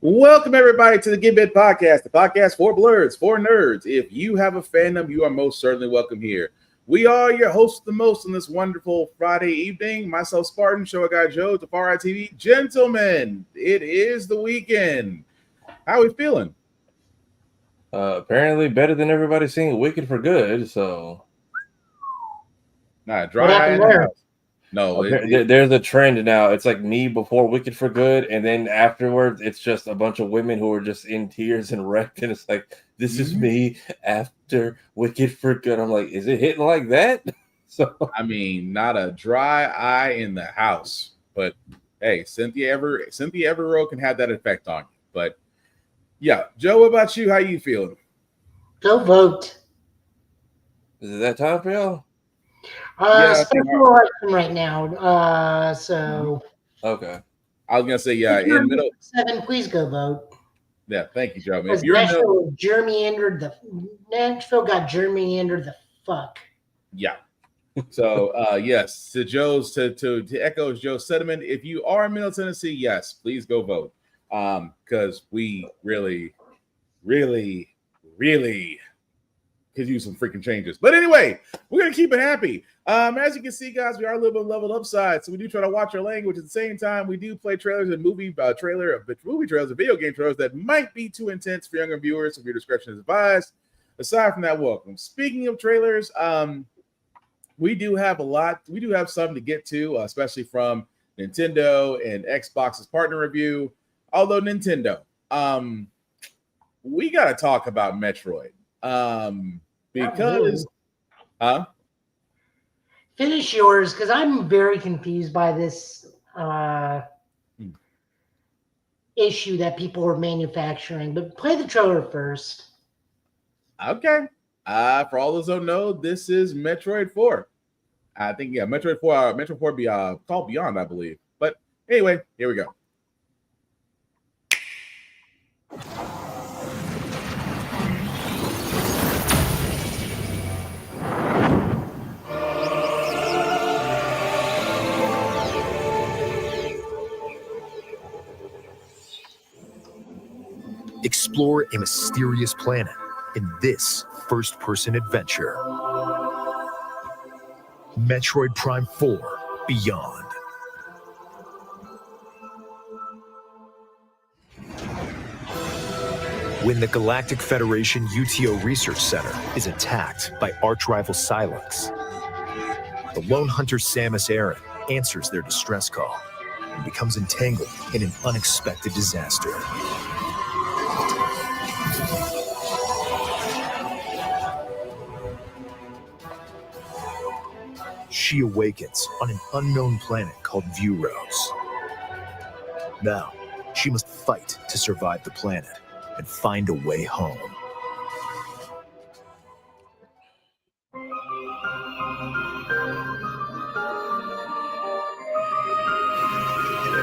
Welcome, everybody, to the Get Bit Podcast, the podcast for blurs, for nerds. If you have a fandom, you are most certainly welcome here. We are your hosts the most on this wonderful Friday evening. Myself, Spartan, show guy Joe, the Far Right TV. Gentlemen, it is the weekend. How are we feeling? Apparently better than everybody seeing Wicked for Good, so... Nah, dry in the house. No, there's a trend now. It's like me before Wicked for Good, and then afterwards, it's just a bunch of women who are just in tears and wrecked, and it's like, this is me after Wicked for Good. I'm like, is it hitting like that? So I mean, not a dry eye in the house, but hey, Cynthia Everrow can have that effect on you. But yeah, Joe, what about you? How you feeling? Go vote. Is it that time for y'all? Special election right now. So okay. I was gonna say, yeah, in middle 7, please go vote. Yeah, thank you, Joe. If you're Nashville gerrymandered the fuck. Yeah. So yes, to echo Joe's sentiment, if you are in Middle Tennessee, yes, please go vote. Because we really could use some freaking changes. But anyway, we're gonna keep it happy. As you can see, guys, we are a little bit leveled upside, so we do try to watch our language. At the same time, we do play trailers and movie trailers and video game trailers that might be too intense for younger viewers, so your discretion is advised. Aside from that, welcome. Speaking of trailers, we do have a lot. We do have some to get to, especially from Nintendo and Xbox's partner review. Although Nintendo, we got to talk about Metroid. Because finish yours, because I'm very confused by this issue that people are manufacturing. But play the trailer first. Okay. For all those who don't know, this is Metroid 4. I think, yeah, Metroid 4 be called Beyond, I believe. But anyway, here we go. Explore a mysterious planet in this first-person adventure. Metroid Prime 4 Beyond. When the Galactic Federation UTO Research Center is attacked by arch-rival Silex, the lone hunter Samus Aran answers their distress call and becomes entangled in an unexpected disaster. She awakens on an unknown planet called Vuros. Now, she must fight to survive the planet and find a way home.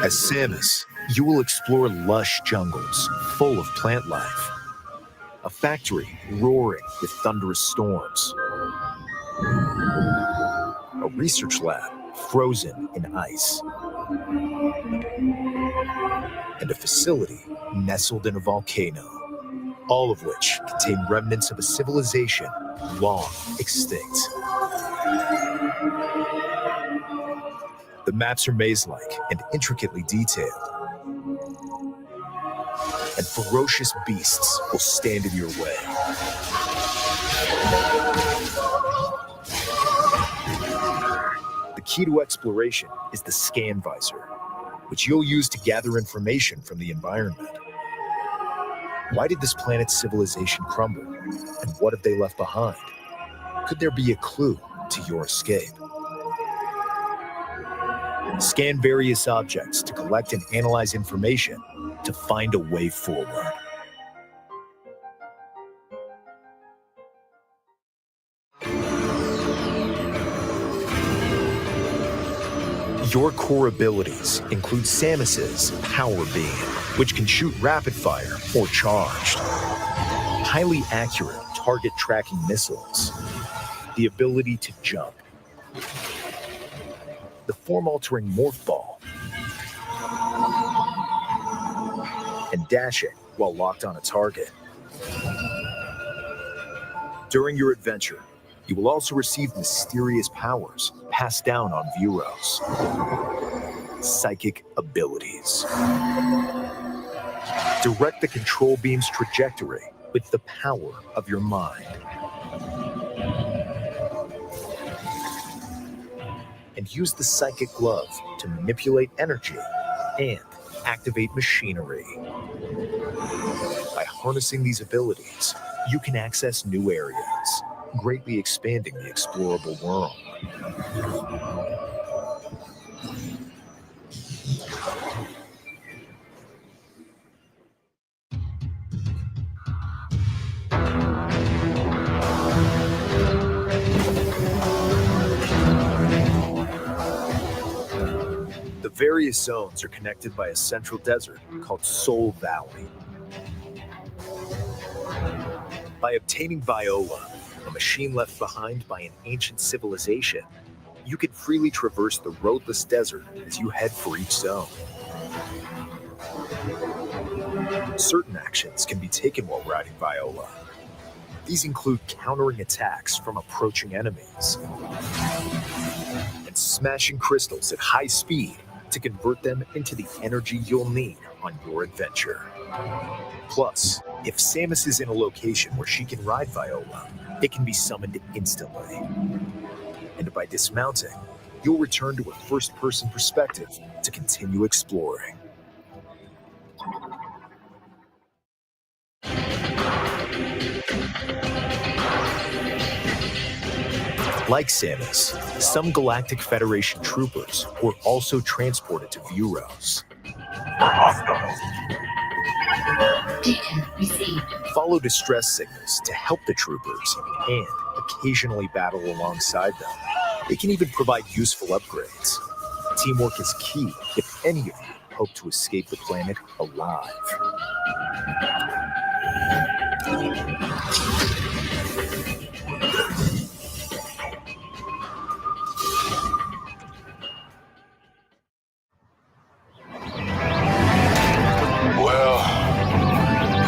As Samus, you will explore lush jungles full of plant life, a factory roaring with thunderous storms, a research lab frozen in ice, and a facility nestled in a volcano, all of which contain remnants of a civilization long extinct. The maps are maze-like and intricately detailed, and ferocious beasts will stand in your way. The key to exploration is the scan visor, which you'll use to gather information from the environment. Why did this planet's civilization crumble, and what have they left behind? Could there be a clue to your escape? Scan various objects to collect and analyze information to find a way forward. Your core abilities include Samus's Power Beam, which can shoot rapid fire or charged, highly accurate target tracking missiles, the ability to jump, the form-altering Morph Ball, and dashing while locked on a target. During your adventure, you will also receive mysterious powers passed down on Vuros. Psychic abilities. Direct the control beam's trajectory with the power of your mind. And use the psychic glove to manipulate energy and activate machinery. By harnessing these abilities, you can access new areas, greatly expanding the explorable world. The various zones are connected by a central desert called Soul Valley. By obtaining Viola, a machine left behind by an ancient civilization, you can freely traverse the roadless desert as you head for each zone. Certain actions can be taken while riding Viola. These include countering attacks from approaching enemies and smashing crystals at high speed to convert them into the energy you'll need on your adventure. Plus, if Samus is in a location where she can ride Viola, it can be summoned instantly. And by dismounting, you'll return to a first-person perspective to continue exploring. Like Samus, some Galactic Federation troopers were also transported to Vuros. Beacon received. Follow distress signals to help the troopers and occasionally battle alongside them. They can even provide useful upgrades. Teamwork is key if any of you hope to escape the planet alive. Well,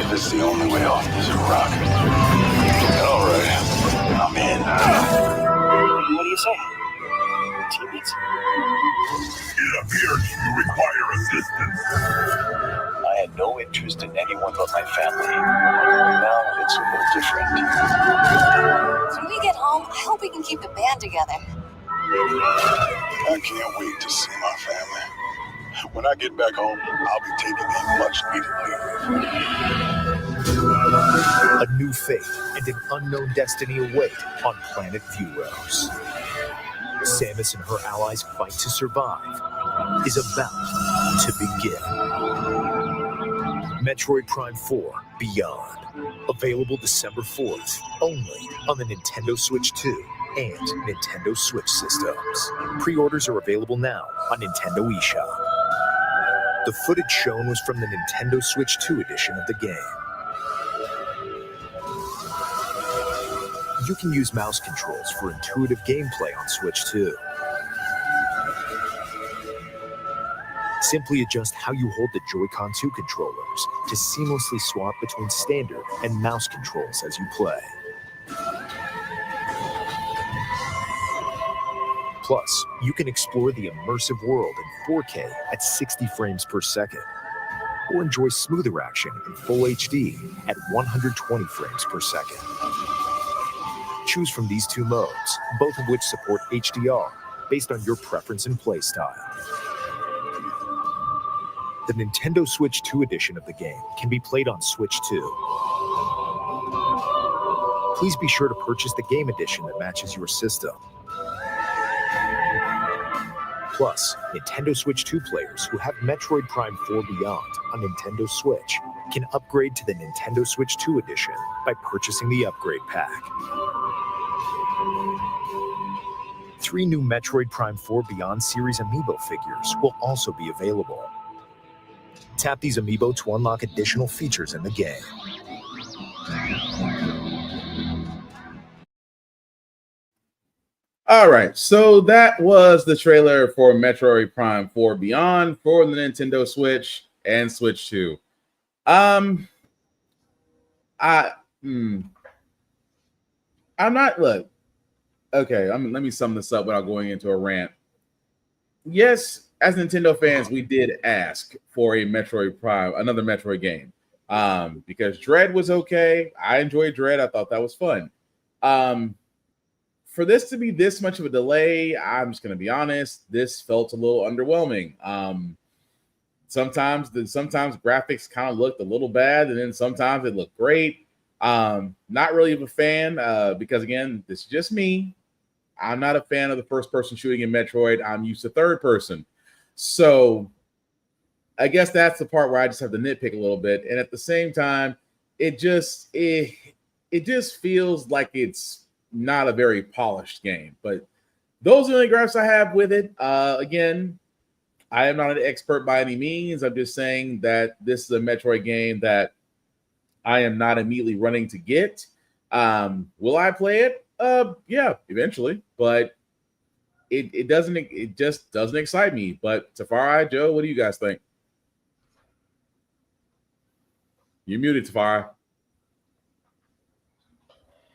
if it's the only way off this rock, all right, I'm in. What do you say? Teammates? It appears you require assistance. I had no interest in anyone but my family. Now it's a little different. When we get home, I hope we can keep the band together. I can't wait to see my family. When I get back home, I'll be taking a much-needed leave. A new fate and an unknown destiny await on planet Vuros. Samus and her allies' fight to survive is about to begin. Metroid Prime 4 Beyond. Available December 4th, only on the Nintendo Switch 2 and Nintendo Switch systems. Pre-orders are available now on Nintendo eShop. The footage shown was from the Nintendo Switch 2 edition of the game. You can use mouse controls for intuitive gameplay on Switch 2. Simply adjust how you hold the Joy-Con 2 controllers to seamlessly swap between standard and mouse controls as you play. Plus, you can explore the immersive world in 4K at 60 frames per second, or enjoy smoother action in Full HD at 120 frames per second. Choose from these two modes, both of which support HDR based on your preference and playstyle. The Nintendo Switch 2 edition of the game can be played on Switch 2. Please be sure to purchase the game edition that matches your system. Plus, Nintendo Switch 2 players who have Metroid Prime 4 Beyond on Nintendo Switch can upgrade to the Nintendo Switch 2 edition by purchasing the upgrade pack. 3 new Metroid Prime 4 Beyond series amiibo figures will also be available. Tap these amiibo to unlock additional features in the game. All right, so that was the trailer for Metroid Prime 4 Beyond for the Nintendo Switch and Switch 2. I I'm not look. Okay, let me sum this up without going into a rant. Yes, as Nintendo fans, we did ask for a Metroid Prime, another Metroid game. Because Dread was okay. I enjoyed Dread. I thought that was fun. For this to be this much of a delay, I'm just gonna be honest, this felt a little underwhelming. Sometimes graphics kind of looked a little bad, and then sometimes it looked great. Not really of a fan, because again, this is just me. I'm not a fan of the first person shooting in Metroid. I'm used to third person. So I guess that's the part where I just have to nitpick a little bit. And at the same time, it just feels like it's not a very polished game. But those are the gripes I have with it. Again, I am not an expert by any means. I'm just saying that this is a Metroid game that I am not immediately running to get. Will I play it? Yeah, eventually. But it just doesn't excite me. But Tafari, Joe, what do you guys think? You're muted, Tafari.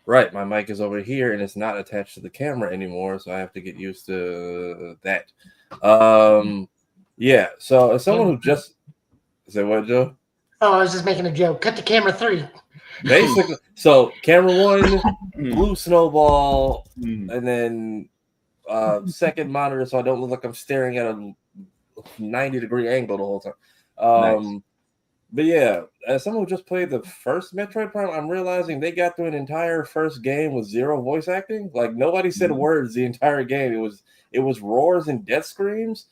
Right, my mic is over here and it's not attached to the camera anymore, so I have to get used to that. Yeah. So as someone who just say what, Joe? Oh, I was just making a joke. Cut to camera 3. Basically, so camera 1, blue snowball, and then second monitor, so I don't look like I'm staring at a 90-degree angle the whole time. Nice. But yeah, as someone who just played the first Metroid Prime, I'm realizing they got through an entire first game with zero voice acting. Like nobody said words the entire game. It was roars and death screams.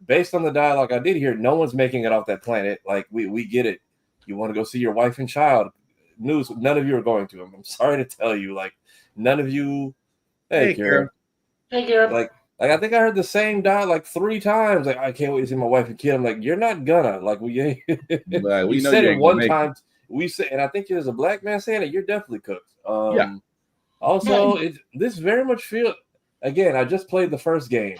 Based on the dialogue I did hear, no one's making it off that planet. Like we get it. You want to go see your wife and child. News, none of you are going to. I'm sorry to tell you, like none of you. Hey, Kira. Hey, Kira. Like I think I heard the same dialogue like 3 times. Like I can't wait to see my wife and kid. I'm like, you're not gonna. Like we we said it one time. We said, and I think there's a black man saying it. You're definitely cooked. Yeah. Also, this very much feel. Again, I just played the first game.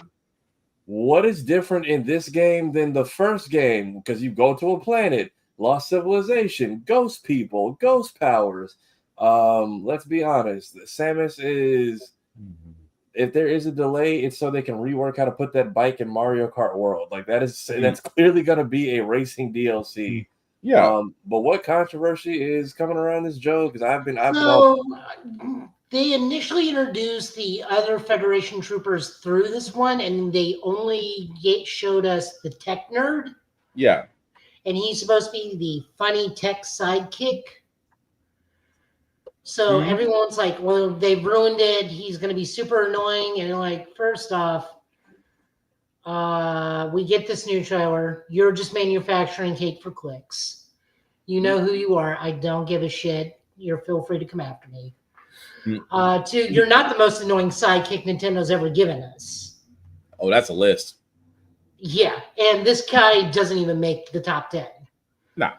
What is different in this game than the first game? Because you go to a planet, lost civilization, ghost people, ghost powers. Let's be honest. Samus is. If there is a delay, it's so they can rework how to put that bike in Mario Kart World. Like that's clearly going to be a racing DLC. Yeah. But what controversy is coming around this, Joe? Because I've been they initially introduced the other Federation troopers through this one, and they only showed us the tech nerd. Yeah. And he's supposed to be the funny tech sidekick. So everyone's like, well, they've ruined it. He's going to be super annoying. And like, first off, we get this new trailer. You're just manufacturing cake for clicks. You know who you are. I don't give a shit. Feel free to come after me. 2, you're not the most annoying sidekick Nintendo's ever given us. Oh, that's a list. Yeah. And this guy doesn't even make the top 10. No.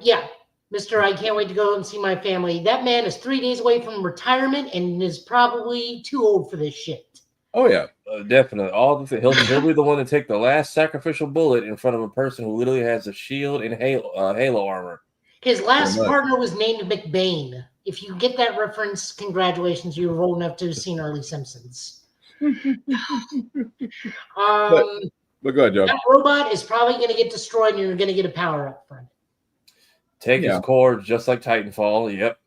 Yeah. Mr. I can't wait to go and see my family. That man is 3 days away from retirement and is probably too old for this shit. Oh, yeah. Definitely. He'll be the one to take the last sacrificial bullet in front of a person who literally has a shield and halo armor. His last partner was named McBain. If you get that reference, congratulations. You were old enough to have seen early Simpsons. But go ahead, Joe. That robot is probably going to get destroyed and you're going to get a power-up from it. Take his core, just like Titanfall. Yep.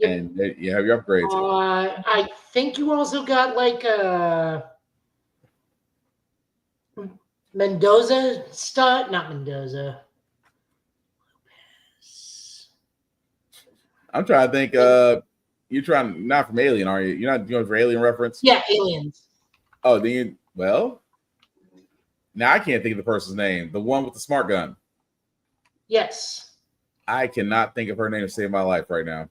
And you have your upgrades. I think you also got like Mendoza stuff. Not Mendoza. I'm trying to think. You're trying not from Alien, are you? You're not going for Alien reference? Yeah, Aliens. Oh, then now I can't think of the person's name. The one with the smart gun. Yes. I cannot think of her name to save my life right now.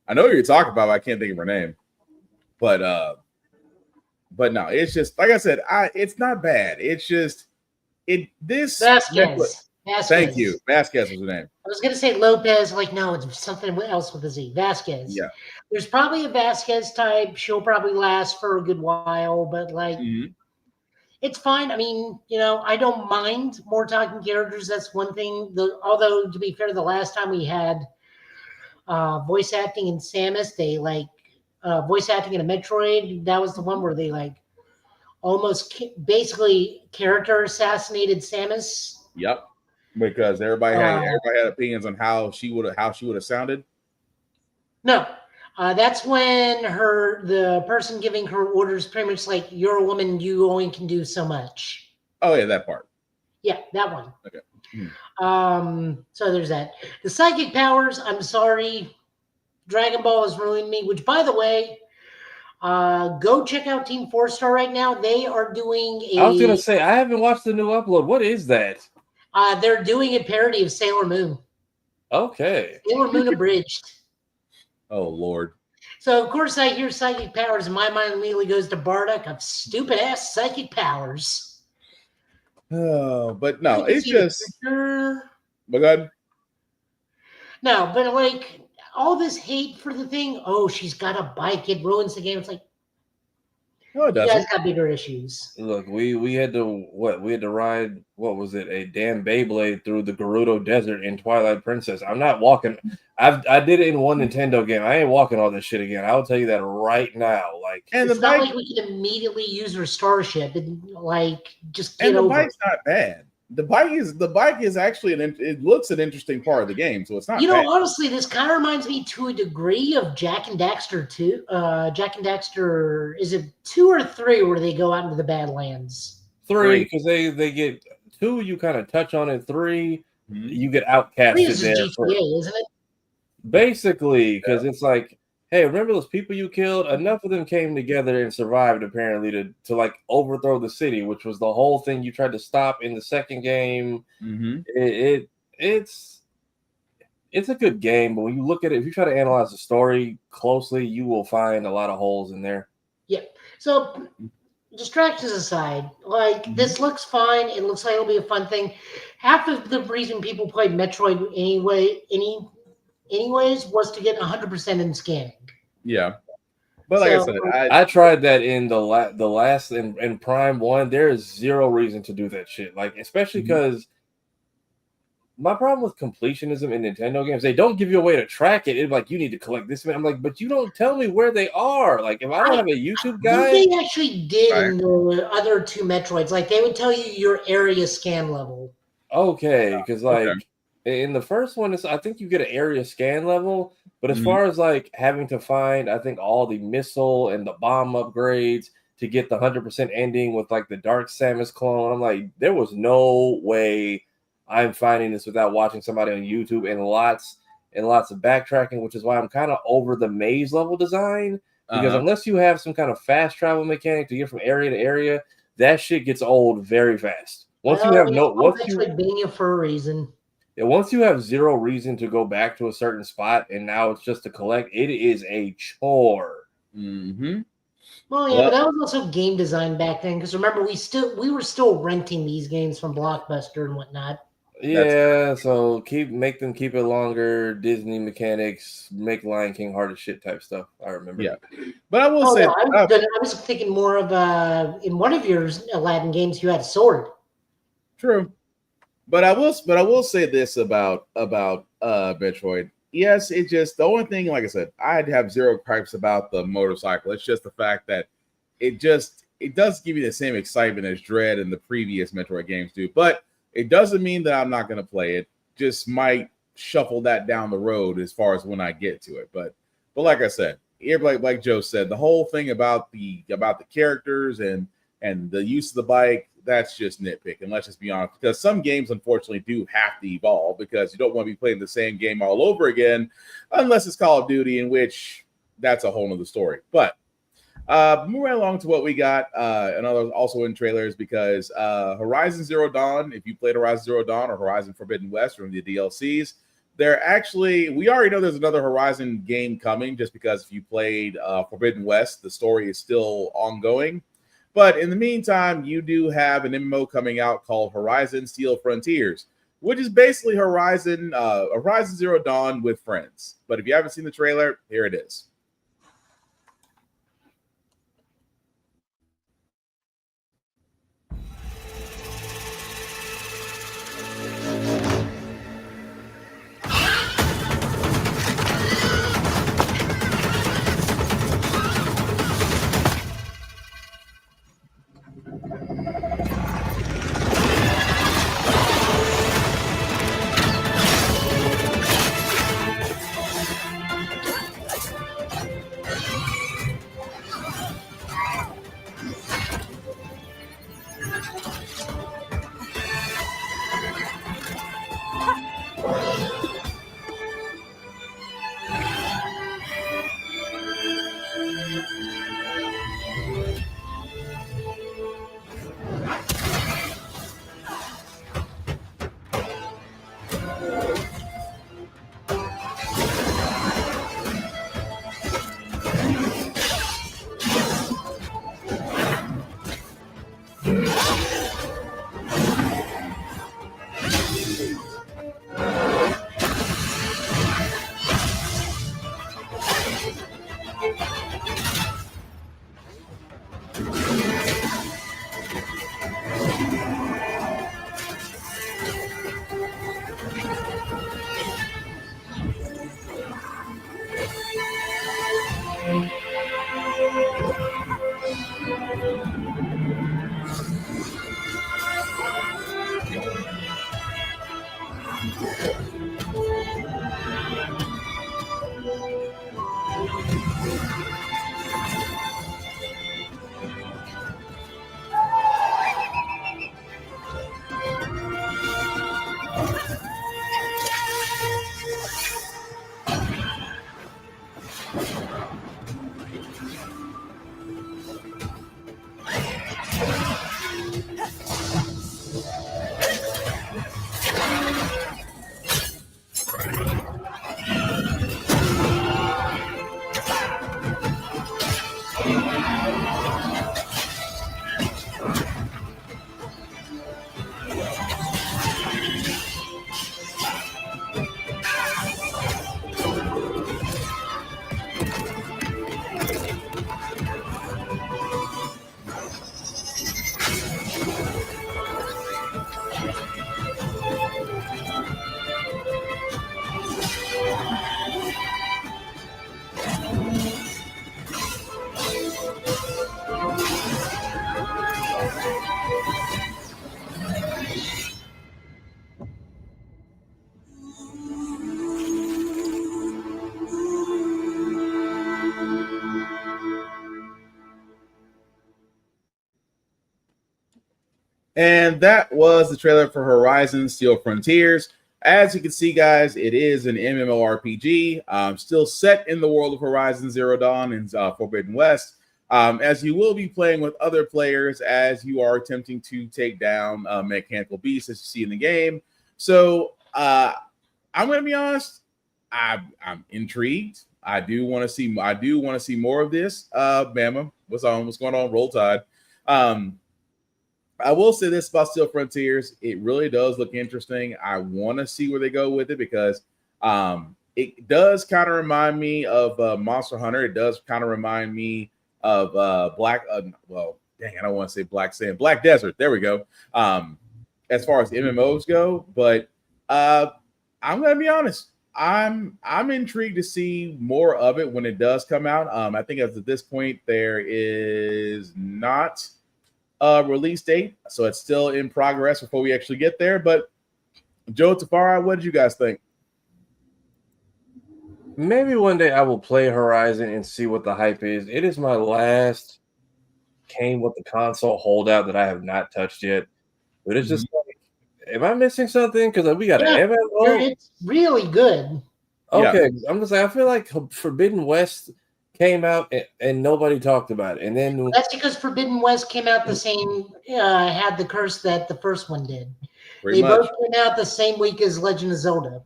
I know who you're talking about, but I can't think of her name. But no, it's just like I said, it's not bad. It's just Vasquez. Thank you. Vasquez was the name. I was gonna say Lopez, like no, it's something else with a Z. Vasquez. Yeah. There's probably a Vasquez type. She'll probably last for a good while, but like It's fine. I mean, I don't mind more talking characters. That's one thing. Although, to be fair, the last time we had voice acting in Samus, they voice acting in a Metroid. That was the one where they almost basically character assassinated Samus. Yep. Because everybody had opinions on how she would have sounded. No, that's when the person giving her orders pretty much like, "You're a woman, you only can do so much." Oh yeah, that part. Yeah, that one. Okay. So there's that. The psychic powers. I'm sorry, Dragon Ball has ruined me. Which, by the way, go check out Team 4-Star right now. They are doing I was gonna say I haven't watched the new upload. What is that? They're doing a parody of Sailor Moon. Okay. Sailor Moon abridged. Oh Lord. So of course I hear psychic powers, and my mind immediately goes to Bardock of stupid ass psychic powers. Oh, but no, it's just. But go ahead. No, but all this hate for the thing. Oh, she's got a bike. It ruins the game. It's like, no, it doesn't. You guys got bigger issues. Look, we had to ride, what was it, a damn Beyblade through the Gerudo Desert in Twilight Princess. I'm not walking. I did it in one Nintendo game. I ain't walking all this shit again. I'll tell you that right now. And it's not like we can immediately use her starship and just get over. And the over bike's not bad. The bike is actually it looks an interesting part of the game, so it's not. Honestly, this kind of reminds me to a degree of Jak and Daxter 2. Jak and Daxter, is it 2 or 3 where they go out into the Badlands? 3, because they get 2. You kind of touch on it. 3, you get outcasted 3 is there. GTA, isn't it? Basically, because it's like, hey, remember those people you killed? Enough of them came together and survived, apparently, to overthrow the city, which was the whole thing you tried to stop in the second game. Mm-hmm. It's a good game, but when you look at it, if you try to analyze the story closely, you will find a lot of holes in there. Yeah. So distractions aside, this looks fine. It looks like it'll be a fun thing. Half of the reason people play Metroid anyways was to get 100% in scanning. Yeah, but like I said, I tried that in the last in Prime 1. There is zero reason to do that shit, especially because my problem with completionism in Nintendo games, they don't give you a way to track it. It's like, you need to collect this. I'm like, but you don't tell me where they are. If I don't have a YouTube guide, they actually did in the other 2 Metroids. They would tell you your area scan level. Okay, because in the first one, I think you get an area scan level, but as far as having to find, I think all the missile and the bomb upgrades to get the 100% ending with the Dark Samus clone, I'm like, there was no way I'm finding this without watching somebody on YouTube and lots of backtracking, which is why I'm kind of over the maze level design, because unless you have some kind of fast travel mechanic to get from area to area, that shit gets old very fast. Once you have for a reason. Yeah, once you have zero reason to go back to a certain spot and now it's just to collect, it is a chore. Mm-hmm. Well, yeah, but that was also game design back then, because remember we were still renting these games from Blockbuster and whatnot. Yeah, so make them keep it longer. Disney mechanics, make Lion King hard as shit type stuff. I remember. Yeah, but I will say, no, I was thinking more of in one of your Aladdin games you had a sword. True, but I will say this about Metroid. Yes, it just, the only thing, like I said, I'd have zero gripes about the motorcycle. It's just the fact that it does give you the same excitement as Dread and the previous Metroid games do, but it doesn't mean that I'm not going to play it. Just might shuffle that down the road as far as when I get to it. But like I said, like Joe said, the whole thing about the characters and the use of the bike, that's just nitpicking. Let's just be honest, because some games unfortunately do have to evolve, because you don't want to be playing the same game all over again, unless it's Call of Duty, in which that's a whole nother story. But moving along to what we got, and others also in trailers, because Horizon Zero Dawn, if you played Horizon Zero Dawn or Horizon Forbidden West from the DLCs, we already know there's another Horizon game coming, just because if you played Forbidden West, the story is still ongoing. But in the meantime, you do have an MMO coming out called Horizon Steel Frontiers, which is basically Horizon Zero Dawn with friends. But if you haven't seen the trailer, here it is. And that was the trailer for Horizon Steel Frontiers. As you can see, guys, it is an MMORPG, still set in the world of Horizon Zero Dawn and Forbidden West, as you will be playing with other players as you are attempting to take down mechanical beasts as you see in the game. So I'm going to be honest, I'm intrigued. I do want to see more of this. Bama, what's going on? Roll Tide. I will say this about Steel Frontiers. It really does look interesting. I want to see where they go with it because it does kind of remind me of Monster Hunter. It does kind of remind me of Black I don't want to say Black Sand. Black Desert. There we go. As far as MMOs go. But I'm going to be honest. I'm intrigued to see more of it when it does come out. I think as at this point, there is not release date, so it's still in progress before we actually get there. But Joe, Tafara, what did you guys think? Maybe one day I will play Horizon and see what the hype is. It is my last game with the console holdout that I have not touched yet. But it's just like, am I missing something? Because we got an MMO. It's really good. Okay, Yeah. I'm just like, I feel like Forbidden West came out and nobody talked about it, and then That's because Forbidden West came out the same, had the curse that the first one did. They both came out the same week as Legend of Zelda.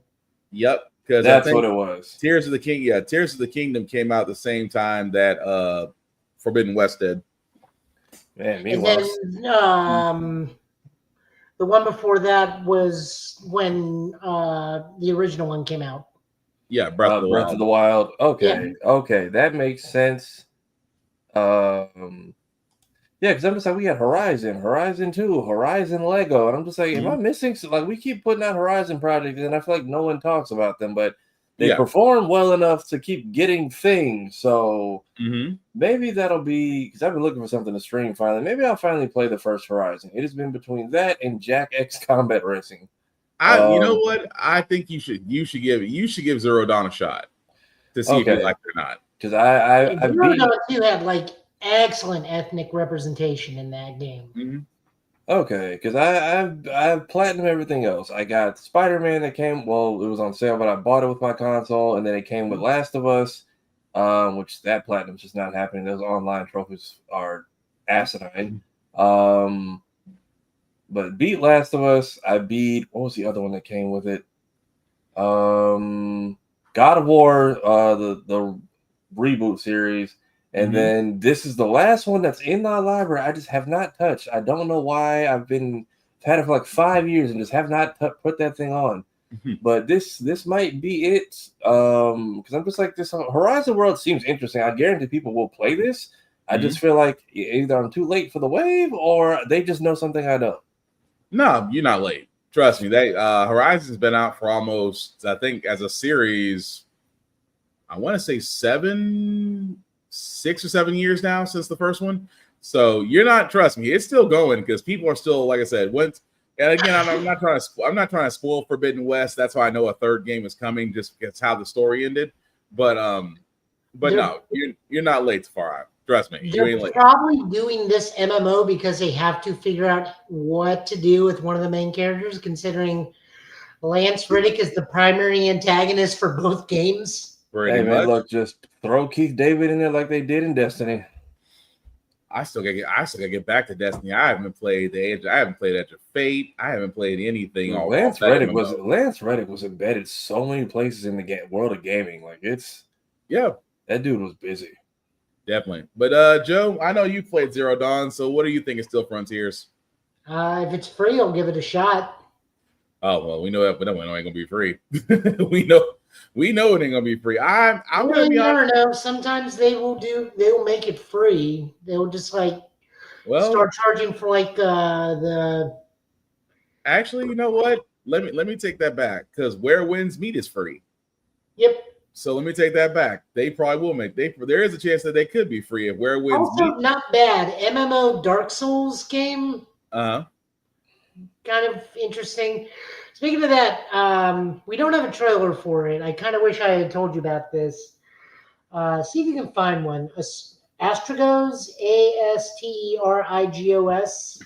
Yep, because that's what it was. Tears of the King, Tears of the Kingdom came out the same time that Forbidden West did. Man, and then the one before that was when the original one came out. Yeah, Breath of the Wild. Okay, okay, that makes sense. Yeah, because I'm just like, we got Horizon 2, Horizon Lego, and I'm just like, am I missing? Like, we keep putting out Horizon projects, and I feel like no one talks about them, but they perform well enough to keep getting things. So maybe that'll be, because I've been looking for something to stream finally. Maybe I'll finally play the first Horizon. It has been between that and Jack X Combat Racing. You know what? I think you should give Zero Dawn a shot to see if you like it or not. Because I Zero Dawn 2 had like excellent ethnic representation in that game. Okay, because I've platinum everything else. I got Spider-Man that came. Well, it was on sale, but I bought it with my console, and then it came with Last of Us, which that platinum's just not happening. Those online trophies are asinine. But beat Last of Us. I beat, what was the other one that came with it? God of War, the reboot series. And then this is the last one that's in my library. I just have not touched. I don't know why. I've had it for like 5 years and just have not put that thing on. But this might be it. Because I'm just like, this Horizon World seems interesting. I guarantee people will play this. I just feel like either I'm too late for the wave or they just know something I don't. No, you're not late. Trust me. Horizon's been out for almost, I think, as a series, I want to say 6 or 7 years now since the first one. So you're not, trust me, it's still going because people are still, like I said, and again, I'm not trying to spoil Forbidden West. That's why I know a third game is coming, just because how the story ended. But no, you're not late so far out. Trust me, you ain't late. Probably doing this MMO because they have to figure out what to do with one of the main characters, considering Lance Reddick is the primary antagonist for both games. Hey man, look, just throw Keith David in there like they did in Destiny. I still gotta get back to Destiny. I haven't played Edge of Fate. I haven't played anything. Lance Reddick was embedded so many places in the world of gaming. Like that dude was busy. Definitely. But Joe, I know you played Zero Dawn, so what do you think of Steel Frontiers? If it's free, I'll give it a shot. Oh well, we know that, but that one ain't gonna be free. we know it ain't gonna be free. I'm gonna be honest. Know. Sometimes they will make it free. They'll just start charging for the. Actually, you know what? Let me take that back because Where Winds Meet is free. Yep. So let me take that back. They probably will there is a chance that they could be free if Where Winds Meet. Not bad. MMO Dark Souls game. Kind of interesting. Speaking of that, we don't have a trailer for it. I kind of wish I had told you about this. See if you can find one. Astrigos, Asterigos.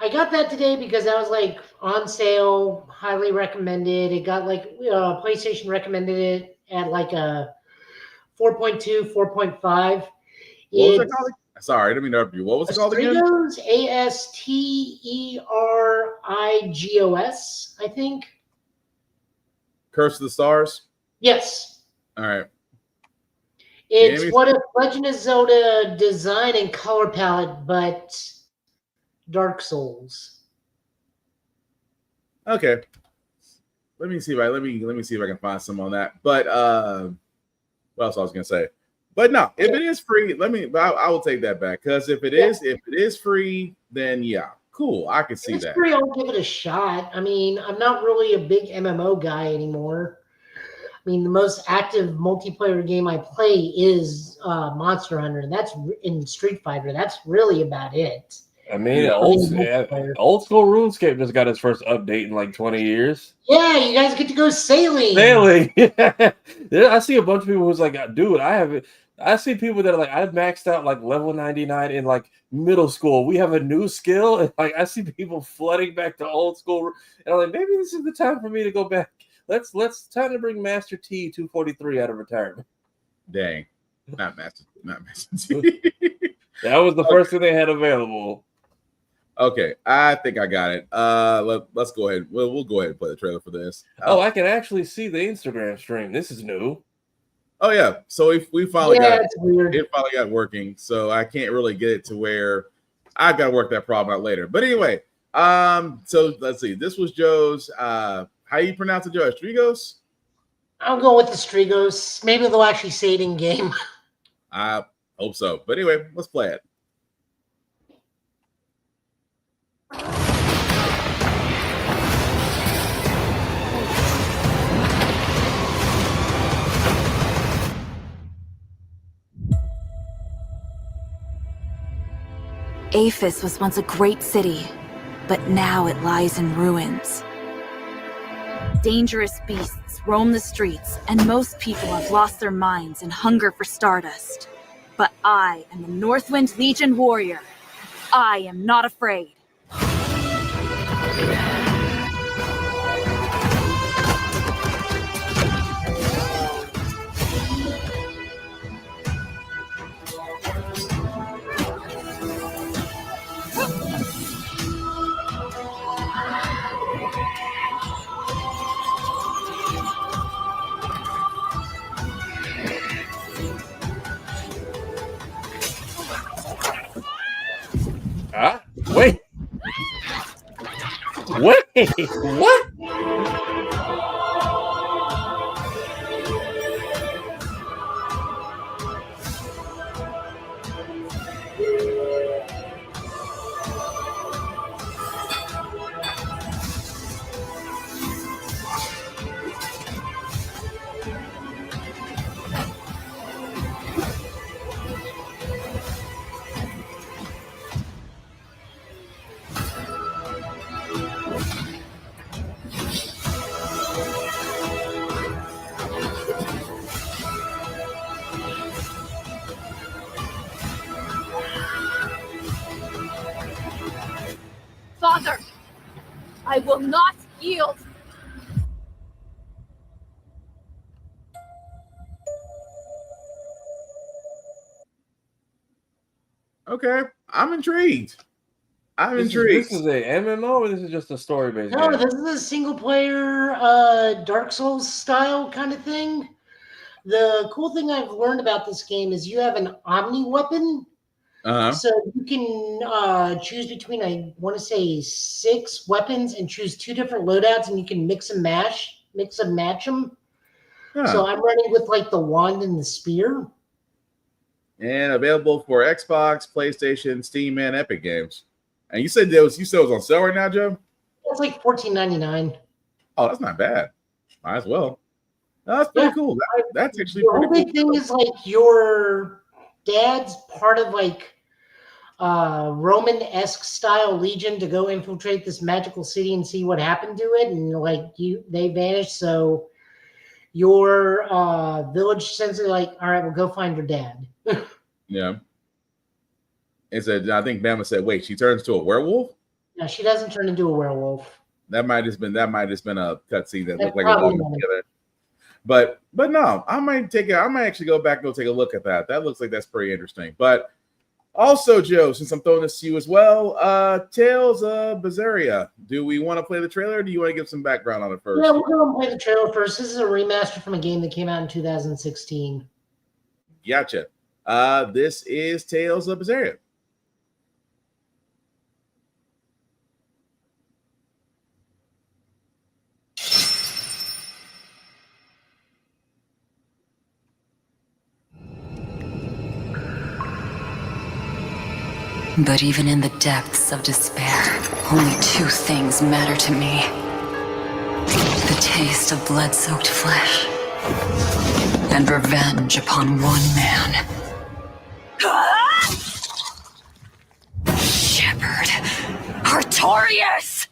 I got that today because I was like on sale, highly recommended. It got like PlayStation recommended it at like a 4.2, 4.5. What was it It's called? Sorry, I didn't mean to interrupt you. What was it called again? Astrigos, Asterigos, I think. Curse of the Stars. Yes. All right. It's what if Legend of Zelda design and color palette, but Dark Souls. Okay. Let me see if I can find some on that. But what else I was gonna say? But no, if it is free, I will take that back, because if it is free, then yeah, cool. I can see If it's that. free, I'll give it a shot. I mean, I'm not really a big MMO guy anymore. I mean, the most active multiplayer game I play is Monster Hunter, and that's in Street Fighter. That's really about it. I mean, old school RuneScape just got its first update in like 20 years. Yeah, you guys get to go sailing. Yeah, I see a bunch of people who's like, dude, I see people that are like, I've maxed out like level 99 in like middle school. We have a new skill, and like I see people flooding back to old school, and I'm like, maybe this is the time for me to go back. Let's time to bring Master T 243 out of retirement. Dang, not Master T. That was the first thing they had available. Okay, I think I got it. Let's go ahead. We'll go ahead and play the trailer for this. I can actually see the Instagram stream. This is new. Oh yeah, so we finally got it's weird. It finally got working. So I can't really get it to where I've got to work that problem out later. But anyway, so let's see. This was Joe's. How you pronounce it, Joe? Astrigos? I'll go with the Strigos. Maybe they'll actually say it in game. I hope so. But anyway, let's play it. Aphis was once a great city, but now it lies in ruins. Dangerous beasts roam the streets, and most people have lost their minds in hunger for stardust. But I am the Northwind Legion warrior. I am not afraid. Wait. What? Father, I will not yield. Okay, I'm intrigued. This is a MMO, or this is just a story-based No, game? this is a single-player Dark Souls style kind of thing. The cool thing I've learned about this game is you have an Omni weapon. So you can choose between, I want to say, 6 weapons and choose 2 different loadouts, and you can mix and match them. So I'm running with like the wand and the spear. And available for Xbox, PlayStation, Steam, and Epic Games. And you said it was on sale right now, Joe? It's like $14.99. Oh, that's not bad. Might as well. No, that's pretty cool. That's actually the pretty only thing is like your dad's part of like Roman-esque style legion to go infiltrate this magical city and see what happened to it, and like they vanished. So your village sends it like, all right, well, go find your dad. Yeah. It said, I think Bama said, wait, she turns to a werewolf? No, she doesn't turn into a werewolf. That might have been a cutscene that looked like probably it belonged together. But no, I might actually go back and go take a look at that. That looks like that's pretty interesting. But also, Joe, since I'm throwing this to you as well, Tales of Berseria. Do we want to play the trailer, or do you want to give some background on it first? Yeah, we'll go and play the trailer first. This is a remaster from a game that came out in 2016. Gotcha. This is Tales of Berseria. But even in the depths of despair, only two things matter to me. The taste of blood-soaked flesh, and revenge upon one man. Shepherd Artorias!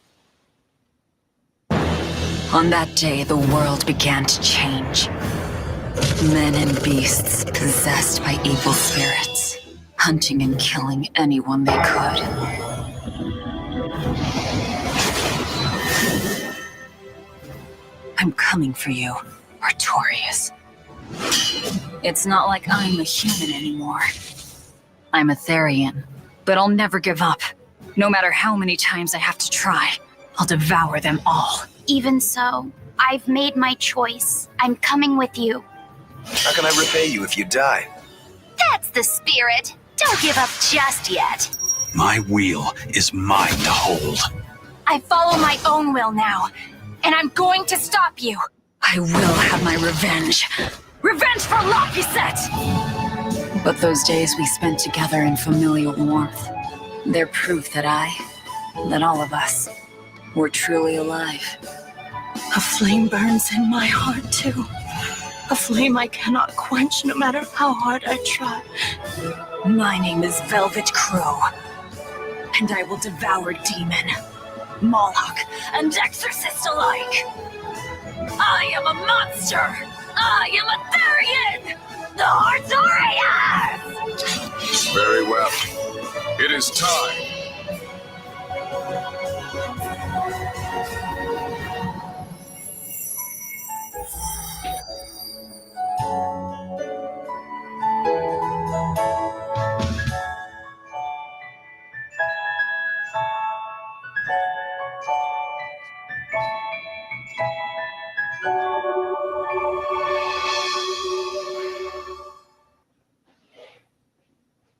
On that day, the world began to change. Men and beasts possessed by evil spirits, hunting and killing anyone they could. I'm coming for you, Artorias. It's not like I'm a human anymore. I'm a Therian, but I'll never give up. No matter how many times I have to try, I'll devour them all. Even so, I've made my choice. I'm coming with you. How can I repay you if you die? That's the spirit. Don't give up just yet. My wheel is mine to hold. I follow my own will now, and I'm going to stop you. I will have my revenge. Revenge for Lapiset! But those days we spent together in familial warmth, they're proof that all of us, were truly alive. A flame burns in my heart too. A flame I cannot quench no matter how hard I try. My name is Velvet Crow, and I will devour demon, Moloch, and exorcist alike. I am a monster! I am a Therian! The Artorias! Very well. It is time.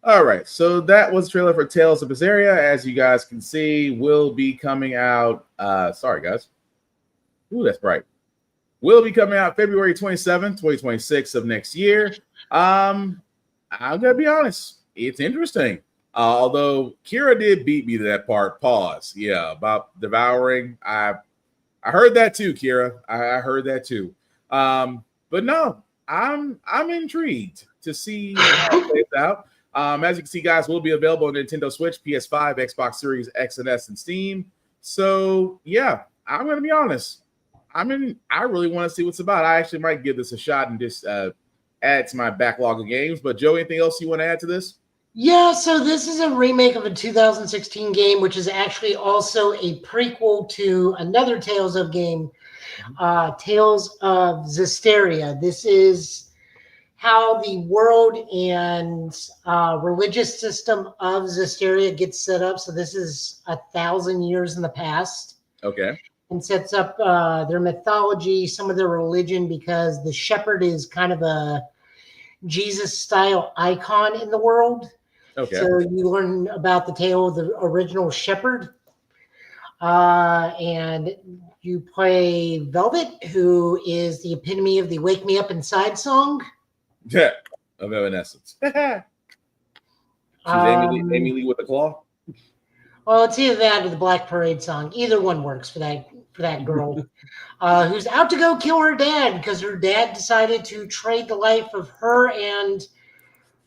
All right, so that was the trailer for Tales of Berseria. As you guys can see, will be coming out. Sorry, guys. Ooh, that's bright. Will be coming out February 27th, 2026 of next year. I'm gonna be honest, it's interesting. Although Kira did beat me to that part. Pause. Yeah, about devouring. I heard that too, Kira. I heard that too. But no, I'm intrigued to see how it plays out. As you can see, guys, will be available on Nintendo Switch, PS5, Xbox Series X and S, and Steam. So yeah, I'm gonna be honest. I really want to see what's about. I actually might give this a shot and just add to my backlog of games. But Joe, anything else you want to add to this? Yeah, so this is a remake of a 2016 game, which is actually also a prequel to another Tales of game, Tales of Zestiria. This is how the world and religious system of Zestiria gets set up. So this is 1,000 years in the past. Okay. And sets up their mythology, some of their religion, because the shepherd is kind of a Jesus-style icon in the world. Okay. So you learn about the tale of the original shepherd. And you play Velvet, who is the epitome of the Wake Me Up Inside song. Yeah, of Evanescence. She's Amy Lee with the claw. Well, it's either that or the Black Parade song. Either one works for that girl, who's out to go kill her dad because her dad decided to trade the life of her and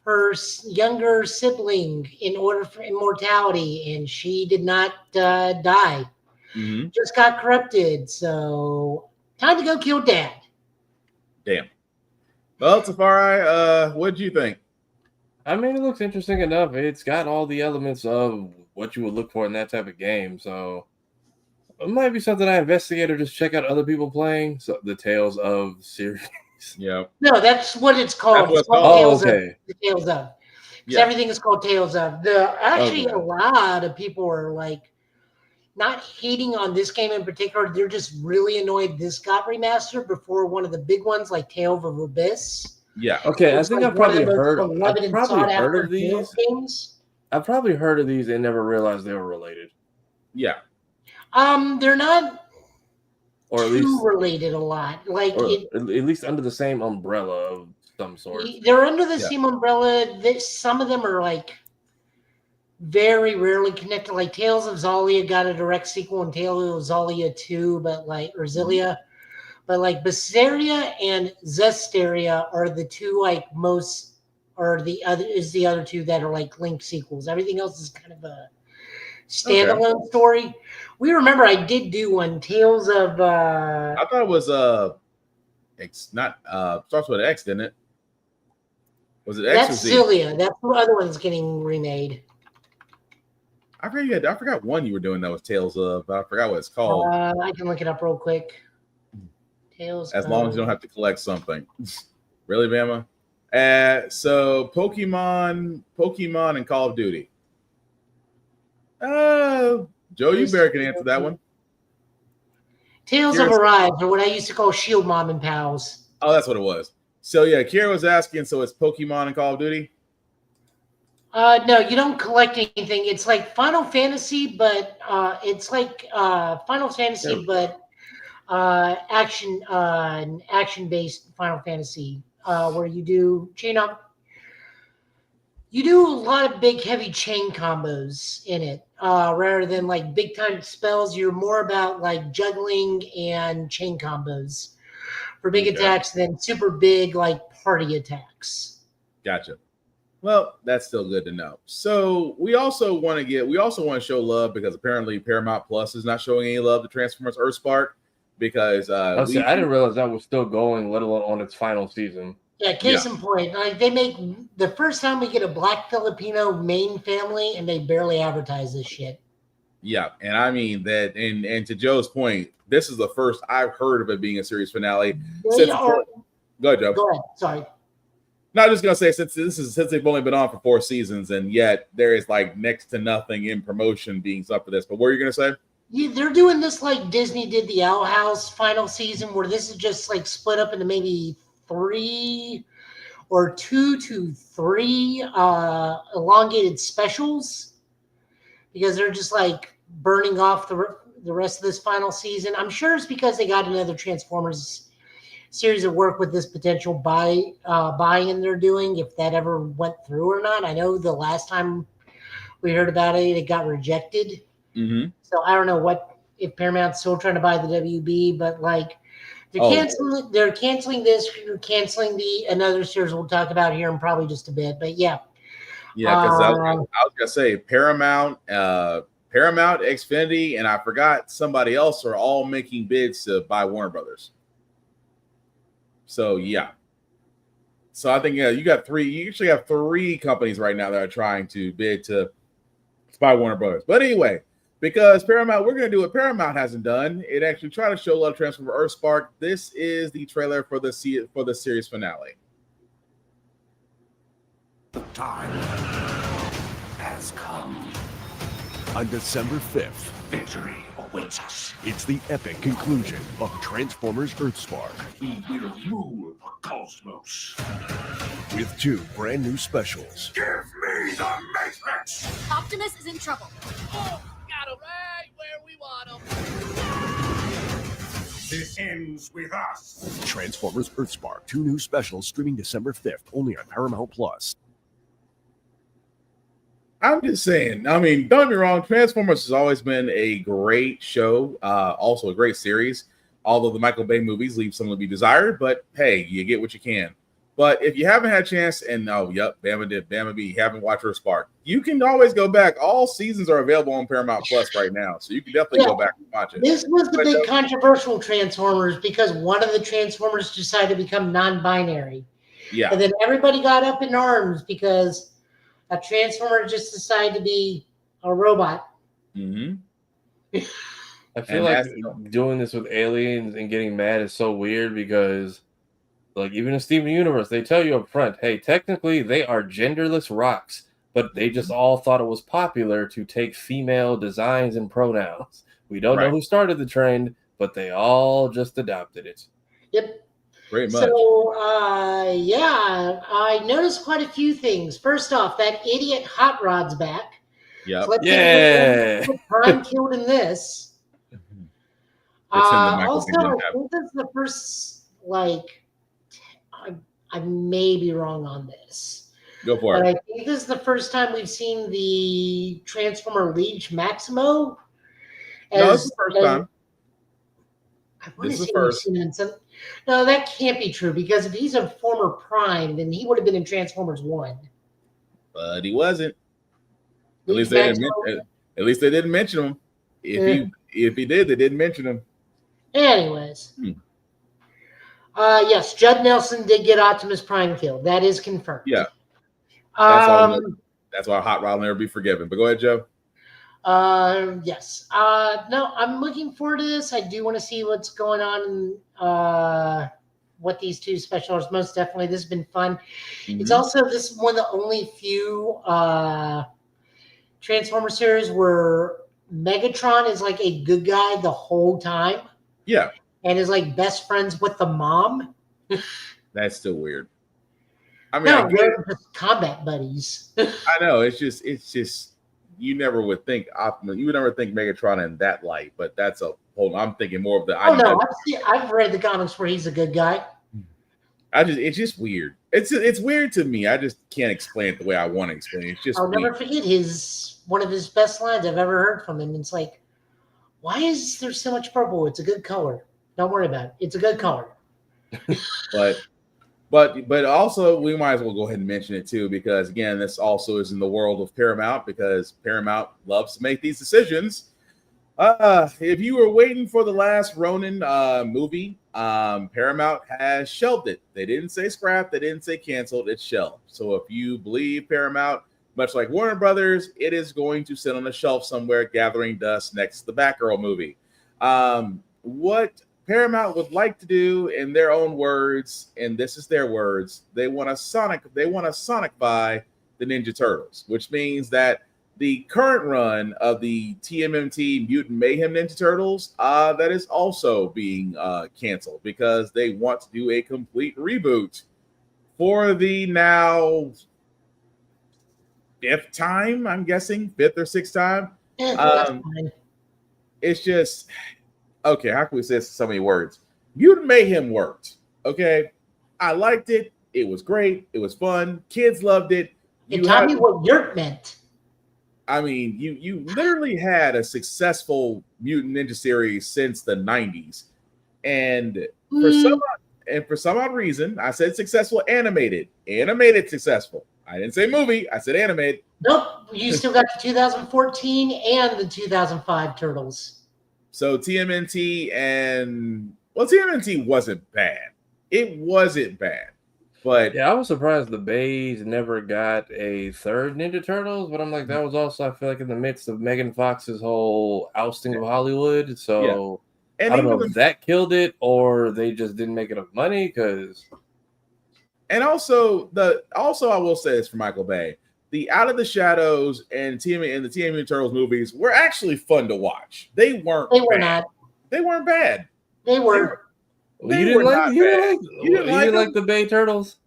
her younger sibling in order for immortality, and she did not die. Mm-hmm. Just got corrupted. So time to go kill dad. Damn. Well, Tafari, what do you think? I mean, it looks interesting enough. It's got all the elements of what you would look for in that type of game. So it might be something I investigate or just check out other people playing. So the Tales of series. Yeah. No, that's what it's called. That's what It's it's called called. Tales okay. of the Tales of. Because Yeah. everything is called Tales of. Actually, Okay. a lot of people are like not hating on this game in particular. They're just really annoyed this got remastered before one of the big ones like Tale of Abyss. Yeah. Okay, I It's think like I've one of probably the most heard. beloved I've and probably sought heard after of these. games. I've probably heard of these and never realized they were related, Yeah. They're not or at too least, related a lot. Like or at least under the same umbrella of some sort. they're under the Yeah. same umbrella. Some of them are like very rarely connected. Like Tales of Xillia got a direct sequel in Tales of Xillia 2, but like or Xillia. But like Berseria and Zestiria are the two like most, or the other two that are like linked sequels. Everything else is kind of a standalone story. We remember I did do one, Tales of I thought it was X, not starts with an X, didn't it? Was it X or that's Z? Xillia. That's the other one's getting remade. I forgot one you were doing that was Tales of, but I forgot what it's called. I can look it up real quick. Tales As long as you don't have to collect something. Really, Bama? So Pokemon and Call of Duty. Joe, you better can answer that one. Tales of Arise, or what I used to call Shield Mom and Pals. Oh, that's what it was. So yeah, Kira was asking, so it's Pokemon and Call of Duty? No, you don't collect anything. It's like Final Fantasy, but it's like Final Fantasy, but action-based Final Fantasy, where you do you do a lot of big, heavy chain combos in it, rather than like big time spells. You're more about like juggling and chain combos for big attacks than super big like party attacks. Gotcha. Well, that's still good to know. So we also want to show love because apparently Paramount Plus is not showing any love to Transformers Earthspark because I didn't realize that was still going, let alone on its final season. Yeah, case in point, like they make the first time we get a Black Filipino main family, and they barely advertise this shit. Yeah, and I mean that, and to Joe's point, this is the first I've heard of it being a series finale. Go ahead, Joe. Go ahead. Sorry. No, I'm just gonna say since they've only been on for 4 seasons, and yet there is like next to nothing in promotion being up for this. But what are you gonna say? Yeah, they're doing this like Disney did the Owl House final season, where this is just like split up into maybe 2 to 3 elongated specials, because they're just like burning off the rest of this final season. I'm sure it's because they got another Transformers series of work with this potential buy-in they're doing, if that ever went through or not. I know the last time we heard about it, it got rejected. Mm-hmm. So I don't know if Paramount's still trying to buy the WB, but like they're canceling this, canceling another series we'll talk about here in probably just a bit. But yeah. Yeah, because I was gonna say Paramount, Xfinity, and I forgot somebody else are all making bids to buy Warner Brothers. So yeah. So I think you got 3. You usually have 3 companies right now that are trying to bid to buy Warner Brothers. But anyway, because Paramount, we're going to do what Paramount hasn't done. It actually tried to show love Transformer Earthspark. This is the trailer for the series finale. The time has come. On December 5th, victory awaits us. It's the epic conclusion of Transformers Earthspark. We will rule the cosmos. With 2 brand new specials. Give me the Matrix! Optimus is in trouble. Oh, got him right where we want him. This ends with us. Transformers Earthspark. 2 new specials streaming December 5th, only on Paramount Plus. I'm just saying. I mean, don't get me wrong. Transformers has always been a great show, also a great series. Although the Michael Bay movies leave some to be desired, but hey, you get what you can. But if you haven't had a chance, and Bama B, haven't watched Earthspark, you can always go back. All seasons are available on Paramount Plus right now, so you can definitely go back and watch it. This was the big controversial Transformers because one of the Transformers decided to become non-binary. Yeah, and then everybody got up in arms because a Transformer just decided to be a robot. Mm-hmm. I feel like doing this with aliens and getting mad is so weird because, like, even in Steven Universe, they tell you up front, hey, technically they are genderless rocks, but they just all thought it was popular to take female designs and pronouns. We don't know who started the trend, but they all just adopted it. Yep. Very much. So, yeah, I noticed quite a few things. First off, that idiot Hot Rod's back. Yep. So let's Yeah. see Prime killed in this. Also, I think this is the first, like, I may be wrong on this. Go for but it. I think this is the first time we've seen the Transformer Leech Maximo. No, it's the first time. This is the first. No, that can't be true because if he's a former Prime, then he would have been in Transformers 1. But he wasn't. At least they didn't mention him. If he did, they didn't mention him. Anyways. Yes, Judd Nelson did get Optimus Prime killed. That is confirmed. Yeah. That's why Hot Rod will never be forgiven. But go ahead, Joe. Yes. No, I'm looking forward to this. I do want to see what's going on and what these two special arts. Most definitely, this has been fun. Mm-hmm. It's also this is one of the only few Transformer series where Megatron is like a good guy the whole time. Yeah. And is like best friends with the mom. That's still weird. I mean, no, they're just combat buddies. I know. It's just you never would think Optimus. You would never think Megatron in that light, but that's a whole. I'm thinking more of the. I've read the comics where he's a good guy. It's just weird. It's weird to me. I just can't explain it the way I want to explain it. It's just. I'll never forget one of his best lines I've ever heard from him. It's like, why is there so much purple? It's a good color. Don't worry about it. It's a good color. But also we might as well go ahead and mention it too, because again, this also is in the world of Paramount, because Paramount loves to make these decisions. If you were waiting for the last Ronin movie, Paramount has shelved it. They didn't say scrap, they didn't say canceled, it's shelved. So if you believe Paramount, much like Warner Brothers, it is going to sit on a shelf somewhere gathering dust next to the Batgirl movie. What Paramount would like to do, in their own words, and this is their words, they want to sonicify the Ninja Turtles, which means that the current run of the TMNT Mutant Mayhem Ninja Turtles, that is also being canceled because they want to do a complete reboot for the now fifth time, I'm guessing, fifth or sixth time. It's just, okay, how can we say this in so many words? Mutant Mayhem worked, okay? I liked it. It was great. It was fun. Kids loved it. It taught me what yurt meant. I mean, you literally had a successful Mutant Ninja series since the 90s. And for some odd reason, I said successful animated. Animated successful. I didn't say movie. I said animated. Nope. You still got the 2014 and the 2005 Turtles. So TMNT TMNT wasn't bad. It wasn't bad. But yeah, I was surprised the Bays never got a third Ninja Turtles, but I'm like, that was also, I feel like, in the midst of Megan Fox's whole ousting of Hollywood. So I don't know if that killed it or they just didn't make enough money. And also I will say this for Michael Bay. The Out of the Shadows and the TMNT Turtles movies were actually fun to watch. They weren't bad. They weren't bad. They were. You didn't like the Bay Turtles?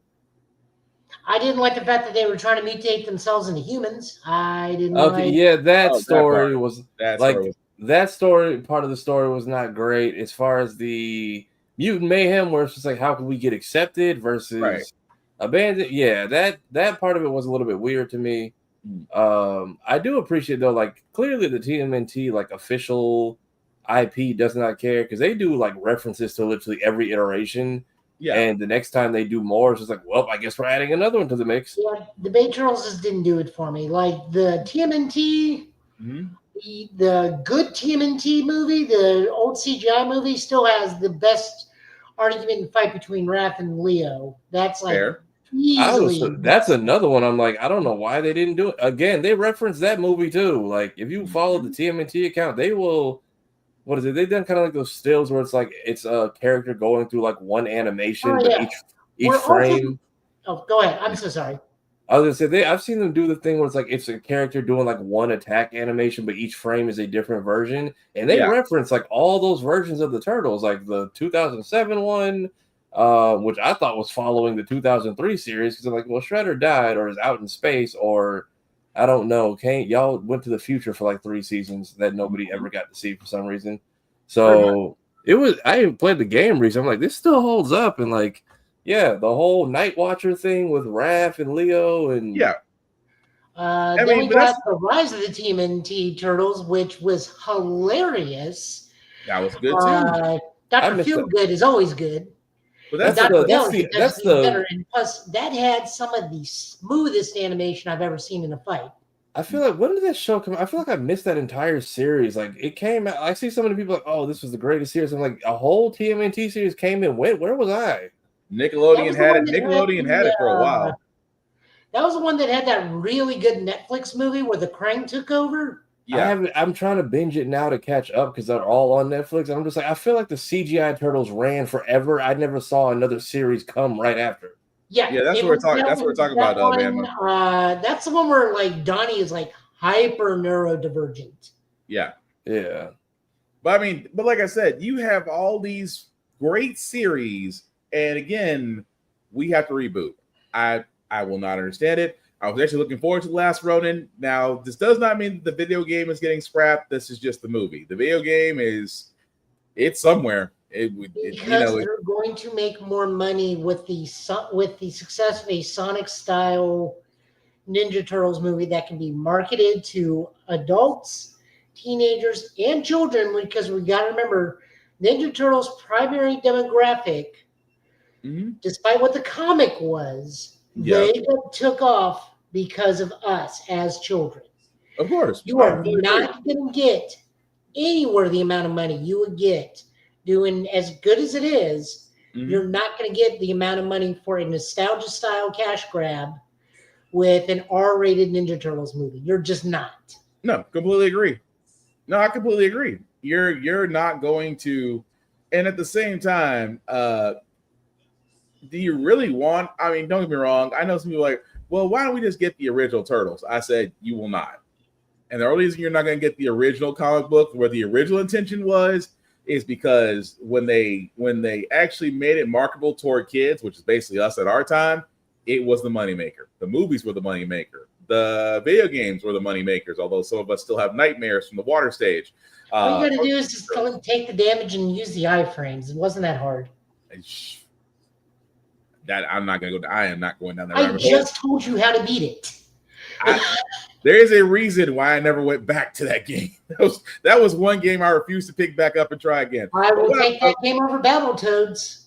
I didn't like the fact that they were trying to mutate themselves into humans. I didn't. That story was that story. Part of the story was not great as far as the Mutant Mayhem, where it's just like, how can we get accepted versus abandoned? Yeah, that part of it was a little bit weird to me. I do appreciate though, like clearly the TMNT like official IP does not care because they do like references to literally every iteration. Yeah. And the next time they do more, it's just like, well, I guess we're adding another one to the mix. Yeah, the Bay Turtles just didn't do it for me. Like the TMNT, the good TMNT movie, the old CGI movie still has the best argument and fight between Raph and Leo. That's like Easily. That's another one. I'm like, I don't know why they didn't do it. Again, they reference that movie too. Like, if you follow the TMNT account, they will. What is it? They've done kind of like those stills where it's like it's a character going through like one animation, but each frame. Go ahead. I'm so sorry. I was gonna say I've seen them do the thing where it's like it's a character doing like one attack animation, but each frame is a different version, and they reference like all those versions of the Turtles, like the 2007 one, which I thought was following the 2003 series because I'm like, well, Shredder died or is out in space, or I don't know. Y'all went to the future for like 3 seasons that nobody ever got to see for some reason. So it was. I even played the game recently. I'm like, this still holds up, and like. Yeah, the whole Night Watcher thing with Raph and Leo and then we got the Rise of the TMNT Turtles, which was hilarious. That was good too. Dr. Feelgood is always good. But that's better, and plus that had some of the smoothest animation I've ever seen in a fight. I feel like when did that show come out? I feel like I missed that entire series. Like it came out. I see so many people like, oh, this was the greatest series. I'm like, a whole TMNT series came and went. Where was I? Nickelodeon had it for a while. That was the one that had that really good Netflix movie where the Krang took over. Yeah, I'm trying to binge it now to catch up because they're all on Netflix. I'm just like, I feel like the CGI Turtles ran forever. I never saw another series come right after. Yeah, that's what we're talking. That's what we're talking about, man. That's the one where like Donnie is like hyper neurodivergent. Yeah. But I mean, like I said, you have all these great series. And again, we have to reboot. I will not understand it. I was actually looking forward to The Last Ronin. Now, this does not mean that the video game is getting scrapped. This is just the movie. The video game it's somewhere. Because they're going to make more money with the success of a Sonic style Ninja Turtles movie that can be marketed to adults, teenagers, and children. Because we got to remember, Ninja Turtles' primary demographic. Despite what the comic was, they took off because of us as children. Of course. You are not going to get anywhere the amount of money you would get doing as good as it is. You're not going to get the amount of money for a nostalgia-style cash grab with an R-rated Ninja Turtles movie. You're just not. No, completely agree. No, I completely agree. You're not going to... And at the same time... do you really want? I mean, don't get me wrong. I know some people are like, well, why don't we just get the original Turtles? I said, you will not. And the only reason you're not going to get the original comic book, where the original intention was, is because when they actually made it marketable toward kids, which is basically us at our time, it was the moneymaker. The movies were the moneymaker. The video games were the moneymakers, although some of us still have nightmares from the water stage. All you got to do is just take the damage and use the iframes. It wasn't that hard. I am not going down that. I just told you how to beat it. There is a reason why I never went back to that game. That was one game I refused to pick back up and try again. I will take that game over Battletoads.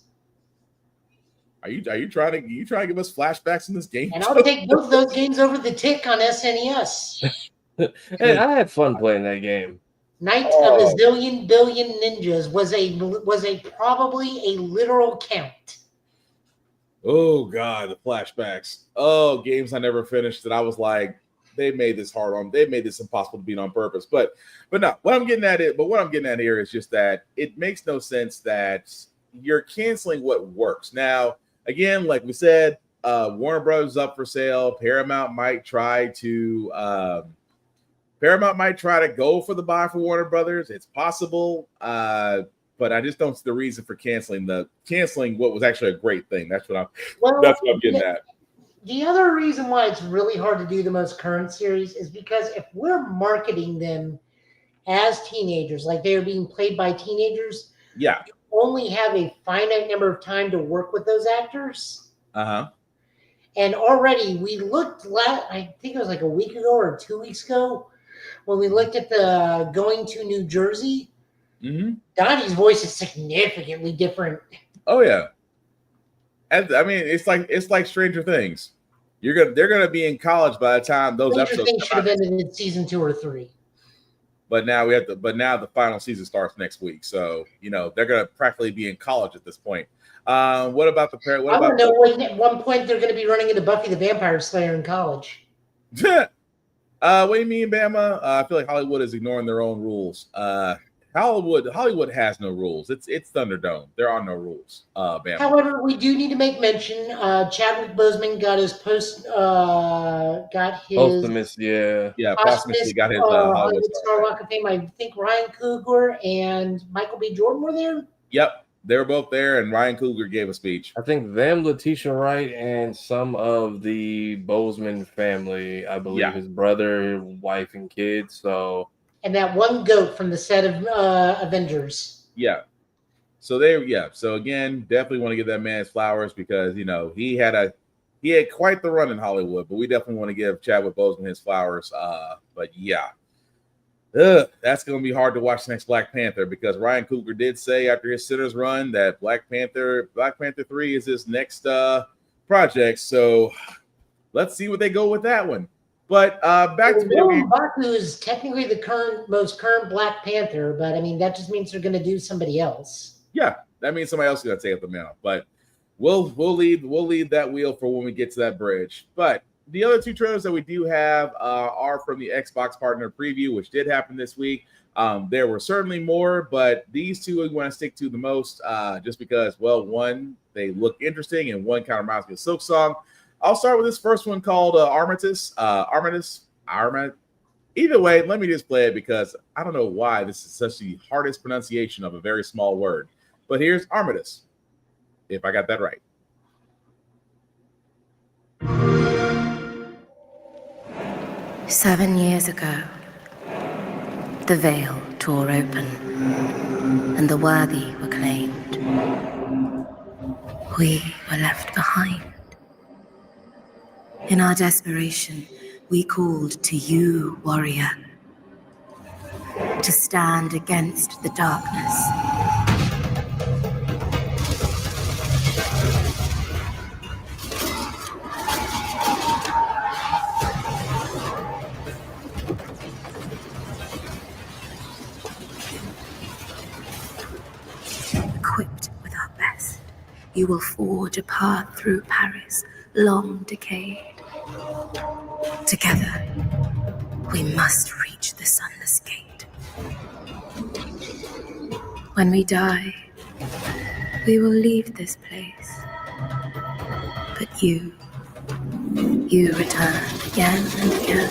Are you trying to give us flashbacks in this game? And I'll take both of those games over the Tick on SNES. Hey, I had fun playing that game. Night of a Zillion Billion Ninjas was a probably a literal count. Oh God, the flashbacks. Oh, games I never finished that I was like, they made this impossible to beat on purpose. But no, what I'm getting at here is just that it makes no sense that you're canceling what works. Now, again, like we said, Warner Bros. Up for sale. Paramount might try to go for the buy for Warner Brothers. It's possible. But I just don't see the reason for canceling what was actually a great thing. That's what I'm getting at. The other reason why it's really hard to do the most current series is because if we're marketing them as teenagers, like they're being played by teenagers, you only have a finite number of time to work with those actors. And already we looked, I think it was like a week ago or 2 weeks ago, when we looked at the Going to New Jersey. Donnie's voice is significantly different. Oh yeah, and I mean it's like Stranger Things. They're gonna be in college by the time those episodes. Stranger Things should have ended in season 2 or 3. But now the final season starts next week, so they're gonna practically be in college at this point. What about the parent? What I about want to know when at one point they're going to be running into Buffy the Vampire Slayer in college. what do you mean, Bama? I feel like Hollywood is ignoring their own rules. Hollywood has no rules. It's Thunderdome. There are no rules. Bama. However, we do need to make mention. Chadwick Boseman got his Posthumous, yeah, posthumously got his Hollywood Star Walk of Fame. I think Ryan Coogler and Michael B. Jordan were there. Yep, they were both there, and Ryan Coogler gave a speech. I think them, Letitia Wright, and some of the Boseman family. I believe his brother, wife, and kids. So. And that one goat from the set of Avengers. Yeah. So So again, definitely want to give that man his flowers because he had quite the run in Hollywood, but we definitely want to give Chadwick Boseman his flowers. But yeah, that's going to be hard to watch next Black Panther because Ryan Coogler did say after his Sinners run that Black Panther 3 is his next project. So let's see what they go with that one. But back to video games. Mbaku is technically the most current Black Panther, but I mean that just means they're going to do somebody else. Yeah, that means somebody else is going to take the mantle. But we'll leave that wheel for when we get to that bridge. But the other two trailers that we do have are from the Xbox Partner Preview, which did happen this week. There were certainly more, but these two we want to stick to the most, just because, well, one, they look interesting, and one kind of reminds me of Silk Song. I'll start with this first one called Armistice. Either way, let me just play it because I don't know why this is such the hardest pronunciation of a very small word. But here's Armistice, if I got that right. "7 years ago, the veil tore open, and the worthy were claimed. We were left behind. In our desperation, we called to you, warrior, to stand against the darkness. Equipped with our best, you will forge a path through Paris, long decayed. Together, we must reach the sunless gate. When we die, we will leave this place. But you return again and again.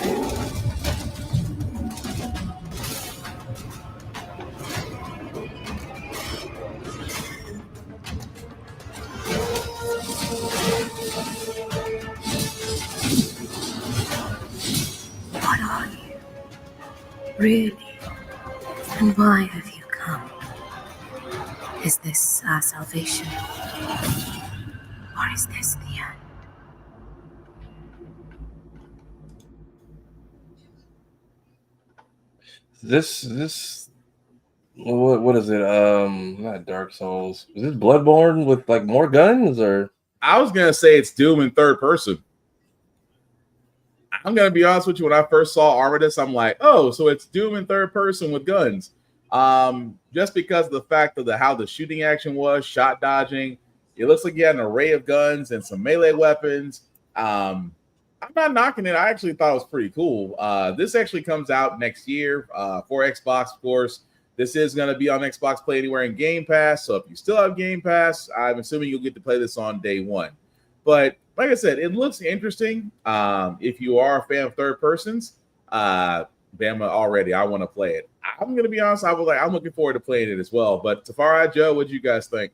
What are you, really? And why have you come? Is this our salvation? Or is this the end? This what is it? Not Dark Souls. Is this Bloodborne with like more guns or? I was gonna say it's Doom in third person. I'm gonna be honest with you. When I first saw Armistice, I'm like, oh, so it's Doom in third person with guns. Just because of the fact of how the shooting action was, shot dodging. It looks like you had an array of guns and some melee weapons. I'm not knocking it. I actually thought it was pretty cool. This actually comes out next year for Xbox, of course. This is going to be on Xbox Play Anywhere and Game Pass. So if you still have Game Pass, I'm assuming you'll get to play this on day one. But like I said, it looks interesting. If you are a fan of third persons, Bama already, I want to play it. I'm going to be honest. I'm looking forward to playing it as well. But Tafari, Joe, what do you guys think?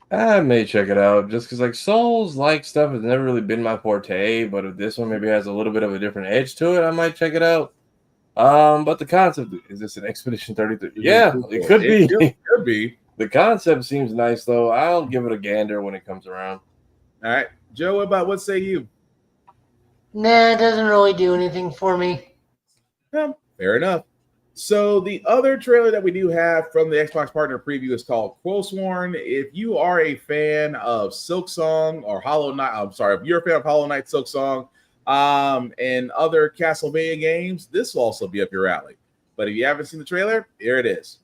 I may check it out just because like Souls-like stuff has never really been my forte, but if this one maybe has a little bit of a different edge to it, I might check it out. But the concept, is this an Expedition 33? Yeah, it could be. It could be. The concept seems nice though. I'll give it a gander when it comes around. All right, Joe, what say you? Nah, it doesn't really do anything for me. Yeah, fair enough. So the other trailer that we do have from the Xbox Partner Preview is called Quosworn. If you are a fan of Silksong or Hollow Knight, if you're a fan of Hollow Knight, Silksong, and other Castlevania games, this will also be up your alley. But if you haven't seen the trailer, here it is.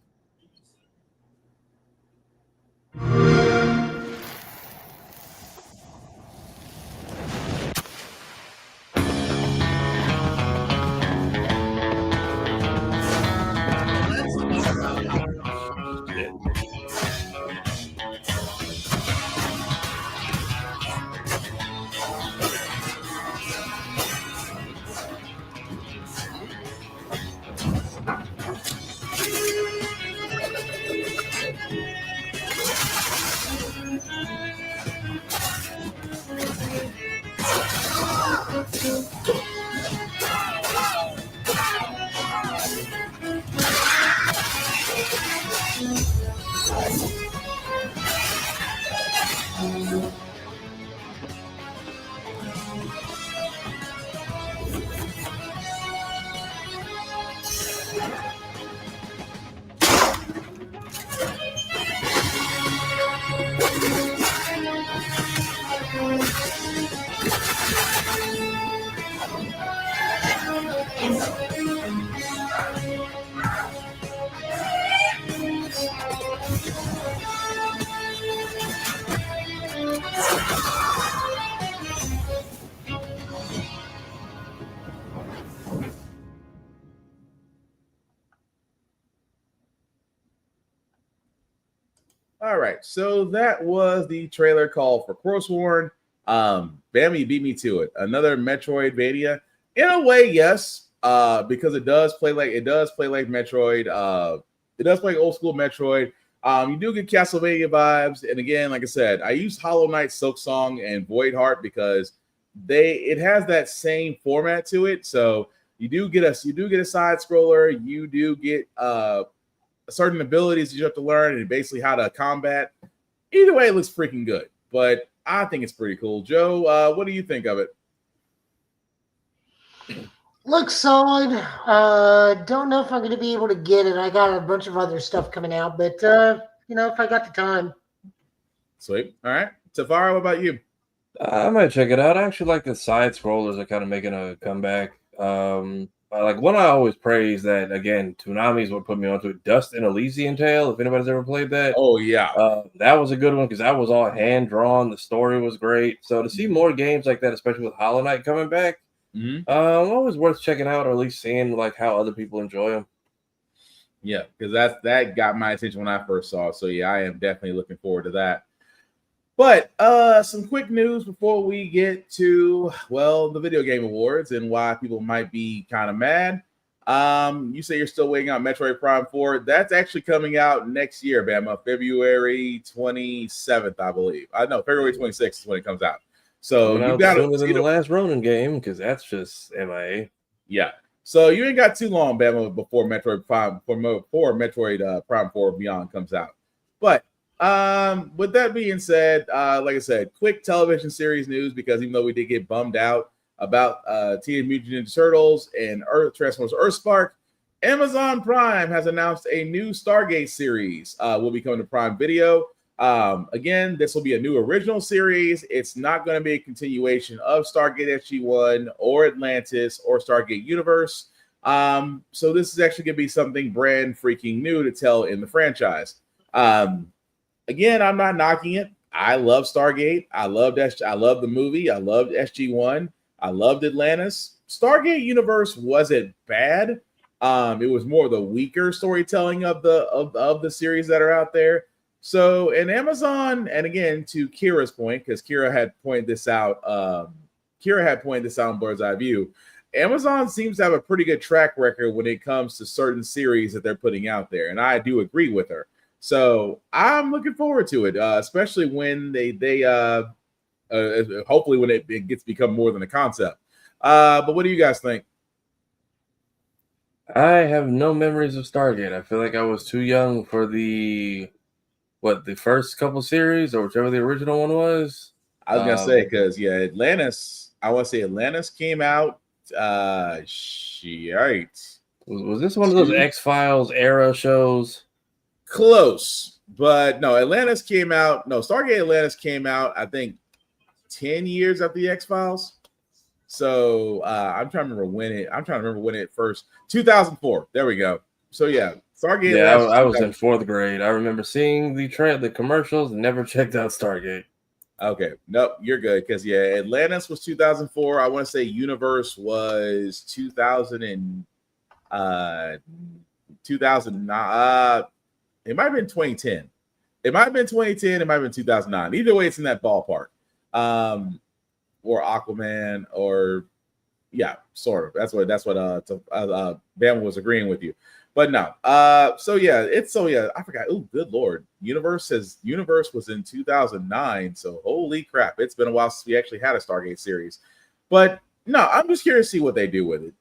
All right, so that was the trailer call for Crossworn. Bammy beat me to it. Another Metroidvania. In a way, yes, because it does play like Metroid. It does play old school Metroid. You do get Castlevania vibes, and again, like I said, I use Hollow Knight, Silk Song, and Void Heart because it has that same format to it. So you do get a side scroller. You do get certain abilities that you have to learn and basically how to combat. Either way, it looks freaking good, but I think it's pretty cool. Joe, what do you think of it? Looks solid. Don't know if I'm going to be able to get it. I got a bunch of other stuff coming out, but if I got the time. Sweet. All right. Tafara, what about you? I might check it out. I actually like the side scrollers are kind of making a comeback. Like one I always praise that again, Toonami's what put me onto it. Dust and Elysian Tale. If anybody's ever played that, oh yeah, that was a good one because that was all hand drawn. The story was great. So to see more games like that, especially with Hollow Knight coming back, always worth checking out or at least seeing like how other people enjoy them. Yeah, because that got my attention when I first saw it. So yeah, I am definitely looking forward to that. But some quick news before we get to, the Video Game Awards and why people might be kind of mad. You say you're still waiting on Metroid Prime 4. That's actually coming out next year, Bama, February 27th, I believe. I know February 26th is when it comes out. So you got sooner than the last Ronin game because that's just MIA. Yeah. So you ain't got too long, Bama, before Metroid Prime Prime 4 Beyond comes out. But with that being said, like I said, quick television series news because even though we did get bummed out about Teenage Mutant Ninja Turtles and Transformers Earthspark, Amazon Prime has announced a new Stargate series will be coming to Prime Video. Again, this will be a new original series. It's not going to be a continuation of Stargate SG-1 or Atlantis or Stargate Universe. So this is actually going to be something brand freaking new to tell in the franchise. Again, I'm not knocking it. I love Stargate. I love the movie. I loved SG-1. I loved Atlantis. Stargate Universe wasn't bad. It was more of the weaker storytelling of the series that are out there. So, in Amazon, and again to Kira's point, because Kira had pointed this out. In Bird's Eye View. Amazon seems to have a pretty good track record when it comes to certain series that they're putting out there, and I do agree with her. So I'm looking forward to it, especially when they hopefully when it gets become more than a concept. But what do you guys think? I have no memories of Stargate. I feel like I was too young for the first couple series or whichever the original one was. I was gonna say because Atlantis. I want to say Atlantis came out. Shite. Was this one of those X-Files era shows? Close, but no. Atlantis came out. No, Stargate Atlantis came out. I think 10 years after the X-Files. So I'm trying to remember when it first 2004. There we go. So yeah, Stargate. Yeah, I was in 4th grade. I remember seeing the commercials and never checked out Stargate. Okay, nope, you're good because Atlantis was 2004. I want to say Universe was 2009. It might have been 2010. It might have been 2010. It might have been 2009. Either way, it's in that ballpark. Or Aquaman, or sort of. That's what Bama was agreeing with you. But no. I forgot. Oh, good Lord. Universe was in 2009. So holy crap. It's been a while since we actually had a Stargate series. But no, I'm just curious to see what they do with it.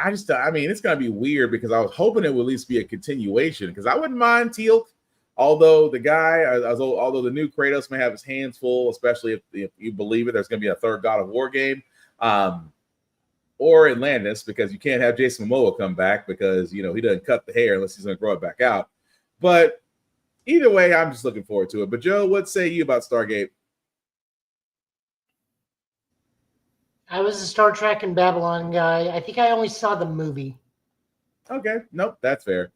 It's gonna be weird because I was hoping it would at least be a continuation, because I wouldn't mind Teal'c. Although although the new Kratos may have his hands full, especially if you believe it, there's going to be a third God of War game, or Atlantis, because you can't have Jason Momoa come back because he doesn't cut the hair unless he's going to grow it back out. But either way, I'm just looking forward to it. But Joe, what say you about Stargate? I was a Star Trek and Babylon guy. I think I only saw the movie. Okay, nope, that's fair.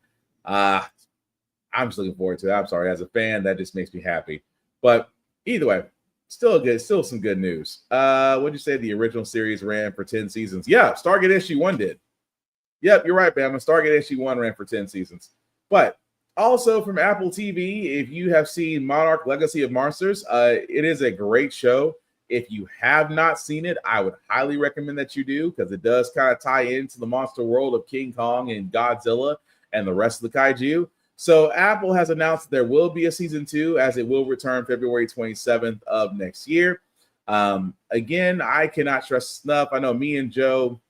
I'm just looking forward to it. I'm sorry, as a fan, that just makes me happy. But either way, still some good news. What'd you say? The original series ran for 10 seasons. Yeah, Stargate issue 1 did. Yep, you're right, Bama. Stargate issue 1 ran for 10 seasons. But also from Apple TV, if you have seen Monarch: Legacy of Monsters, it is a great show. If you have not seen it, I would highly recommend that you do, because it does kind of tie into the monster world of King Kong and Godzilla and the rest of the kaiju. So Apple has announced that there will be a season 2, as it will return February 27th of next year. Again, I cannot stress enough. I know me and Joe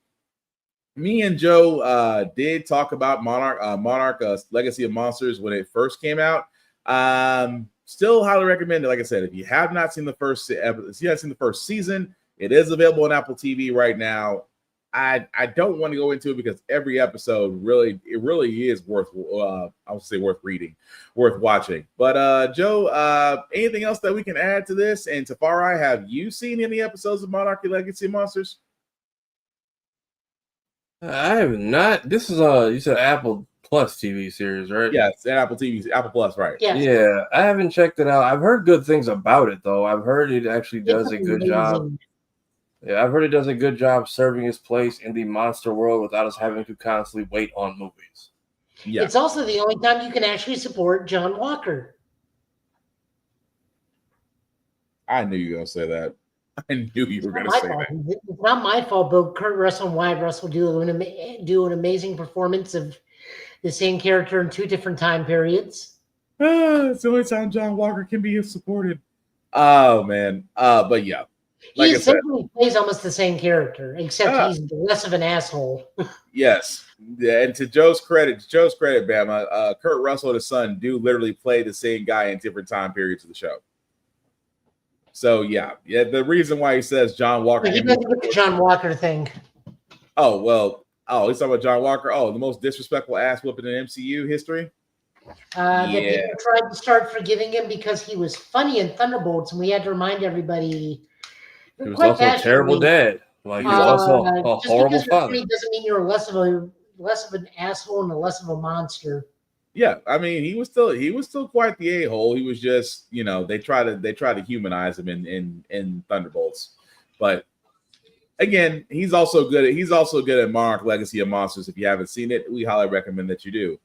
did talk about Monarch Legacy of Monsters when it first came out. Still highly recommend it. Like I said, if you have not seen the first season, it is available on Apple TV right now. I don't want to go into it because every episode really is worth reading, worth watching. But Joe, anything else that we can add to this? And Tafari, have you seen any episodes of Monarchy Legacy of Monsters? I have not. This is you said Apple Plus TV series, right? Yes, Apple TV, Apple Plus, right? Yes. Yeah, I haven't checked it out. I've heard good things about it, though. I've heard it actually does a good job. Yeah, I've heard it does a good job serving its place in the monster world without us having to constantly wait on movies. Yeah. It's also the only time you can actually support John Walker. I knew you were going to say that. I knew you were going to say that. It's not my fault, but Kurt Russell and Wyatt Russell do an amazing performance of the same character in 2 different time periods. It's the only time John Walker can be supported. Oh, man. But yeah. He essentially plays almost the same character, except he's less of an asshole. Yes. Yeah, and to Joe's credit, Bama, Kurt Russell and his son do literally play the same guy in different time periods of the show. So yeah, the reason why he says John Walker. He doesn't get the John Walker thing. Oh, well. Oh, he's talking about John Walker. Oh, the most disrespectful ass whooping in MCU history. That people tried to start forgiving him because he was funny in Thunderbolts, and we had to remind everybody. He was also a terrible dad. Like, he was also a horrible father. Just doesn't mean you're less of an asshole and less of a monster. Yeah, I mean, he was still quite the a-hole. He was just, they try to humanize him in Thunderbolts, but again, he's also good at Monarch Legacy of Monsters. If you haven't seen it, we highly recommend that you do.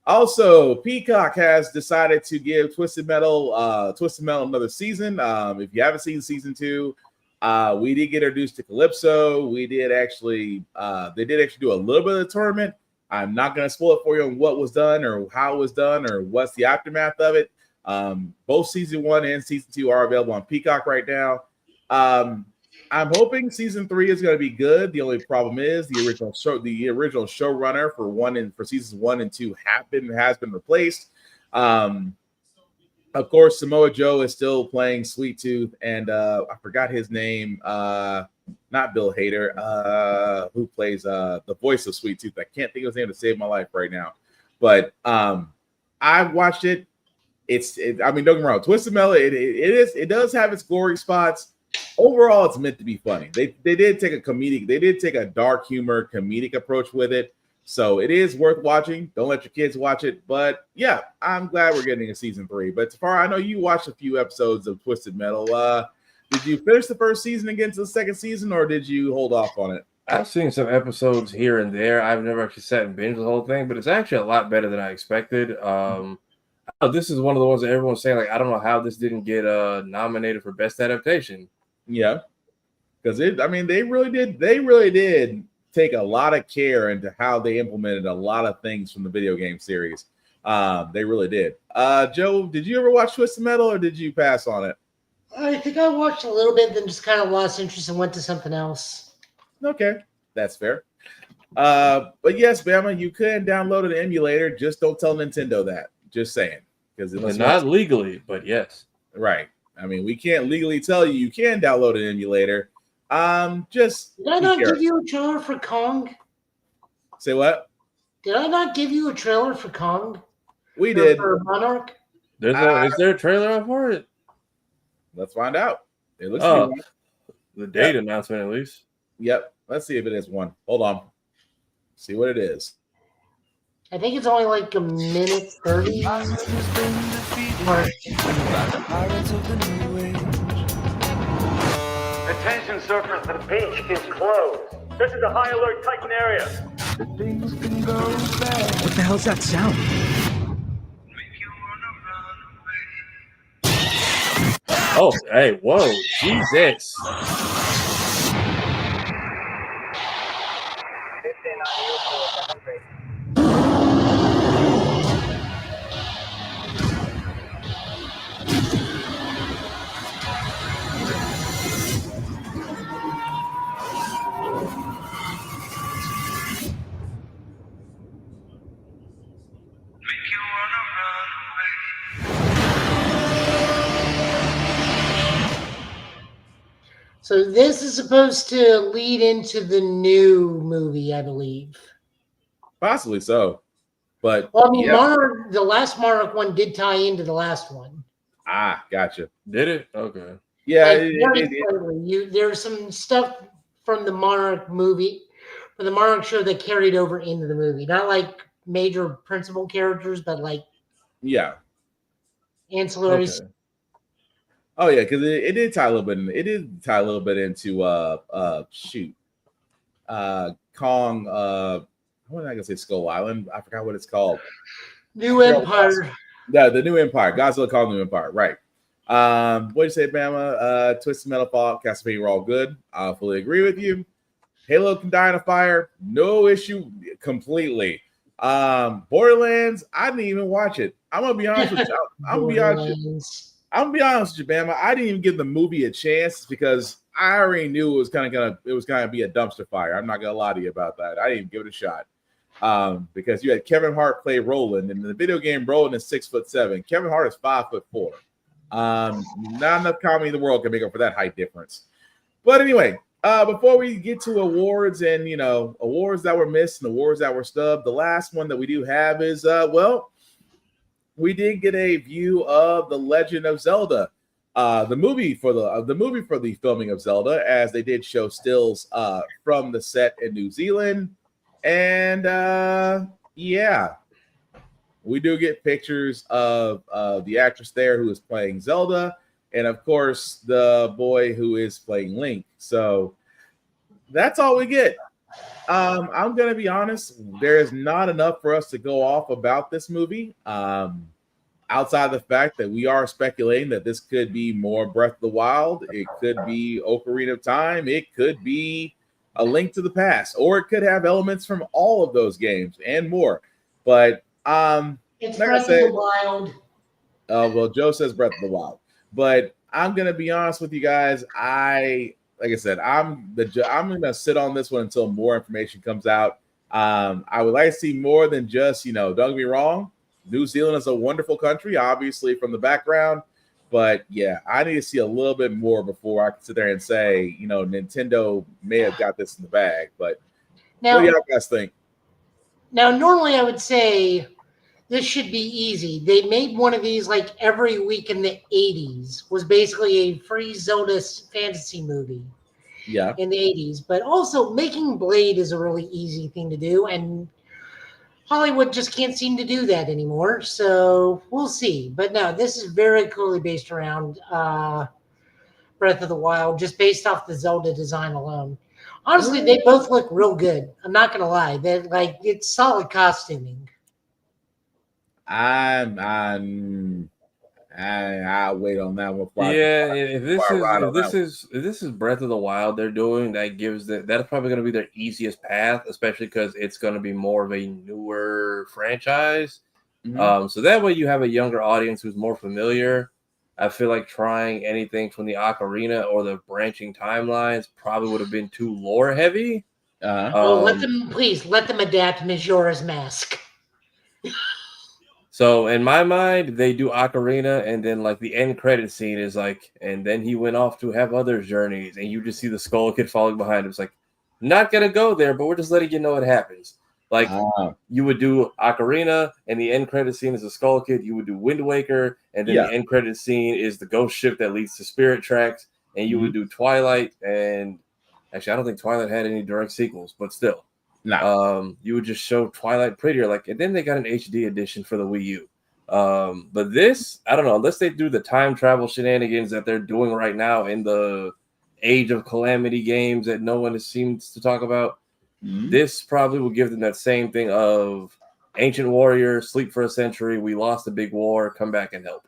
Also, Peacock has decided to give Twisted Metal another season. If you haven't seen season 2, we did get introduced to Calypso. We did actually, they did actually do a little bit of the tournament. I'm not going to spoil it for you on what was done or how it was done or what's the aftermath of it. Both season 1 and season 2 are available on Peacock right now. I'm hoping season 3 is going to be good. The only problem is the original showrunner for seasons 1 and 2 has been replaced. Of course, Samoa Joe is still playing Sweet Tooth, and I forgot his name. Not Bill Hader, who plays the voice of Sweet Tooth. I can't think of his name to save my life right now. But I've watched it. I mean, don't get me wrong. Twisted Metal, it does have its glory spots, overall, it's meant to be funny. They did take a dark humor comedic approach with it. So it is worth watching. Don't let your kids watch it. But yeah, I'm glad we're getting a season 3. But Tafara, I know you watched a few episodes of Twisted Metal. Did you finish the first season and get into the second season, or did you hold off on it? I've seen some episodes here and there. I've never actually sat and binged the whole thing, but it's actually a lot better than I expected. This is one of the ones that everyone's saying, like, I don't know how this didn't get nominated for Best Adaptation. Yeah, because they really did take a lot of care into how they implemented a lot of things from the video game series. They really did. Joe, did you ever watch Twisted Metal, or did you pass on it? I think I watched a little bit, then just kind of lost interest and went to something else. Okay, that's fair. But yes, Bama, you can download an emulator. Just don't tell Nintendo that. Just saying, because not legally, but yes, right. I mean, we can't legally tell you can download an emulator. Just did I not give you a trailer for Kong? Say what? Did I not give you a trailer for Kong? We did. For Monarch. Is there a trailer out for it? Let's find out. It looks the date announcement at least. Yep. Let's see if it is one. Hold on. See what it is. I think it's only like a minute 30. Attention surfers, the beach is closed. This is a high alert Titan area. Things can go bad. What the hell's that sound? Oh, hey, whoa, Jesus. So this is supposed to lead into the new movie, I believe. Possibly so. But well, I mean, Monarch, the last Monarch one did tie into the last one. Ah, gotcha. Did it? Okay. Yeah, like, there's some stuff from the Monarch movie, from the Monarch show that carried over into the movie. Not like major principal characters, but like ancillaries. Okay. Oh yeah, because it did tie a little bit. It did tie a little bit into Kong. What did I gonna say? Skull Island. I forgot what it's called. New Empire. Yeah, the New Empire. Godzilla called New Empire. Right. What do you say, Bama? Twisted Metal, Fallout, Castlevania were all good. I fully agree with you. Halo can die in a fire. No issue. Completely. Borderlands. I didn't even watch it. I'm gonna be honest with you. I'm gonna be honest with you, Bama. I didn't even give the movie a chance because I already knew it was gonna be a dumpster fire. I'm not gonna lie to you about that. I didn't even give it a shot. Because you had Kevin Hart play Roland, and in the video game, Roland is 6'7". Kevin Hart is 5'4". Not enough comedy in the world can make up for that height difference. But anyway, before we get to awards and awards that were missed and awards that were stubbed, the last one that we do have is we did get a view of The Legend of Zelda, the movie for the filming of Zelda, as they did show stills from the set in New Zealand. And we do get pictures of the actress there who is playing Zelda, and of course the boy who is playing Link. So that's all we get. I'm gonna be honest, there is not enough for us to go off about this movie. Outside of the fact that we are speculating that this could be more Breath of the Wild, it could be Ocarina of Time, it could be A Link to the Past, or it could have elements from all of those games and more. But it's Breath of the Wild. Well, Joe says Breath of the Wild, but I'm gonna be honest with you guys. Like I said, I'm gonna sit on this one until more information comes out. I would like to see more than just don't get me wrong. New Zealand is a wonderful country, obviously from the background. But yeah, I need to see a little bit more before I can sit there and say, Nintendo may have got this in the bag. But what do y'all guys think? Now, normally I would say This should be easy. They made one of these like every week in the 80s. Was basically a free Zelda fantasy movie. Yeah. In the 80s. But also making Blade is a really easy thing to do, and Hollywood just can't seem to do that anymore. So we'll see. But no, this is very clearly based around Breath of the Wild, just based off the Zelda design alone. Honestly, they both look real good. I'm not gonna lie. They're like it's solid costuming. I'll wait on that one. Yeah, if this is Breath of the Wild they're doing, that's probably going to be their easiest path, especially because it's going to be more of a newer franchise. So that way you have a younger audience who's more familiar. I feel like trying anything from the Ocarina or the branching timelines probably would have been too lore heavy. Let them adapt Majora's Mask. So in my mind, they do Ocarina, and then like the end credit scene is like, and then he went off to have other journeys, and you just see the Skull Kid falling behind him. It's like, not gonna go there, but we're just letting you know it happens. Like you would do Ocarina, and the end credit scene is a Skull Kid. You would do Wind Waker, and then the end credit scene is the ghost ship that leads to Spirit Tracks, and you would do Twilight, and actually I don't think Twilight had any direct sequels, but still. No. You would just show Twilight prettier, and then they got an HD edition for the Wii U. But this, I don't know, unless they do the time travel shenanigans that they're doing right now in the Age of Calamity games that no one seems to talk about, this probably will give them that same thing of ancient warrior, sleep for a century, we lost a big war, come back and help.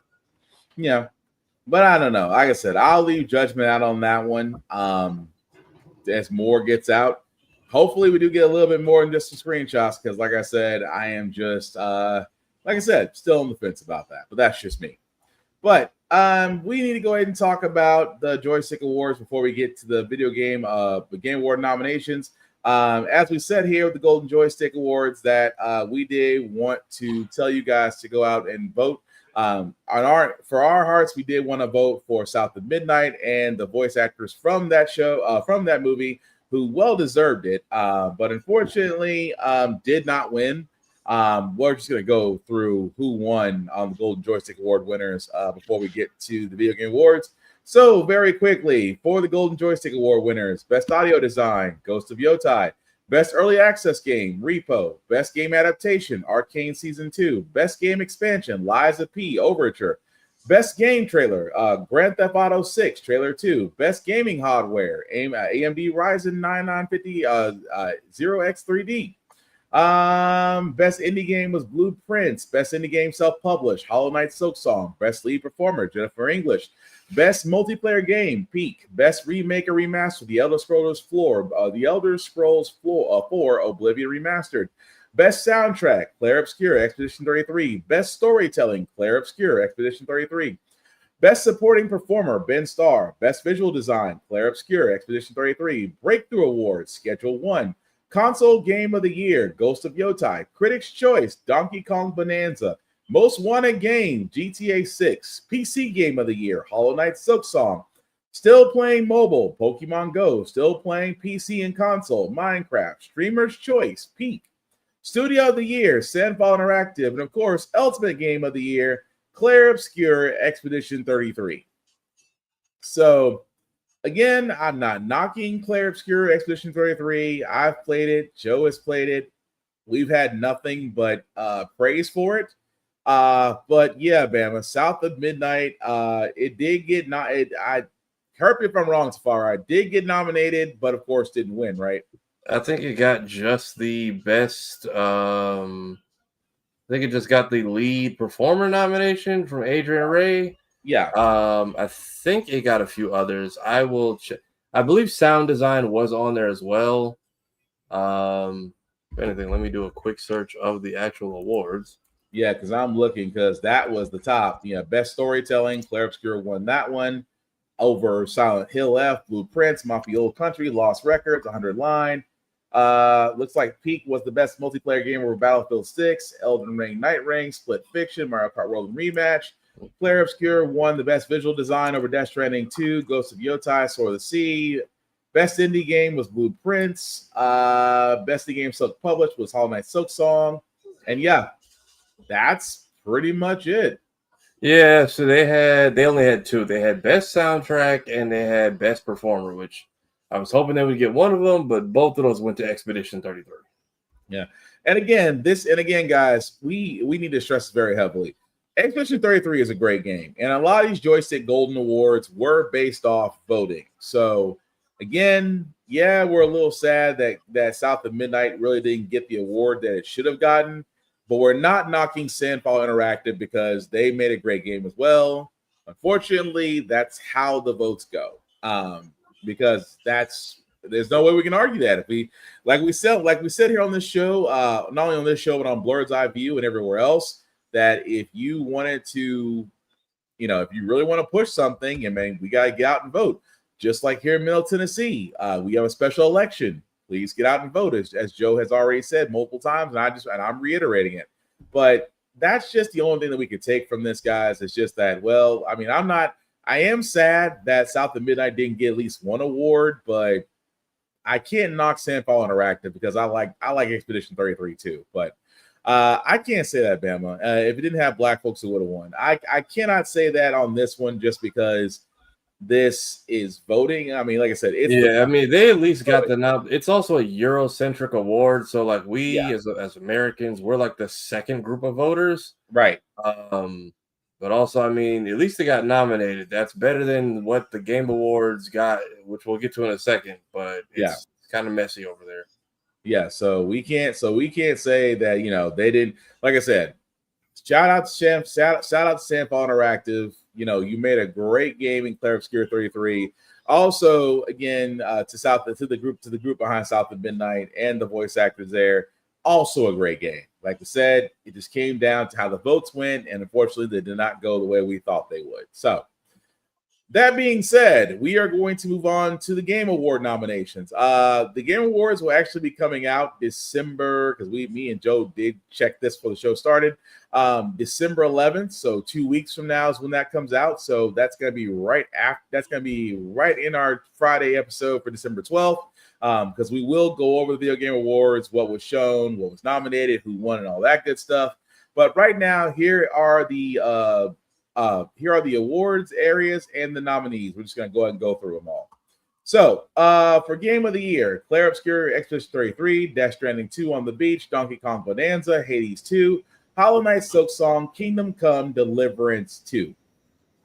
Yeah, but I don't know. Like I said, I'll leave judgment out on that one. As more gets out. Hopefully we do get a little bit more than just some screenshots because, like I said, I am just, like I said, still on the fence about that. But that's just me. But we need to go ahead and talk about the Joystick Awards before we get to the video game, the Game Award nominations. As we said here with the Golden Joystick Awards, that we did want to tell you guys to go out and vote. For our hearts, we did want to vote for South of Midnight and the voice actors from that show, from that movie, who well deserved it, but unfortunately did not win. We're just going to go through who won on the Golden Joystick Award winners before we get to the Video Game Awards. So very quickly, for the Golden Joystick Award winners, Best Audio Design, Ghost of Yotai. Best Early Access Game, Repo. Best Game Adaptation, Arcane Season 2. Best Game Expansion, Lies of P, Overture. Best Game Trailer, Grand Theft Auto 6, Trailer 2. Best Gaming Hardware, AMD Ryzen 9950 0x3D. Best Indie Game was Blueprints. Best Indie Game Self-Published, Hollow Knight Silk Song. Best Lead Performer, Jennifer English. Best Multiplayer Game, Peak. Best Remake or Remaster, The Elder Scrolls 4, Oblivion Remastered. Best Soundtrack, Claire Obscure, Expedition 33. Best Storytelling, Claire Obscure, Expedition 33. Best Supporting Performer, Ben Starr. Best Visual Design, Claire Obscure, Expedition 33. Breakthrough Awards, Schedule 1. Console Game of the Year, Ghost of Yotai. Critics' Choice, Donkey Kong Bonanza. Most Wanted Game, GTA 6. PC Game of the Year, Hollow Knight Silk Song. Still playing mobile, Pokemon Go. Still playing PC and console, Minecraft. Streamer's Choice, Peak. Studio of the Year, Sandfall Interactive, and of course, Ultimate Game of the Year, Claire Obscure, Expedition 33. So, again, I'm not knocking Claire Obscure, Expedition 33. I've played it. Joe has played it. We've had nothing but praise for it. But yeah, Bama, South of Midnight, it did get I correct me if I'm wrong, Safari. I did get nominated, but of course didn't win, right? I think it got just the best. I think it just got the lead performer nomination from Adrian Ray. Yeah. I think it got a few others. I will check. I believe sound design was on there as well. If anything, let me do a quick search of the actual awards. Yeah, because I'm looking because that was the top. Yeah, best storytelling. Claire Obscure won that one over Silent Hill F, Blueprints, Mafia Old Country, Lost Records, 100 Line. Looks like Peak was the best multiplayer game over Battlefield 6, Elden Ring, Night Ring, Split Fiction, Mario Kart World Rematch. Claire Obscure won the best visual design over Death Stranding 2, Ghost of Yotai, Sword of the Sea. Best indie game was Blueprints. Best indie game self-published was Hollow Knight Silk Song. And yeah, that's pretty much it. Yeah, so they only had two. They had best soundtrack and they had best performer, which I was hoping they would get one of them, but both of those went to Expedition 33. Yeah. And again, guys, we need to stress this very heavily. Expedition 33 is a great game. And a lot of these joystick golden awards were based off voting. So again, yeah, we're a little sad that South of Midnight really didn't get the award that it should have gotten. But we're not knocking Sandfall Interactive because they made a great game as well. Unfortunately, that's how the votes go. Because there's no way we can argue that. If we like we said here on this show, not only on this show, but on Blurred's Eye View and everywhere else, that if you wanted to, if you really want to push something, we gotta get out and vote. Just like here in Middle Tennessee, we have a special election. Please get out and vote, as Joe has already said multiple times, and I'm reiterating it. But that's just the only thing that we could take from this, guys. It's just that, I am sad that South of Midnight didn't get at least one award, but I can't knock Sandfall Interactive because I like Expedition 33 too. But I can't say that, Bama. If it didn't have black folks, it would have won. I cannot say that on this one just because this is voting. I mean, like I said, they at least got the nod. It's also a Eurocentric award, so like as Americans, we're like the second group of voters, right? But also, at least they got nominated. That's better than what the Game Awards got, which we'll get to in a second. But it's kind of messy over there. Yeah, so we can't say that they didn't. Like I said, shout out to Sandfall Interactive. You made a great game in Clair Obscur 33. Also, again, to the group behind South of Midnight and the voice actors there. Also a great game. Like I said, it just came down to how the votes went, and unfortunately, they did not go the way we thought they would. So, that being said, we are going to move on to the Game Award nominations. The Game Awards will actually be coming out December, because me and Joe did check this before the show started. December 11th, so 2 weeks from now is when that comes out. So that's going to be right in our Friday episode for December 12th. Because we will go over the Video Game Awards, what was shown, what was nominated, who won, and all that good stuff. But right now, here are the awards areas and the nominees. We're just going to go ahead and go through them all. So, for Game of the Year, Clair Obscur, Expedition 33, Death Stranding 2 on the Beach, Donkey Kong Bonanza, Hades 2, Hollow Knight Silksong, Kingdom Come, Deliverance 2.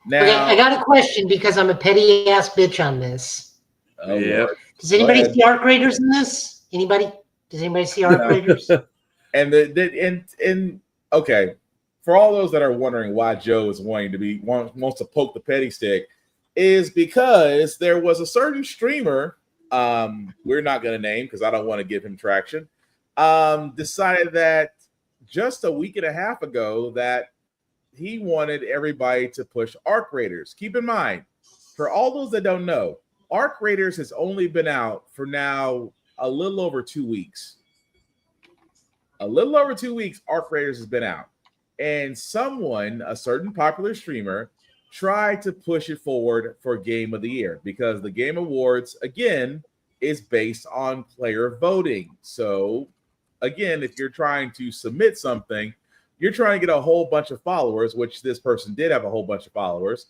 Now, okay, I got a question because I'm a petty ass bitch on this. Oh, yeah. Does anybody see Arc Raiders in this? Anybody? Does anybody see Arc Raiders? And okay, for all those that are wondering why Joe is wants to poke the petty stick, is because there was a certain streamer, we're not going to name because I don't want to give him traction, decided that just a week and a half ago that he wanted everybody to push Arc Raiders. Keep in mind, for all those that don't know, Arc Raiders has only been out for now a little over 2 weeks. Arc Raiders has been out. And a certain popular streamer, tried to push it forward for Game of the Year because the Game Awards, again, is based on player voting. So, again, if you're trying to submit something, you're trying to get a whole bunch of followers, which this person did have a whole bunch of followers.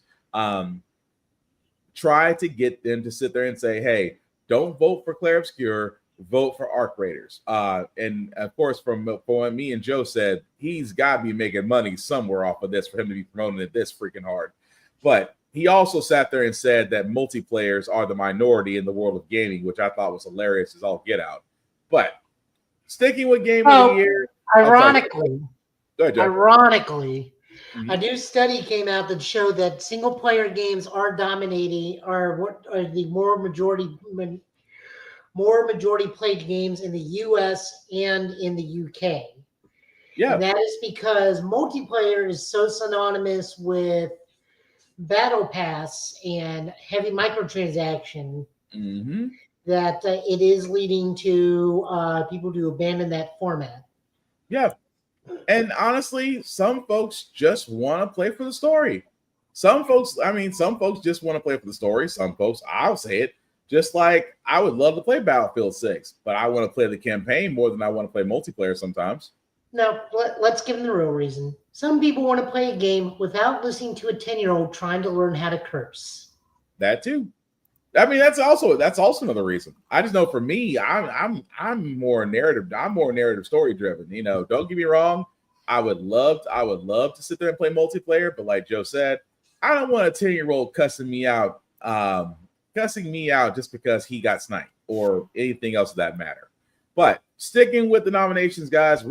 Try to get them to sit there and say, hey, don't vote for Clair Obscur, vote for Arc Raiders. And of course, from what me and Joe said, he's got to be making money somewhere off of this for him to be promoting it this freaking hard. But he also sat there and said that multiplayers are the minority in the world of gaming, which I thought was hilarious as all get out. But sticking with Game of the Year. Ironically, Mm-hmm. a new study came out that showed that single player games are dominating, are the more majority played games in the US and in the UK. Yeah. And that is because multiplayer is so synonymous with Battle Pass and heavy microtransaction that it is leading to people to abandon that format. Yeah. And honestly, some folks just want to play for the story. Some folks just want to play for the story. Some folks, I'll say it, just like I would love to play Battlefield 6, but I want to play the campaign more than I want to play multiplayer sometimes. No, let's give them the real reason. Some people want to play a game without listening to a 10-year-old trying to learn how to curse. That too. I mean, that's also another reason. I just know for me, I'm more narrative. I'm more narrative story driven. You know, don't get me wrong. I would love to sit there and play multiplayer, but like Joe said, I don't want a 10-year-old cussing me out just because he got sniped or anything else of that matter. But sticking with the nominations, guys,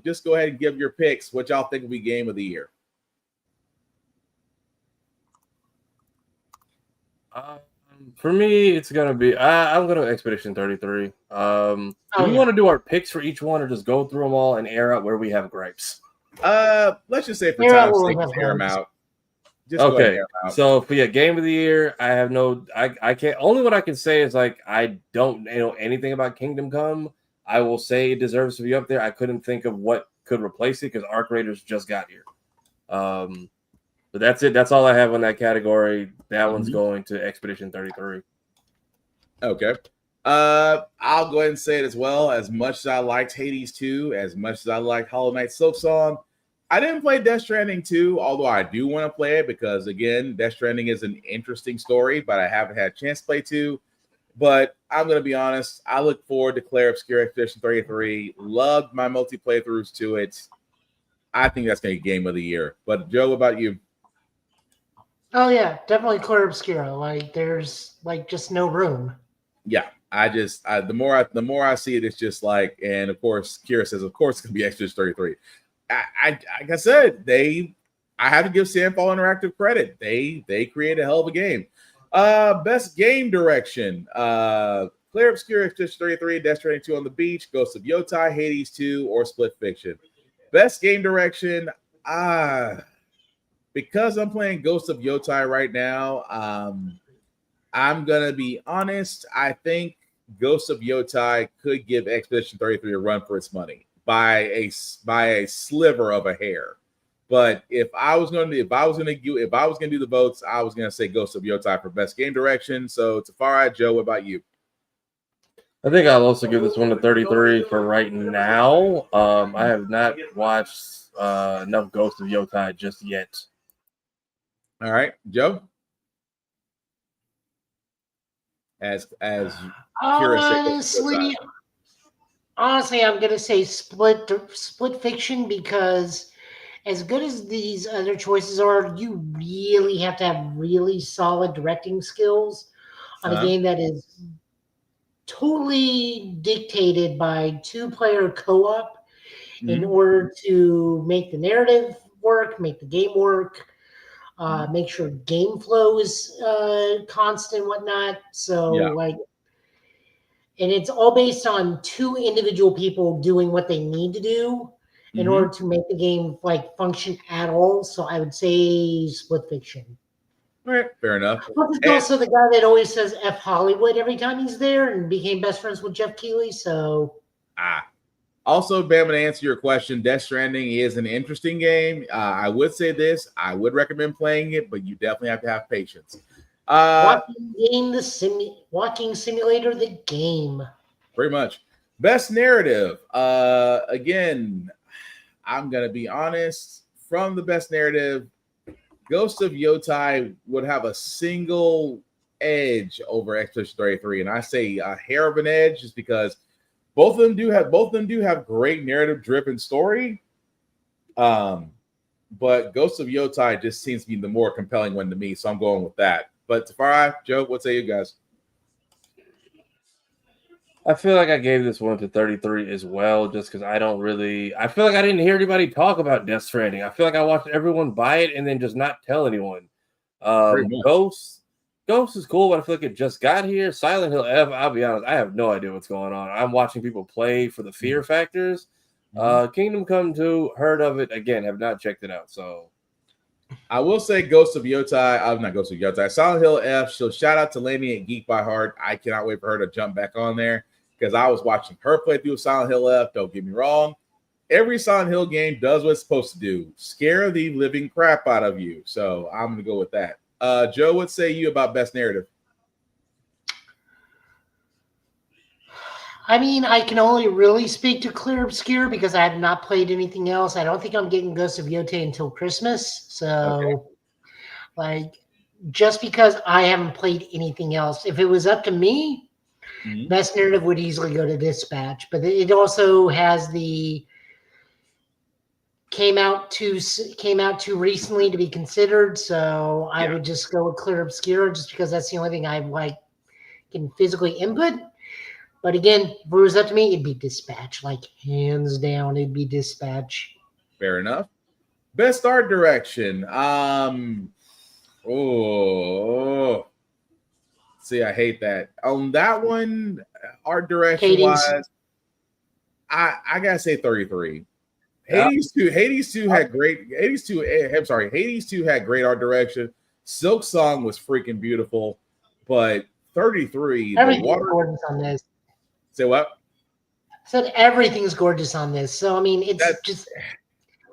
just go ahead and give your picks. What y'all think will be game of the year? For me, it's gonna be I'm gonna Expedition 33. Do we want to do our picks for each one, or just go through them all and air out where we have gripes? Let's just say for time's sake, air them out. Just go ahead and air them out. So for game of the year, I have I can't. Only what I can say is like I don't know anything about Kingdom Come. I will say it deserves to be up there. I couldn't think of what could replace it because Arc Raiders just got here. But that's it. That's all I have on that category. That one's going to Expedition 33. Okay. I'll go ahead and say it as well. As much as I liked Hades 2, as much as I liked Hollow Knight Silksong, I didn't play Death Stranding 2, although I do want to play it because, again, Death Stranding is an interesting story, but I haven't had a chance to play 2. But I'm going to be honest. I look forward to Claire Obscura Expedition 33. Loved my multiplayer throughs to it. I think that's going to be game of the year. But, Joe, what about you? Oh yeah, definitely Claire Obscura. Like there's just no room. Yeah, the more I see it, it's just like, and of course, Kira says, of course, it's gonna be Expedition 33. Like I said, I have to give Sandfall Interactive credit. They created a hell of a game. Best game direction. Claire Obscura Expedition 33, Death Stranding 2 on the Beach, Ghost of Yotai, Hades 2, or Split Fiction. Best game direction. Because I'm playing Ghost of Yotai right now, I'm gonna be honest. I think Ghost of Yotai could give Expedition 33 a run for its money by a sliver of a hair. But if I was gonna do the votes, I was gonna say Ghost of Yotai for best game direction. So Tafari, Joe, what about you? I think I'll also give this one to 33 for right now. I have not watched enough Ghost of Yotai just yet. All right, Joe. As honestly, I'm gonna say split fiction because as good as these other choices are, you really have to have really solid directing skills on a game that is totally dictated by 2-player co-op in order to make the narrative work, make the game work. Make sure game flow is constant, whatnot. So and it's all based on 2 individual people doing what they need to do in order to make the game function at all. So I would say Split Fiction. All right, fair enough. Plus, it's also the guy that always says F Hollywood every time he's there and became best friends with Jeff Keighley. So Also, Bam, to answer your question, Death Stranding is an interesting game. I would say this. I would recommend playing it, but you definitely have to have patience. Walking Simulator, the game. Pretty much. Best narrative. Again, I'm going to be honest. From the best narrative, Ghost of Yotai would have a single edge over Expedition 33. And I say a hair of an edge just because both of them do have great narrative driven story. But Ghost of Yotai just seems to be the more compelling one to me, so I'm going with that. But Tafari, Joe, what say you guys? I feel like I gave this one to 33 as well, just because I feel like I didn't hear anybody talk about Death Stranding. I feel like I watched everyone buy it and then just not tell anyone. Ghost is cool, but I feel like it just got here. Silent Hill F, I'll be honest, I have no idea what's going on. I'm watching people play for the fear factors. Kingdom Come 2, heard of it, again, have not checked it out. So I will say Ghost of Yotai. I'm not Ghost of Yotai. Silent Hill F. So shout out to Lainey at Geek by Heart. I cannot wait for her to jump back on there because I was watching her play through Silent Hill F. Don't get me wrong. Every Silent Hill game does what it's supposed to do. Scare the living crap out of you. So I'm going to go with that. Joe, what say you about best narrative? I mean, I can only really speak to Clear Obscure because I have not played anything else. I don't think I'm getting Ghost of Yotei until Christmas. So, like, just because I haven't played anything else, if it was up to me, Best Narrative would easily go to Dispatch. But it also has the came out too recently to be considered. So I would just go with Clear Obscure just because that's the only thing I like can physically input. But again, if it was up to me, it'd be Dispatch. Like, hands down, it'd be Dispatch. Fair enough. Best art direction. See, I hate that. On that one, art direction wise, I gotta say 33. Hades 2 had great Hades 2 had great art direction. Silk Song was freaking beautiful, but 33, Everything's the water gorgeous on this. Say what? I said everything's gorgeous on this. So I mean, it's just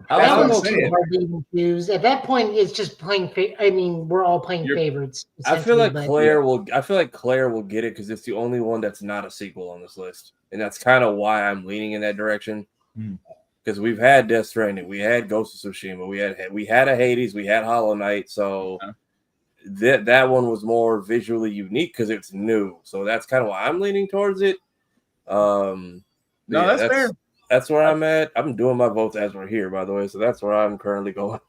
that's what I'm too saying. hard to even choose. At that point, it's just playing. I mean, we're all playing favorites. I feel like Claire will. will get it because it's the only one that's not a sequel on this list, and that's kind of why I'm leaning in that direction. Because we've had Death Stranding, we had Ghost of Tsushima, we had a Hades, we had Hollow Knight, so that one was more visually unique because it's new. So that's kind of why I'm leaning towards it. That's fair. That's where I'm at. I'm doing my votes as we're here, by the way. So that's where I'm currently going.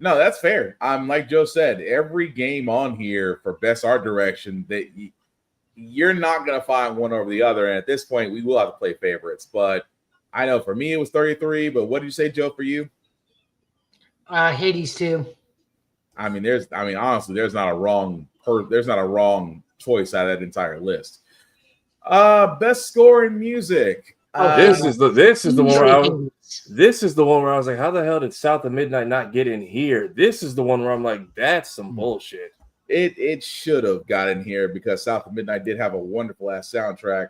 No, that's fair. Like Joe said, every game on here for best art direction that you're not going to find one over the other. And at this point, we will have to play favorites. But I know for me it was 33. But what did you say, Joe? For you, Hades 2. Honestly, there's not a wrong choice out of that entire list. Best score in music. This is the one where I was like, how the hell did South of Midnight not get in here? This is the one where I'm like, that's some bullshit. It should have got in here because South of Midnight did have a wonderful ass soundtrack.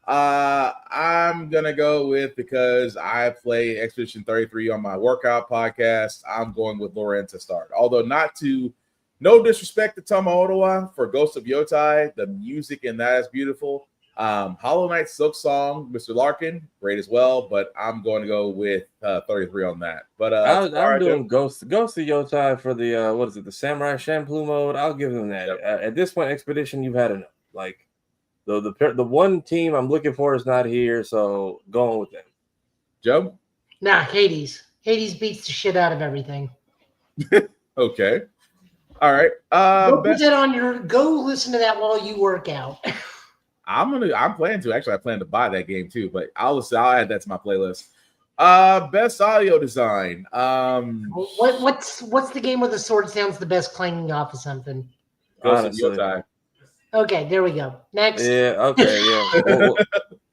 I'm gonna go with, because I play Expedition 33 on my workout podcast, I'm going with Lorenta Start. Although no disrespect to Toma Ottawa for Ghost of Yotei, the music in that is beautiful. Hollow Knight Silk Song, Mr. Larkin, great as well, but I'm going to go with 33 on that. But I'm doing Ghost of Yotei for the the Samurai Champloo mode. I'll give them that. At this point, Expedition, you've had enough. Like the one team I'm looking for is not here, so going with them. Joe? Nah, Hades. Hades beats the shit out of everything. Okay. All right. Put that on go listen to that while you work out. I'm planning to. Actually, I plan to buy that game too, but I'll add that to my playlist. Best audio design. What's the game where the sword sounds the best clanging off of something? Ghost of Yotei. Okay, there we go. Next. Yeah, okay, yeah.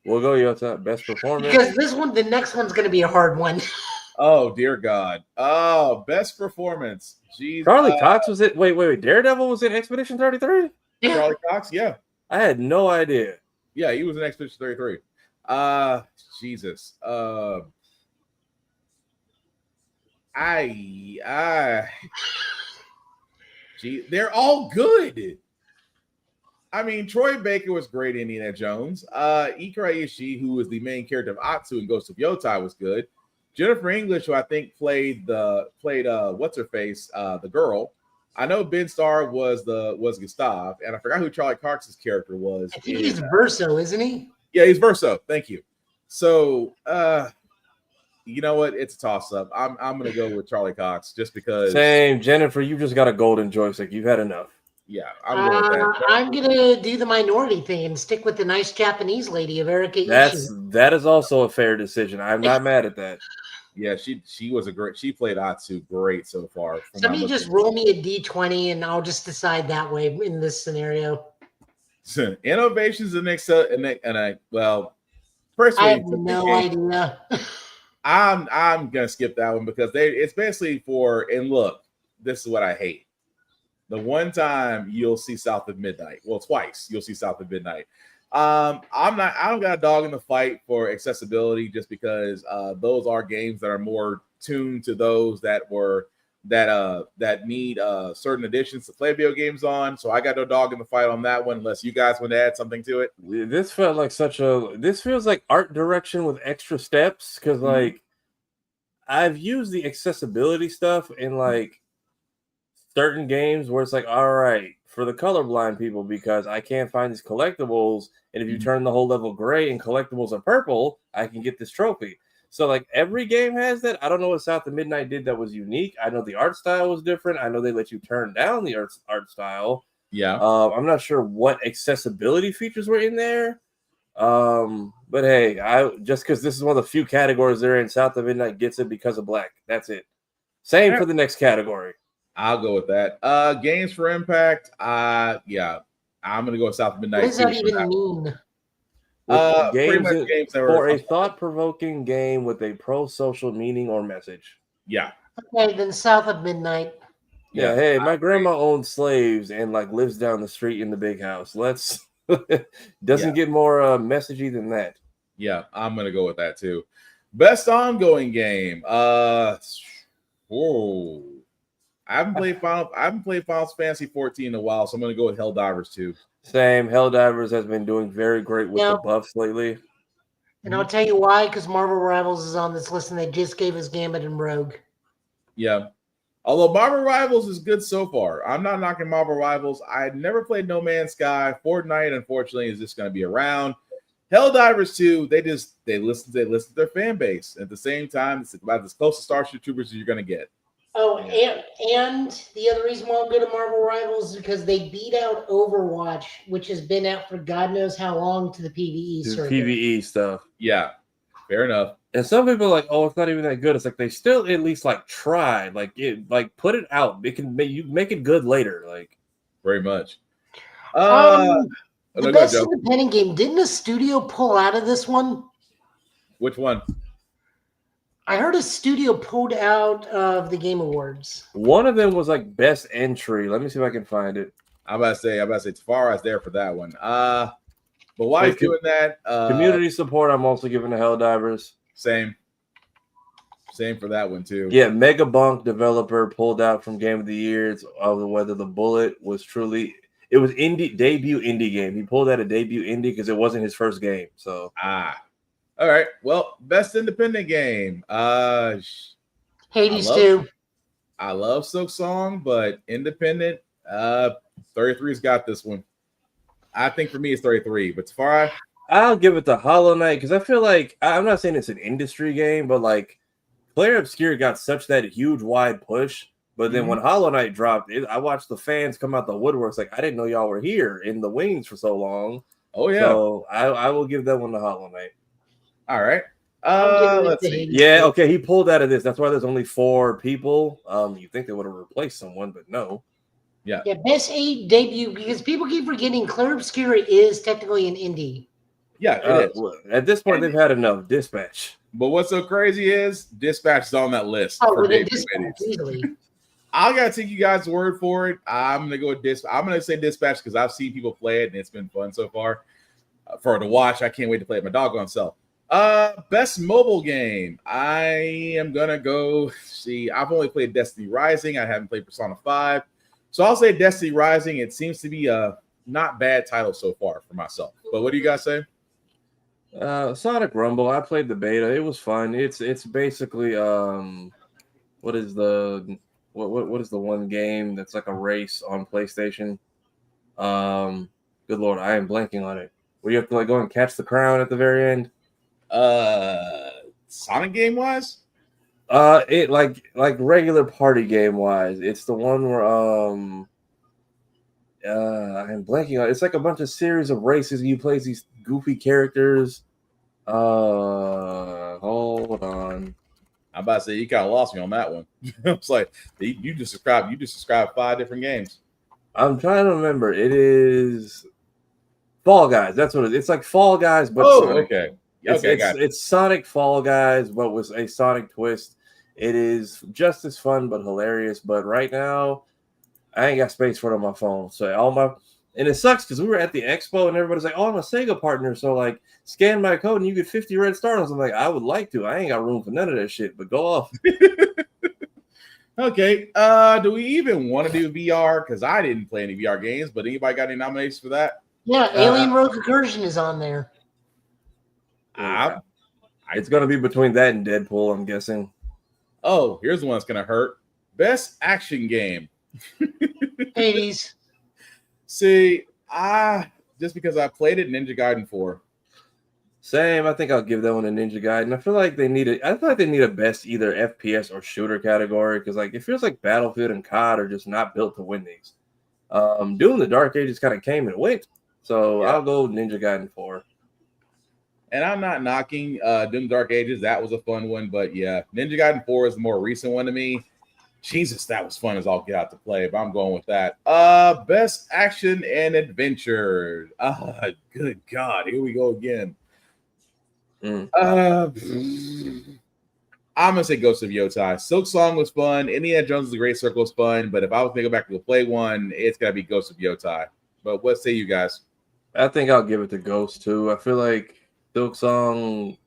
We'll go Yotei. Best performance. Because the next one's going to be a hard one. Oh, dear God. Oh, best performance. Jeez. Charlie Cox was it? Wait. Daredevil was in Expedition 33? Yeah. Charlie Cox, yeah. I had no idea. Yeah, he was in Expedition 33. Jesus. They're all good. I mean, Troy Baker was great in Indiana Jones. Ikara Ishii, who was the main character of Atsu in Ghost of Yotei, was good. Jennifer English, who I think played what's her face, the girl. I know Ben Starr was Gustav, and I forgot who Charlie Cox's character was. I think he's Verso, isn't he? Yeah, he's Verso. Thank you. So, you know what? It's a toss-up. I'm gonna go with Charlie Cox just because. Same, Jennifer. You just got a golden joystick. You've had enough. Yeah, I'm going with that. I'm gonna do the minority thing and stick with the nice Japanese lady of Erika Ishii. That is also a fair decision. I'm not mad at that. Yeah, she was she played Atsu great so far. Somebody just roll me a D20 and I'll just decide that way in this scenario. Innovations in personally, I have no idea. I'm gonna skip that one because it's basically and look, this is what I hate. The one time you'll see South of Midnight, well, twice you'll see South of Midnight. I don't got a dog in the fight for accessibility just because those are games that are more tuned to those that were that need certain additions to play video games on. So I got no dog in the fight on that one, unless you guys want to add something to it. This felt like this feels like art direction with extra steps, because like I've used the accessibility stuff in like certain games where it's like, all right, for the colorblind people, because I can't find these collectibles, and if you turn the whole level gray and collectibles are purple, I can get this trophy. So like every game has that. I don't know what South of Midnight did that was unique. I know the art style was different. I know they let you turn down the art style. Yeah. I'm not sure what accessibility features were in there. But hey, I just because this is one of the few categories they're in, South of Midnight gets it because of black. That's it. Same for the next category. I'll go with that. Games for Impact. Yeah, I'm gonna go with South of Midnight. What does that even mean? Pretty much games that for a thought-provoking game with a pro-social meaning or message. Yeah. Okay, then South of Midnight. Yeah. Hey, my grandma owns slaves and like lives down the street in the big house. Let's doesn't get more messagey than that. Yeah, I'm gonna go with that too. Best ongoing game. Whoa. I haven't played Final Fantasy 14 in a while, so I'm gonna go with Helldivers 2. Same. Helldivers has been doing very great with the buffs lately. And I'll tell you why, because Marvel Rivals is on this list, and they just gave us Gambit and Rogue. Yeah. Although Marvel Rivals is good so far. I'm not knocking Marvel Rivals. I never played No Man's Sky. Fortnite, unfortunately, is just going to be around. Helldivers 2, they listen to their fan base. At the same time, it's about as close to Starship Troopers as you're going to get. Oh, and the other reason why I'm good at Marvel Rivals is because they beat out Overwatch, which has been out for God knows how long, to the PvE circuit. PvE stuff. Yeah, fair enough. And some people are like, oh, it's not even that good. It's like they still at least like try, like put it out. It can make it good later, like very much. The best independent game. Didn't a studio pull out of this one? Which one? I heard a studio pulled out of the Game Awards. One of them was like best entry. Let me see if I can find it. I'm about to say Tafara's there for that one. But why he's doing that? Community support. I'm also giving to Helldivers. Same for that one too. Yeah, Mega Bunk developer pulled out from Game of the Year. It's whether the bullet was truly. It was debut indie game. He pulled out a debut indie because it wasn't his first game. So all right. Well, best independent game. Hades 2. I love Silk Song, but independent. 33's got this one. I think for me it's 33. But Tafara, I'll give it to Hollow Knight because I feel like I'm not saying it's an industry game, but like Player Obscure got such that huge wide push. But then when Hollow Knight dropped, I watched the fans come out the woodworks like I didn't know y'all were here in the wings for so long. Oh yeah. So I will give that one to Hollow Knight. All right. Let's see. Yeah, okay. He pulled out of this. That's why there's only 4 people. You think they would have replaced someone, but no. Yeah. Yeah, best 8 debut, because people keep forgetting Clair Obscura is technically an indie. Yeah, it is. At this point, they've had enough. Dispatch. But what's so crazy is Dispatch is on that list. Oh, for Dispatch, easily. I gotta take you guys' word for it. I'm gonna go with Dispatch. I'm gonna say Dispatch because I've seen people play it and it's been fun so far. For it to watch, I can't wait to play it my doggone self. Best mobile game. I am gonna go see. I've only played Destiny Rising. I haven't played Persona 5. So I'll say Destiny Rising. It seems to be a not bad title so far for myself. But what do you guys say? Sonic Rumble. I played the beta. It was fun. It's basically what is the one game that's like a race on PlayStation? Good Lord, I am blanking on it. Where you have to like go and catch the crown at the very end. Sonic game wise? It like regular party game wise. It's the one where I'm blanking on it. It's like a bunch of series of races and you play these goofy characters. Hold on. I'm about to say you kind of lost me on that one. It's like you just described 5 different games. I'm trying to remember. It is Fall Guys. That's what it is. It's like Fall Guys, but Sonic. Okay. It's Sonic Fall Guys, but with a Sonic twist. It is just as fun but hilarious. But right now, I ain't got space for it on my phone. So and it sucks because we were at the expo and everybody's like, "Oh, I'm a Sega partner, so like scan my code and you get 50 red stars." I'm like, I would like to. I ain't got room for none of that shit. But go off. Okay. Do we even want to do VR? Because I didn't play any VR games, but anybody got any nominations for that? Yeah, Alien Rogue Recursion is on there. It's going to be between that and Deadpool, I'm guessing. Oh, here's one that's going to hurt. Best action game. Hades. See, just because I played it, Ninja Gaiden 4. Same. I think I'll give that one a Ninja Gaiden. I feel like they need a best either FPS or shooter category because like it feels like Battlefield and COD are just not built to win these. Doom the Dark Ages kind of came and went, so I'll go Ninja Gaiden 4. And I'm not knocking Doom Dark Ages. That was a fun one, but yeah, Ninja Gaiden 4 is the more recent one to me. Jesus, that was fun as all get out to play, but I'm going with that. Best action and adventure. Good God, here we go again. I'm gonna say Ghost of Yotai. Silk Song was fun. Indiana Jones' The Great Circle was fun, but if I was to go back to the play one, it's gotta be Ghost of Yotai. But what say you guys? I think I'll give it to Ghost too. I feel like Silk Song,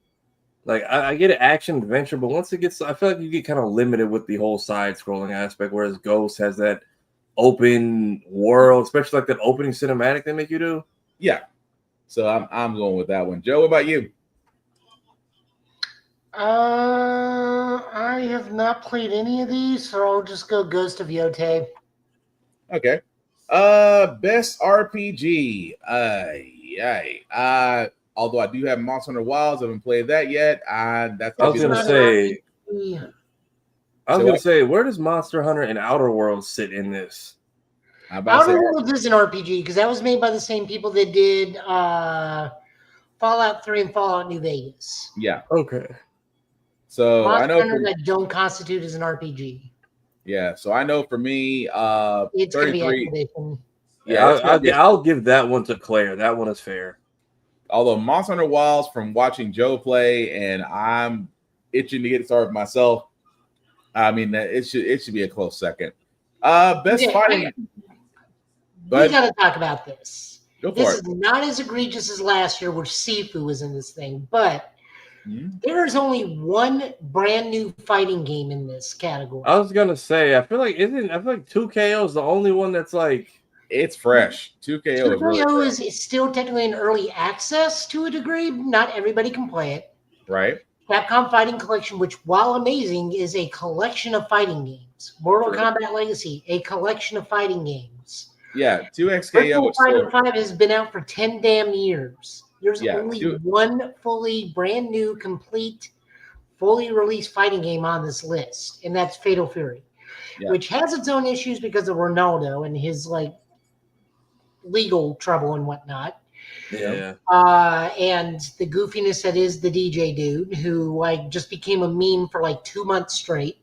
like I get an action adventure, but once it gets, I feel like you get kind of limited with the whole side scrolling aspect, whereas Ghost has that open world, especially like that opening cinematic they make you do. Yeah. So I'm going with that one. Joe, what about you? I have not played any of these, so I'll just go Ghost of Yotai. Okay. Best RPG. Although I do have Monster Hunter Wilds, I haven't played that yet. That's I was gonna say, where does Monster Hunter and Outer Worlds sit in this? Outer Worlds is an RPG because that was made by the same people that did Fallout 3 and Fallout New Vegas. Yeah. Okay. So Monster I know Hunter that don't constitute as an RPG. Yeah. So I know for me, It's 33. gonna be Expedition. Yeah, I'll give that one to Claire. That one is fair. Although Monster Hunter Wilds, from watching Joe play, and I'm itching to get started myself. I mean, it should be a close second. Best fighting. We got to talk about this. Go for this it. is not as egregious as last year, where Sifu was in this thing, but there is only one brand new fighting game in this category. I was gonna say, I feel like 2KO is the only one that's like it's fresh. 2KO is really fresh. is still technically in early access to a degree. Not everybody can play it. Right. Capcom Fighting Collection, which, while amazing, is a collection of fighting games. Mortal Kombat Legacy, a collection of fighting games. Yeah, 2XKO. Virtua Fighter 5 has been out for 10 damn years. There's only one fully brand new, complete, fully released fighting game on this list, and that's Fatal Fury, which has its own issues because of Ronaldo and his legal trouble and whatnot. Yeah. And the goofiness that is the DJ dude who just became a meme for 2 months straight.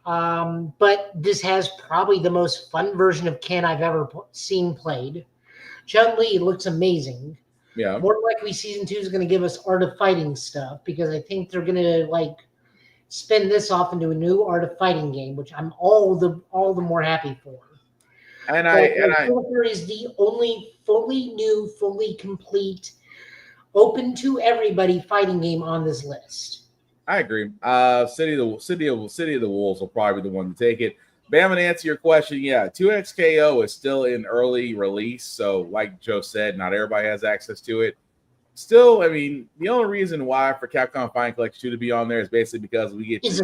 But this has probably the most fun version of Ken I've ever seen played. Chun-Li looks amazing. Yeah. More likely season 2 is going to give us Art of Fighting stuff because I think they're going to spin this off into a new Art of Fighting game, which I'm all the more happy for. And Fatal Fury is the only fully new, fully complete, open to everybody fighting game on this list. I agree. City of the Wolves will probably be the one to take it. Bam, and answer your question, 2XKO is still in early release, so like Joe said, not everybody has access to it. Still, I mean, the only reason why for Capcom Fighting Collection 2 to be on there is basically because we get it's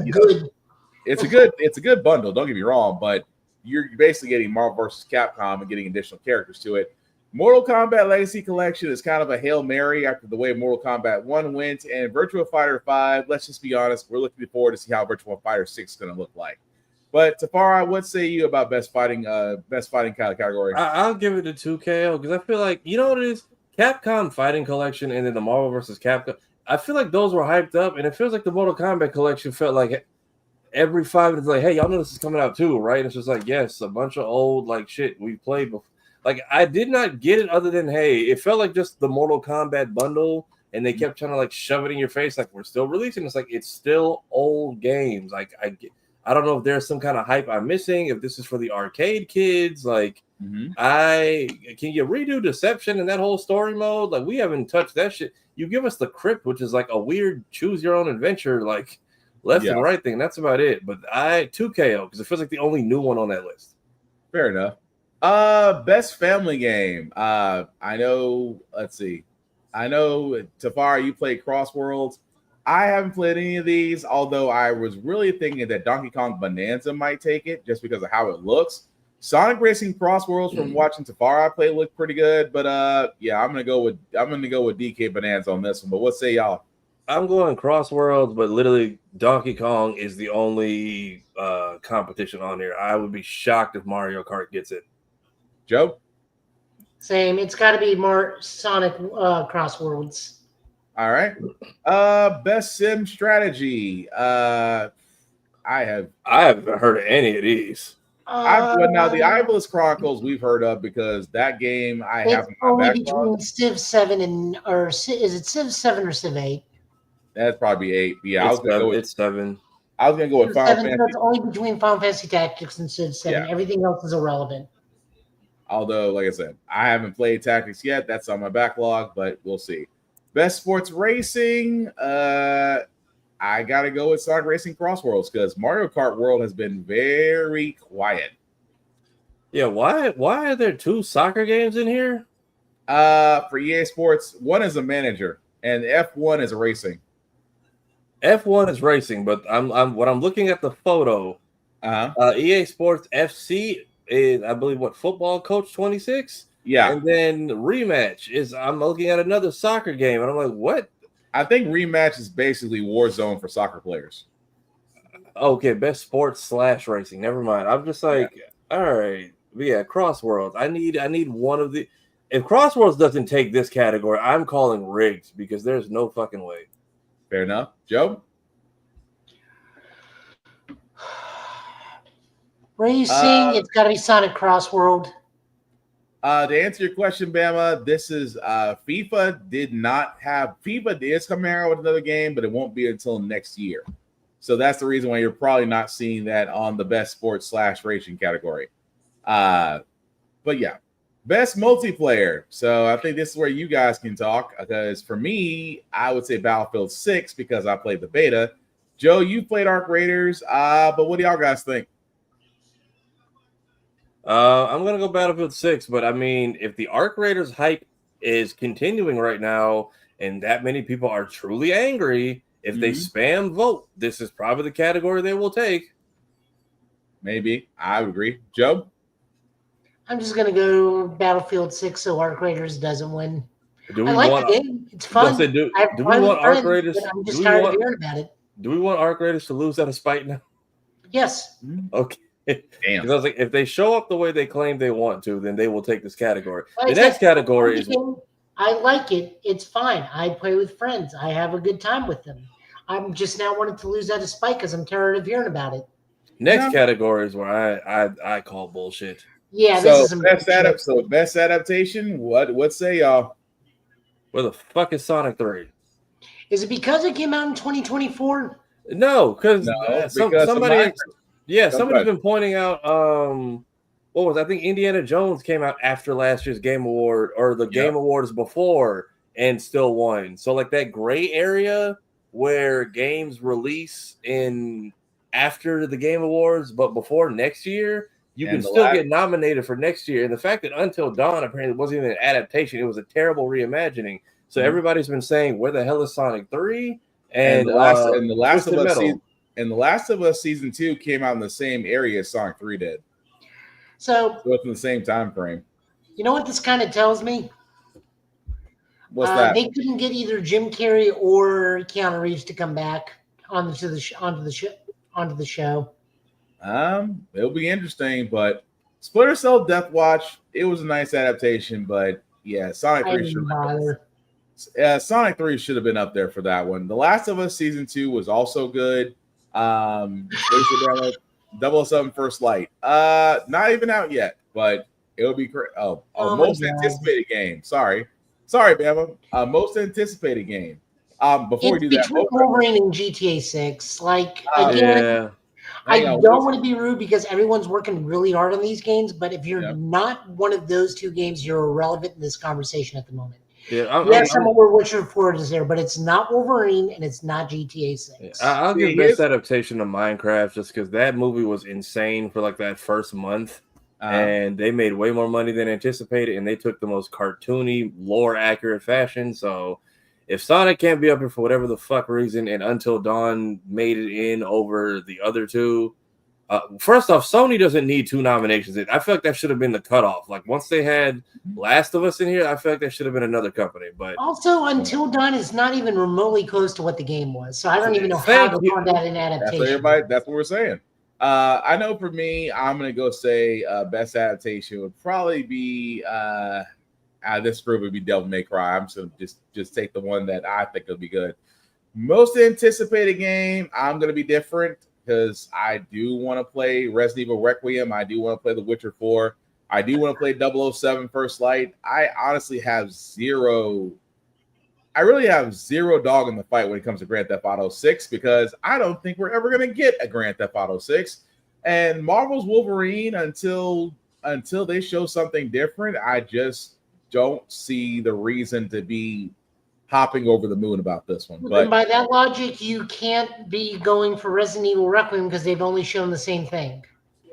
a good bundle. Don't get me wrong, but you're basically getting Marvel vs. Capcom and getting additional characters to it. Mortal Kombat Legacy Collection is kind of a Hail Mary after the way Mortal Kombat 1 went, and Virtua Fighter 5, let's just be honest, we're looking forward to see how Virtua Fighter 6 is going to look like. But Tafara, what say you about best fighting kind of category? I'll give it to 2KO because I feel like, you know what it is? Capcom Fighting Collection and then the Marvel vs. Capcom, I feel like those were hyped up, and it feels like the Mortal Kombat Collection felt like every 5 minutes, hey, y'all know this is coming out too, right? And it's just yes, a bunch of old shit we played before. I did not get it other than, hey, it felt like just the Mortal Kombat bundle, and they kept trying to shove it in your face, we're still releasing. It's still old games. I don't know if there's some kind of hype I'm missing, if this is for the arcade kids. Can you redo Deception and that whole story mode? We haven't touched that shit. You give us the Crypt, which is a weird choose your own adventure, left Yeah. and right thing. That's about it. But 2KO because it feels like the only new one on that list. Fair enough. Best family game. I know. Let's see. I know Tafara, you played Crossworlds. I haven't played any of these, although I was really thinking that Donkey Kong Bonanza might take it just because of how it looks. Sonic Racing Crossworlds from watching Tafara play looked pretty good, but yeah, I'm gonna go with DK Bonanza on this one. But what say y'all? I'm going Crossworlds, but literally Donkey Kong is the only competition on here. I would be shocked if Mario Kart gets it. Joe? Same. It's got to be more Sonic Crossworlds. All right. Best sim strategy. I haven't heard of any of these. But now the Iblis Chronicles we've heard of because that game I have in my only backlog. between Civ 7 and is it Civ 7 or Civ 8? That's probably 8. Yeah, I was gonna go with 7. I was gonna go with Final 7, Fantasy. so it's only between Final Fantasy Tactics and Civ 7. Yeah. Everything else is irrelevant. Although, like I said, I haven't played Tactics yet. That's on my backlog, but we'll see. Best sports racing. I gotta go with Sonic Racing Crossworlds because Mario Kart World has been very quiet. Yeah, why are there 2 soccer games in here? For EA Sports, one is a manager and F1 is a racing. F1 is racing, but I'm looking at the photo. EA Sports FC is, I believe, what, Football Coach 26? Yeah. And then Rematch is, I'm looking at another soccer game, and I'm like, what? I think Rematch is basically Warzone for soccer players. Okay, best sports / racing. Never mind. I'm just like, all right. But yeah, Crossworlds. I need one of the. If Crossworlds doesn't take this category, I'm calling rigged because there's no fucking way. Fair enough. Joe? Racing, it's got to be Sonic Crossworld. To answer your question, Bama, this is FIFA did not have FIFA is coming out with another game, but it won't be until next year. So that's the reason why you're probably not seeing that on the best sports / racing category. But yeah, best multiplayer. So I think this is where you guys can talk because for me, I would say Battlefield 6 because I played the beta. Joe, you played Arc Raiders, but what do y'all guys think? I'm gonna go Battlefield 6, but I mean, if the Arc Raiders hype is continuing right now, and that many people are truly angry, if they spam vote, this is probably the category they will take. Maybe I would agree. Joe, I'm just gonna go Battlefield 6 so Arc Raiders doesn't win. Do we I like want? the game. It's fun. Do we want Arc Raiders? I'm just tired of hearing about it. Do we want Arc Raiders to lose out of spite now? Yes. Okay. Damn. Because I was like, if they show up the way they claim they want to, then they will take this category. Well, the next category is. I like it. It's fine. I play with friends. I have a good time with them. I'm just now wanting to lose out of spite because I'm tired of hearing about it. Next category is where I call bullshit. Yeah, so this is best adaptation. What say y'all? Where the fuck is Sonic 3? Is it because it came out in 2024? No, because somebody. Somebody's been pointing out. I think Indiana Jones came out after last year's Game Award or the Game Awards before and still won. So like that gray area where games release in after the Game Awards but before next year, you can still get nominated for next year. And the fact that Until Dawn apparently wasn't even an adaptation, it was a terrible reimagining. So everybody's been saying, where the hell is Sonic 3? And The Last of Us season 2 came out in the same area as Sonic 3 did. So it's in the same time frame. You know what this kind of tells me? What's that? They couldn't get either Jim Carrey or Keanu Reeves to come back onto the show. It'll be interesting, but Splinter Cell Death Watch, it was a nice adaptation, but yeah, Sonic 3 should have been up there for that one. The Last of Us season 2 was also good. 007 First Light. Not even out yet, but it'll be great. Most anticipated game. Sorry, Bama. Most anticipated game. Before we do that, Wolverine and GTA 6. Like again, I don't want to be rude because everyone's working really hard on these games, but if you're not one of those two games, you're irrelevant in this conversation at the moment. Yeah, Yes, I'm aware Witcher 4 is there, but it's not Wolverine and it's not GTA 6. I'll give best adaptation to Minecraft just because that movie was insane for like that first month. And they made way more money than anticipated, and they took the most cartoony, lore accurate fashion. So if Sonic can't be up here for whatever the fuck reason, and Until Dawn made it in over the other two, first off, Sony doesn't need 2 nominations. I feel like that should have been the cutoff. Like once they had Last of Us in here, I feel like that should have been another company. But also, Until Dawn is not even remotely close to what the game was, so I don't even know how to call that an adaptation. That's what we're saying. I know for me, I'm gonna go say best adaptation would probably be out of this group would be Devil May Cry. I'm just gonna just take the one that I think will be good. Most anticipated game, I'm gonna be different because I do want to play Resident Evil Requiem. I do want to play The Witcher 4. I do want to play 007 First Light. I honestly have zero dog in the fight when it comes to Grand Theft Auto 6 because I don't think we're ever going to get a Grand Theft Auto 6. And Marvel's Wolverine, until they show something different, I just don't see the reason to be hopping over the moon about this one. But by that logic, you can't be going for Resident Evil Requiem because they've only shown the same thing.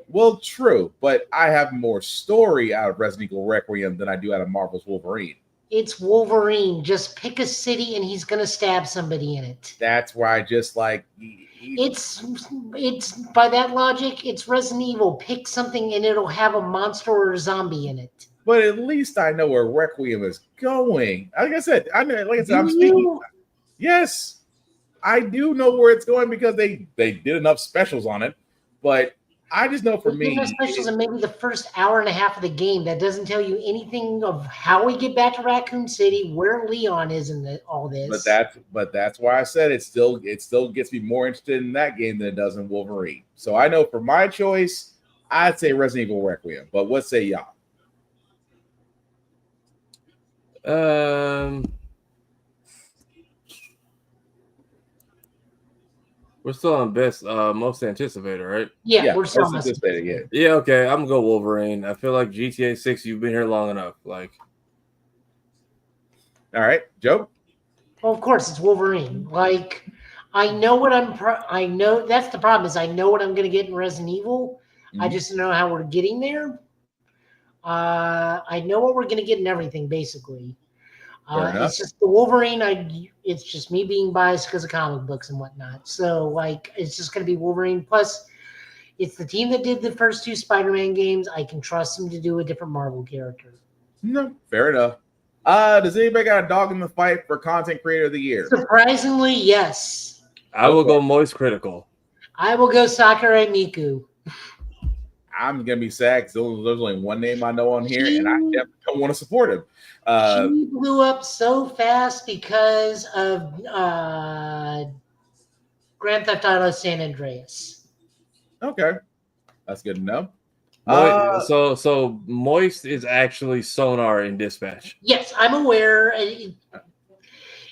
Well, true, but I have more story out of Resident Evil Requiem than I do out of Marvel's Wolverine. It's Wolverine. Just pick a city and he's going to stab somebody in it. That's why I just like... It's by that logic, it's Resident Evil. Pick something and it'll have a monster or a zombie in it. But at least I know where Requiem is going. Like I said, I'm speaking. Yes, I do know where it's going because they did enough specials on it. But I just know for me, specials in maybe the first hour and a half of the game. That doesn't tell you anything of how we get back to Raccoon City, where Leon is in all this. But that's why I said it still gets me more interested in that game than it does in Wolverine. So I know for my choice, I'd say Resident Evil Requiem. But what say y'all? We're still on best most anticipated, right? Yeah, we're still most anticipated. Yeah, okay. I'm gonna go Wolverine. I feel like GTA 6, you've been here long enough. Like, all right, Joe. Well, of course it's Wolverine. Like, I know what I know that's the problem is I know what I'm gonna get in Resident Evil. I just don't know how we're getting there. I know what we're gonna get in everything basically. It's just the Wolverine. It's just me being biased because of comic books and whatnot. So, like, it's just going to be Wolverine. Plus, it's the team that did the first 2 Spider-Man games. I can trust them to do a different Marvel character. No, fair enough. Does anybody got a dog in the fight for Content Creator of the Year? Surprisingly, yes. I will go Moist Critical. I will go Sakurai Miku. I'm gonna be sad because there's only one name I know on here, and I definitely don't want to support him. She blew up so fast because of Grand Theft Auto San Andreas. Okay, that's good to know. So Moist is actually Sonar in Dispatch. Yes, I'm aware.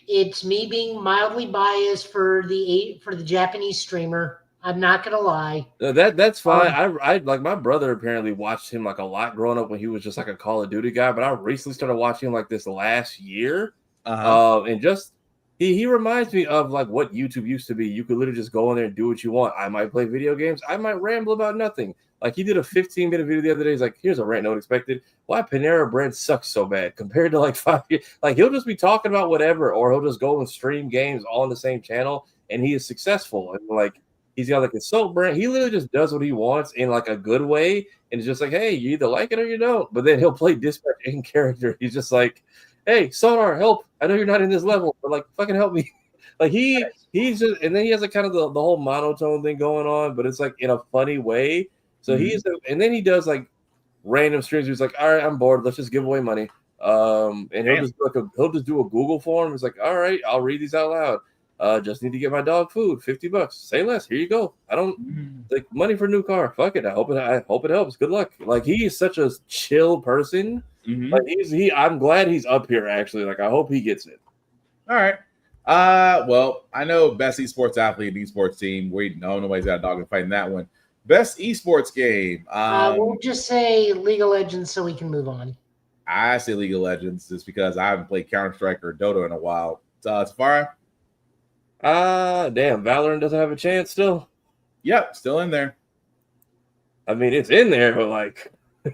It's me being mildly biased for the Japanese streamer. I'm not gonna lie. That's fine. I like my brother apparently watched him like a lot growing up when he was just like a Call of Duty guy. But I recently started watching him like this last year, and just he reminds me of like what YouTube used to be. You could literally just go in there and do what you want. I might play video games. I might ramble about nothing. Like he did a 15-minute video the other day. He's like, "Here's a rant no one expected. Why Panera Bread sucks so bad compared to like 5 years." Like he'll just be talking about whatever, or he'll just go and stream games all on the same channel, and he is successful. And like. He's got like a soap brand. He literally just does what he wants in like a good way. And it's just like, hey, you either like it or you don't. But then he'll play Dispatch in character. He's just like, hey, Sonar, help. I know you're not in this level, but like fucking help me. Like he's just, and then he has like kind of the whole monotone thing going on, but it's like in a funny way. So and then he does like random streams. He's like, all right, I'm bored. Let's just give away money. And he'll just do a Google form. He's like, all right, I'll read these out loud. Just need to get my dog food, $50. Say less. Here you go. I don't like money for a new car. Fuck it. I hope it helps. Good luck. Like he is such a chill person. Like I'm glad he's up here actually. Like I hope he gets it. All right. Well, I know best esports athlete and esports team. Nobody's got a dog in fighting that one. Best esports game. We'll just say League of Legends so we can move on. I say League of Legends just because I haven't played Counter-Strike or Dota in a while. Tafari? Damn, Valorant doesn't have a chance still. Yep, still in there. I mean, it's in there, but like,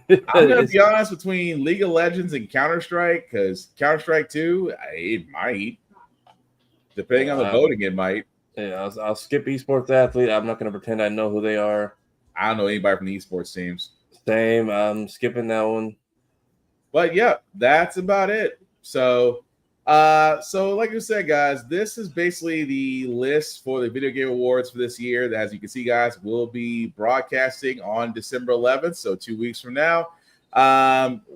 I'm gonna be honest between League of Legends and Counter-Strike, because Counter-Strike 2, it might. Depending on the voting, it might. Yeah, I'll skip esports athlete. I'm not gonna pretend I know who they are. I don't know anybody from the esports teams. Same. I'm skipping that one. But yeah, that's about it. So like I said, guys, this is basically the list for the Video Game Awards for this year. As you can see, guys, we'll be broadcasting on December 11th, so 2 weeks from now.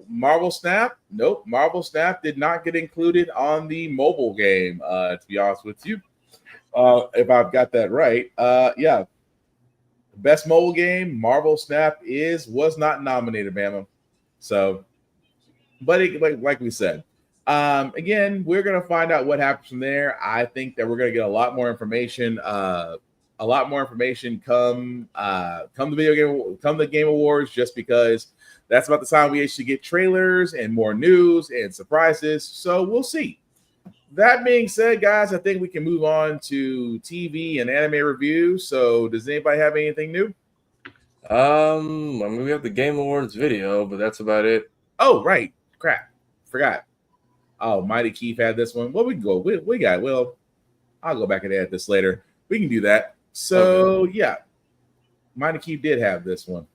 Marvel Snap, nope, Marvel Snap did not get included on the mobile game, to be honest with you. If I've got that right. Yeah. Best mobile game, Marvel Snap was not nominated, Bama. So, but like we said, again, we're gonna find out what happens from there. I think that we're gonna get a lot more information. Come the Game Awards, just because that's about the time we actually get trailers and more news and surprises. So we'll see. That being said, guys, I think we can move on to TV and anime reviews. So does anybody have anything new? I mean, we have the Game Awards video, but that's about it. Oh, right. Crap. Forgot. Oh, Mighty Keith had this one. Well, we can go. We got, well, I'll go back and edit this later. We can do that. So, okay. Yeah. Mighty Keith did have this one.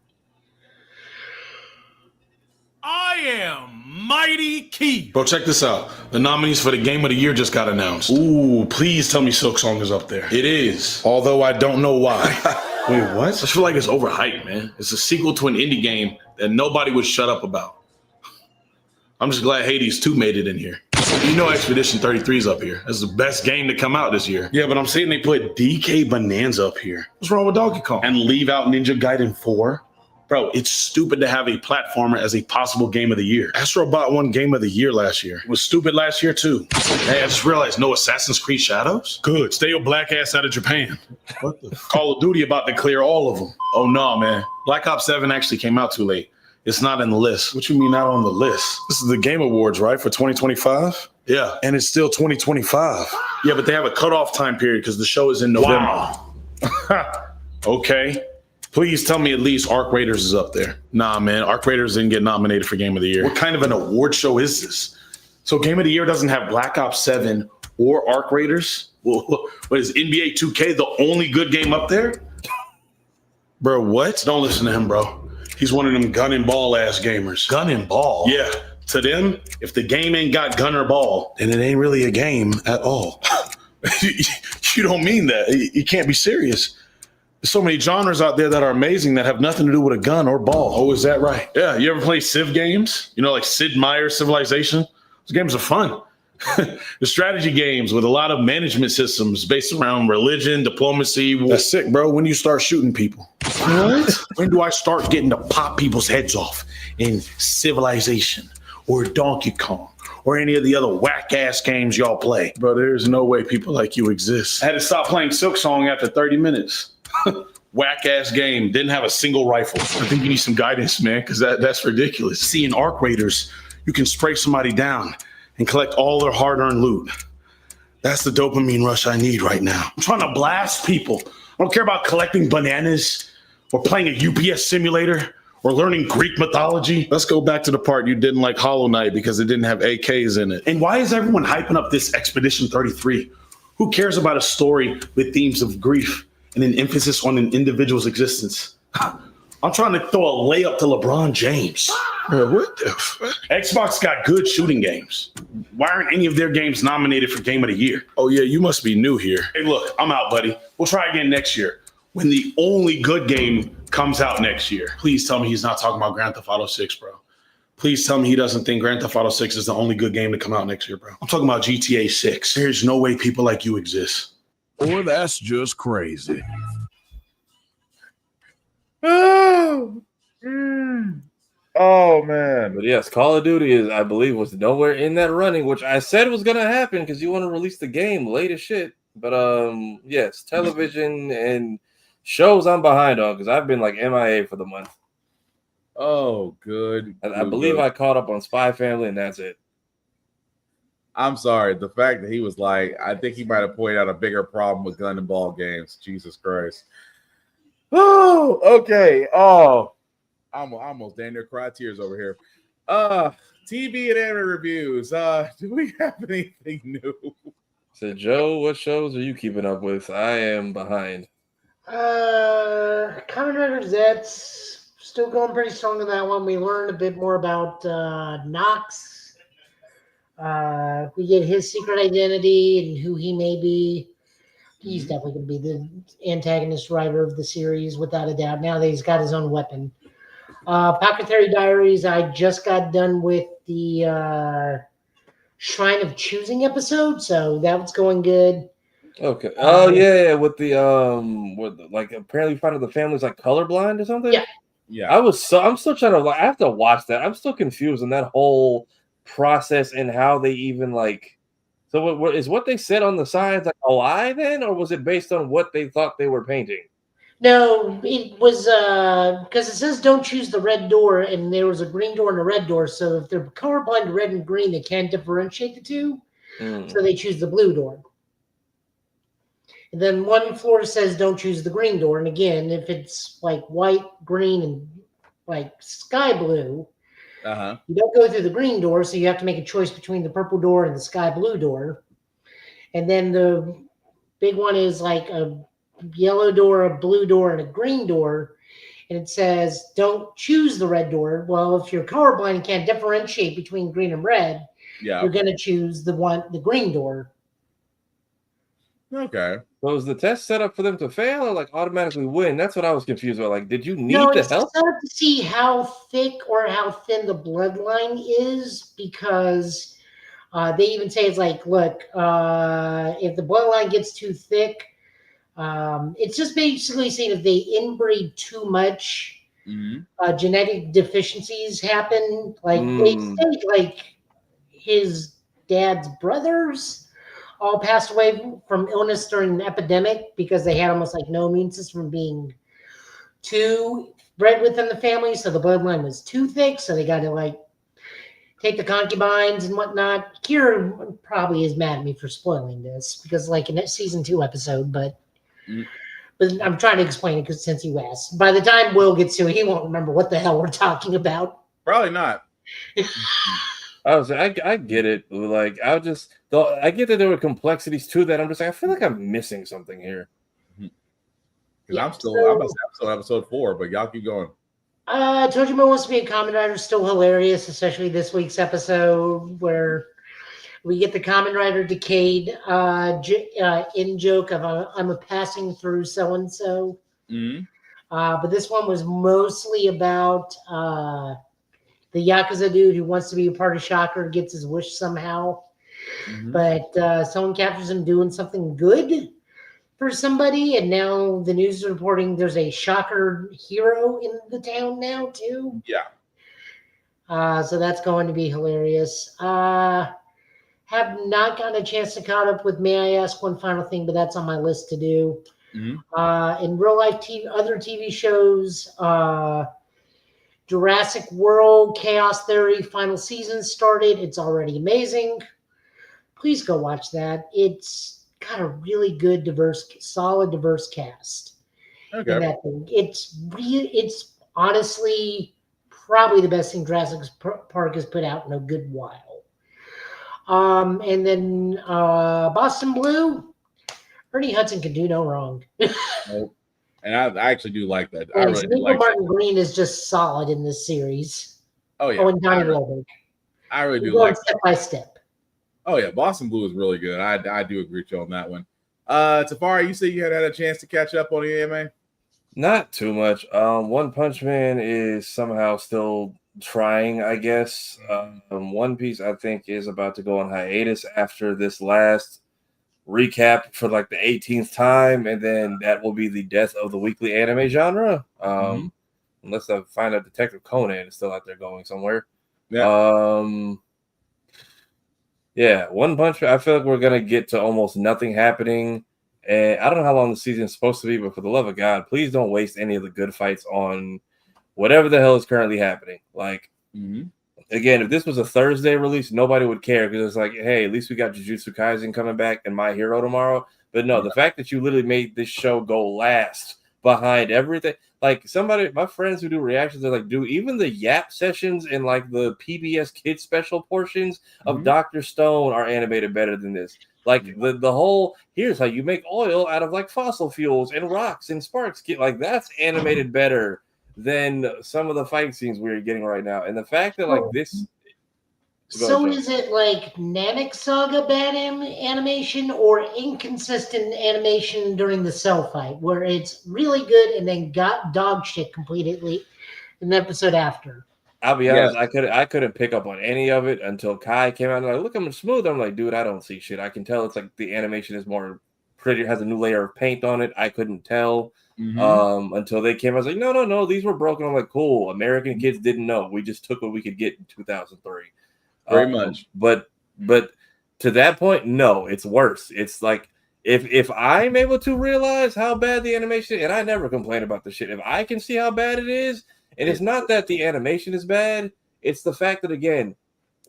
I am Mighty Keith. Bro, check this out. The nominees for the Game of the Year just got announced. Ooh, please tell me Silk Song is up there. It is, although I don't know why. Wait, what? I just feel like it's overhyped, man. It's a sequel to an indie game that nobody would shut up about. I'm just glad Hades 2 made it in here. You know Expedition 33 is up here. That's the best game to come out this year. Yeah, but I'm saying they put DK Bonanza up here. What's wrong with Donkey Kong? And leave out Ninja Gaiden 4? Bro, it's stupid to have a platformer as a possible game of the year. Astro Bot won game of the year last year. It was stupid last year, too. Hey, I just realized no Assassin's Creed Shadows? Good. Stay your black ass out of Japan. What the? Call of Duty about to clear all of them. Oh, no, man. Black Ops 7 actually came out too late. It's not in the list. What you mean not on the list? This is the Game Awards, right, for 2025? Yeah. And it's still 2025. Yeah, but they have a cutoff time period because the show is in November. Wow. Okay. Please tell me at least Arc Raiders is up there. Nah, man. Arc Raiders didn't get nominated for Game of the Year. What kind of an award show is this? So Game of the Year doesn't have Black Ops 7 or Arc Raiders? Well, what is NBA 2K the only good game up there? Bro, what? Don't listen to him, bro. He's one of them gun and ball ass gamers. Gun and ball? Yeah. To them, if the game ain't got gun or ball, then it ain't really a game at all. You don't mean that. You can't be serious. There's so many genres out there that are amazing that have nothing to do with a gun or ball. Oh, is that right? Yeah. You ever play Civ games? You know, like Sid Meier's Civilization? Those games are fun. The strategy games with a lot of management systems based around religion, diplomacy. That's sick, bro. When do you start shooting people? What? When do I start getting to pop people's heads off in Civilization or Donkey Kong or any of the other whack-ass games y'all play? Bro, there's no way people like you exist. I had to stop playing Silk Song after 30 minutes. Whack-ass game. Didn't have a single rifle. I think you need some guidance, man, because that's ridiculous. See, in Arc Raiders, you can spray somebody down and collect all their hard-earned loot. That's the dopamine rush I need right now. I'm trying to blast people. I don't care about collecting bananas or playing a UPS simulator or learning Greek mythology. Let's go back to the part you didn't like Hollow Knight because it didn't have AKs in it. And why is everyone hyping up this Expedition 33? Who cares about a story with themes of grief and an emphasis on an individual's existence? I'm trying to throw a layup to LeBron James. What the fuck? Xbox got good shooting games. Why aren't any of their games nominated for Game of the Year? Oh, yeah, you must be new here. Hey, look, I'm out, buddy. We'll try again next year when the only good game comes out next year. Please tell me he's not talking about Grand Theft Auto 6, bro. Please tell me he doesn't think Grand Theft Auto 6 is the only good game to come out next year, bro. I'm talking about GTA 6. There's no way people like you exist. Or that's just crazy. Oh man. But yes, Call of Duty I believe was nowhere in that running, which I said was gonna happen because you want to release the game late as shit. But yes, television and shows I'm behind on because I've been like MIA for the month. Oh, good. I believe I caught up on Spy Family, and that's it. I'm sorry. The fact that he was like, I think he might have pointed out a bigger problem with gun and ball games. Jesus Christ. Oh, okay. Oh, I'm almost damn near cry tears over here. TV and anime reviews. Do we have anything new? So, Joe, what shows are you keeping up with? I am behind. Kamen Rider Z's still going pretty strong in that one. We learned a bit more about Nox. We get his secret identity and who he may be. He's definitely going to be the antagonist writer of the series, without a doubt. Now that he's got his own weapon. Apothecary Diaries, I just got done with the Shrine of Choosing episode, so that was going good. Okay. Oh yeah, with the like apparently part of the family's like colorblind or something. Yeah. I'm still trying to I have to watch that. I'm still confused in that whole process and how they even like. So what is what they said on the signs like a lie then, or was it based on what they thought they were painting? No, it was because it says don't choose the red door, and there was a green door and a red door. So if they're colorblind to red and green, they can't differentiate the two. So they choose the blue door. And then one floor says don't choose the green door. And again, if it's like white, green, and like sky blue, you don't go through the green door. So you have to make a choice between the purple door and the sky blue door. And then the big one is like a yellow door, a blue door, and a green door. And it says don't choose the red door. Well, if you're colorblind and can't differentiate between green and red, you're going to choose the green door. Okay. So was the test set up for them to fail or like automatically win? That's what I was confused about. Like, did you need No, the it's help? set up to see how thick or how thin the bloodline is, because they even say it's like, look, if the bloodline gets too thick, it's just basically saying if they inbreed too much, genetic deficiencies happen. Like they say, like his dad's brothers all passed away from illness during an epidemic because they had almost like no immune system from being too bred within the family. So the bloodline was too thick. So they got to like take the concubines and whatnot. Kira probably is mad at me for spoiling this because like in that season 2 episode, but I'm trying to explain it because since you asked, by the time Will gets to it, he won't remember what the hell we're talking about. Probably not. I get it. Like I get that there were complexities to that. I'm just like I feel like I'm missing something here. Because I'm still episode 4, but y'all keep going. Tojima Wants to Be a Kamen Rider is still hilarious, especially this week's episode where we get the Kamen Rider Decade in joke of I'm a passing through so and so. But this one was mostly about the Yakuza dude who wants to be a part of Shocker, gets his wish somehow. But someone captures him doing something good for somebody, and now the news is reporting there's a Shocker hero in the town now, too. Yeah. So that's going to be hilarious. Have not gotten a chance to caught up with May I Ask One Final Thing, but that's on my list to do. In real life other TV shows, Jurassic World Chaos Theory final season started. It's already amazing. Please go watch that. It's got a really good, solid, diverse cast. Okay. In that thing. It's honestly probably the best thing Jurassic Park has put out in a good while. And then Boston Blue, Ernie Hudson can do no wrong. Nope. And I actually do like that. I really do like Martin Green is just solid in this series. Oh yeah. Oh, and Donnie Wahlberg. I really do like step by step. Oh yeah, Boston Blue is really good. I do agree with you on that one. Tafari, you said you had a chance to catch up on the anime? Not too much. One Punch Man is somehow still trying, I guess. One Piece, I think, is about to go on hiatus after this last recap for like the 18th time, and then that will be the death of the weekly anime genre. Unless I find out Detective Conan is still out there going somewhere. Yeah, One Punch Man, I feel like we're gonna get to almost nothing happening. And I don't know how long the season is supposed to be, but for the love of God, please don't waste any of the good fights on whatever the hell is currently happening. Like, Mm-hmm. again, if this was a Thursday release, nobody would care because it's like, hey, at least we got Jujutsu Kaisen coming back and My Hero tomorrow. But no, the fact that you literally made this show go last behind everything, like my friends who do reactions are like, dude, even the Yap sessions and like the PBS Kids special portions of Dr. Stone are animated better than this. Like the whole, here's how you make oil out of like fossil fuels and rocks and sparks. Like that's animated better than some of the fight scenes we're getting right now. And the fact that like this. So is it like Namek Saga bad animation or inconsistent animation during the cell fight where it's really good and then got dog shit completely in the episode after? I'll be honest, I couldn't pick up on any of it until Kai came out and like, look, I'm smooth. I'm like, dude, I don't see shit. I can tell it's like the animation is more pretty, has a new layer of paint on it. I couldn't tell until they came. I was like, no, these were broken. I'm like, cool. American kids didn't know. We just took what we could get in 2003. Very much. But to that point, no, it's worse. It's like if I'm able to realize how bad the animation is, and I never complain about the shit, if I can see how bad it is, and it's not that the animation is bad, it's the fact that, again,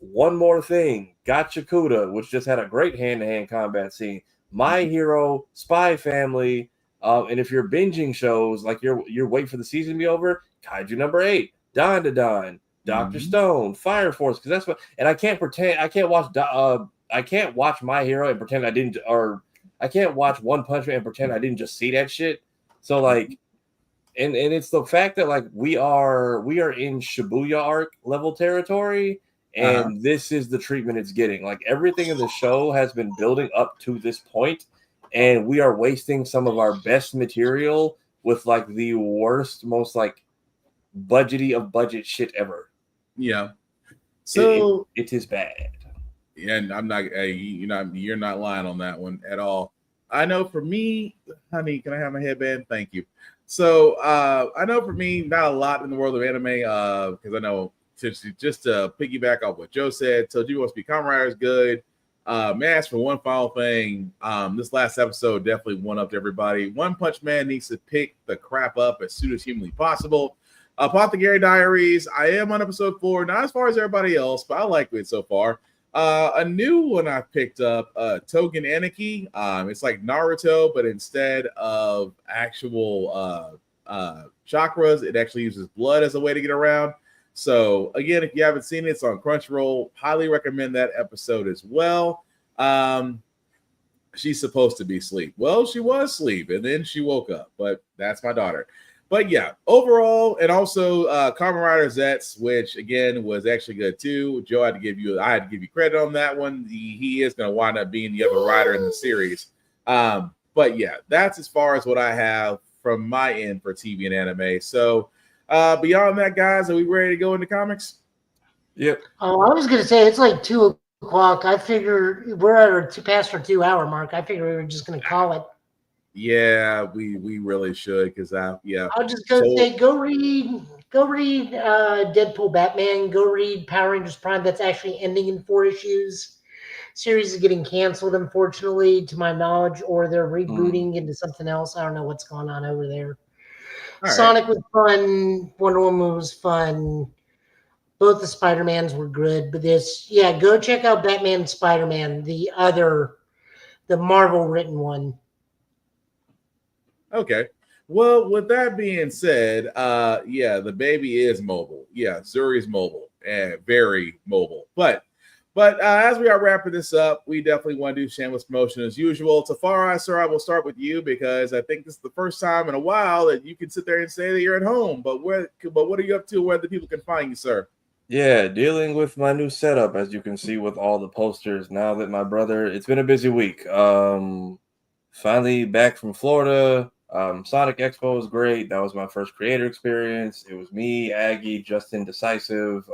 one more thing, Gachakuda, which just had a great hand-to-hand combat scene, My Hero, Spy Family, and if you're binging shows, like you're waiting for the season to be over, Kaiju number 8, Don to Don, Dr. Stone, Fire Force, because that's what, and I can't watch My Hero and pretend I didn't, or I can't watch One Punch Man and pretend I didn't just see that shit. So like, and it's the fact that like we are in Shibuya arc level territory, and this is the treatment it's getting. Like everything in the show has been building up to this point, and we are wasting some of our best material with like the worst, most like budgety of budget shit ever. Yeah. So it is bad. Yeah, and I'm not, you're not lying on that one at all. I know for me, honey, can I have my headband? Thank you. So I know for me, not a lot in the world of anime, because I know just to piggyback off what Joe said, Toji Wants to Be Kamen Rider is good. May I ask for one final thing? This last episode definitely won up to everybody. One Punch Man needs to pick the crap up as soon as humanly possible. Apothecary Diaries, I am on episode 4, not as far as everybody else, but I like it so far. A new one I picked up, Togen Aniki. It's like Naruto, but instead of actual chakras, it actually uses blood as a way to get around. So again, if you haven't seen it, it's on Crunchyroll. Highly recommend that episode as well. She's supposed to be asleep. Well, she was asleep, and then she woke up, but that's my daughter. But yeah, overall, and also Kamen Rider Zets, which again was actually good too. Joe, I had to give you credit on that one. He is going to wind up being the other rider in the series. But yeah, that's as far as what I have from my end for TV and anime. So beyond that, guys, are we ready to go into comics? Yep. Oh, I was going to say it's like 2 o'clock. I figure we're at past our 2 hour mark. I figure we were just going to call it. Yeah, we really should, because I'll just say go read Deadpool Batman, go read Power Rangers Prime. That's actually ending in 4 issues. Series is getting canceled, unfortunately, to my knowledge, or they're rebooting into something else. I don't know what's going on over there. Sonic was fun, Wonder Woman was fun. Both the Spider-Mans were good, but go check out Batman and Spider-Man, the Marvel written one. Okay. Well, with that being said, the baby is mobile. Yeah, Zuri's mobile and very mobile. But as we are wrapping this up, we definitely want to do shameless promotion as usual. Tafari, sir, I will start with you because I think this is the first time in a while that you can sit there and say that you're at home. But what are you up to? Where the people can find you, sir? Yeah, dealing with my new setup, as you can see with all the posters. Now that my brother, it's been a busy week. Finally back from Florida. Sonic Expo was great. That was my first creator experience. It was me, Aggie, Justin Decisive.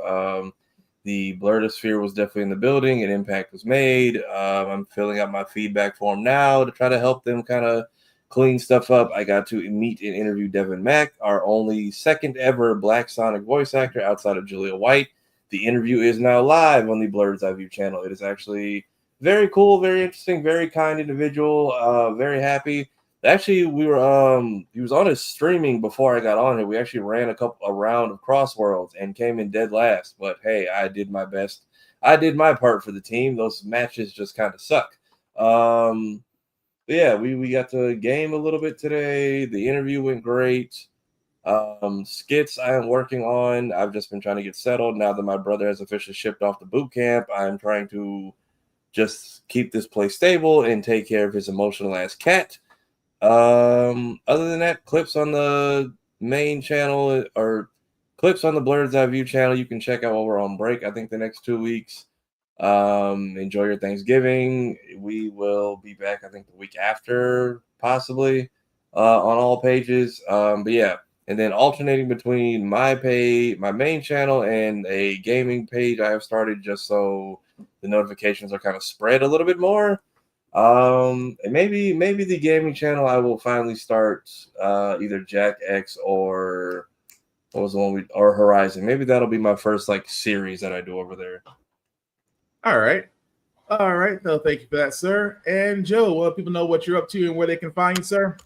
The Blurdosphere was definitely in the building, and impact was made. I'm filling out my feedback form now to try to help them kind of clean stuff up. I got to meet and interview Devin Mack, our only second ever Black Sonic voice actor outside of Julia White. The interview is now live on the Blurred's Eye View channel. It is actually very cool, very interesting, very kind individual. Very happy. Actually, we were he was on his streaming before I got on here. We actually ran a round of Crossworlds and came in dead last. But hey, I did my best. I did my part for the team. Those matches just kind of suck. But yeah, we got to game a little bit today. The interview went great. Skits I am working on. I've just been trying to get settled now that my brother has officially shipped off to boot camp. I'm trying to just keep this place stable and take care of his emotional ass cat. Other than that, clips on the main channel or clips on the Blurred's Eye View channel you can check out while we're on break. I think the next 2 weeks. Enjoy your Thanksgiving. We will be back, I think, the week after, possibly, on all pages. But yeah, and then alternating between my main channel and a gaming page I have started just so the notifications are kind of spread a little bit more. And maybe the gaming channel I will finally start either Jack X or what was the one or Horizon. Maybe that'll be my first like series that I do over there. All right. No, thank you for that, sir. And Joe, let people know what you're up to and where they can find you, sir.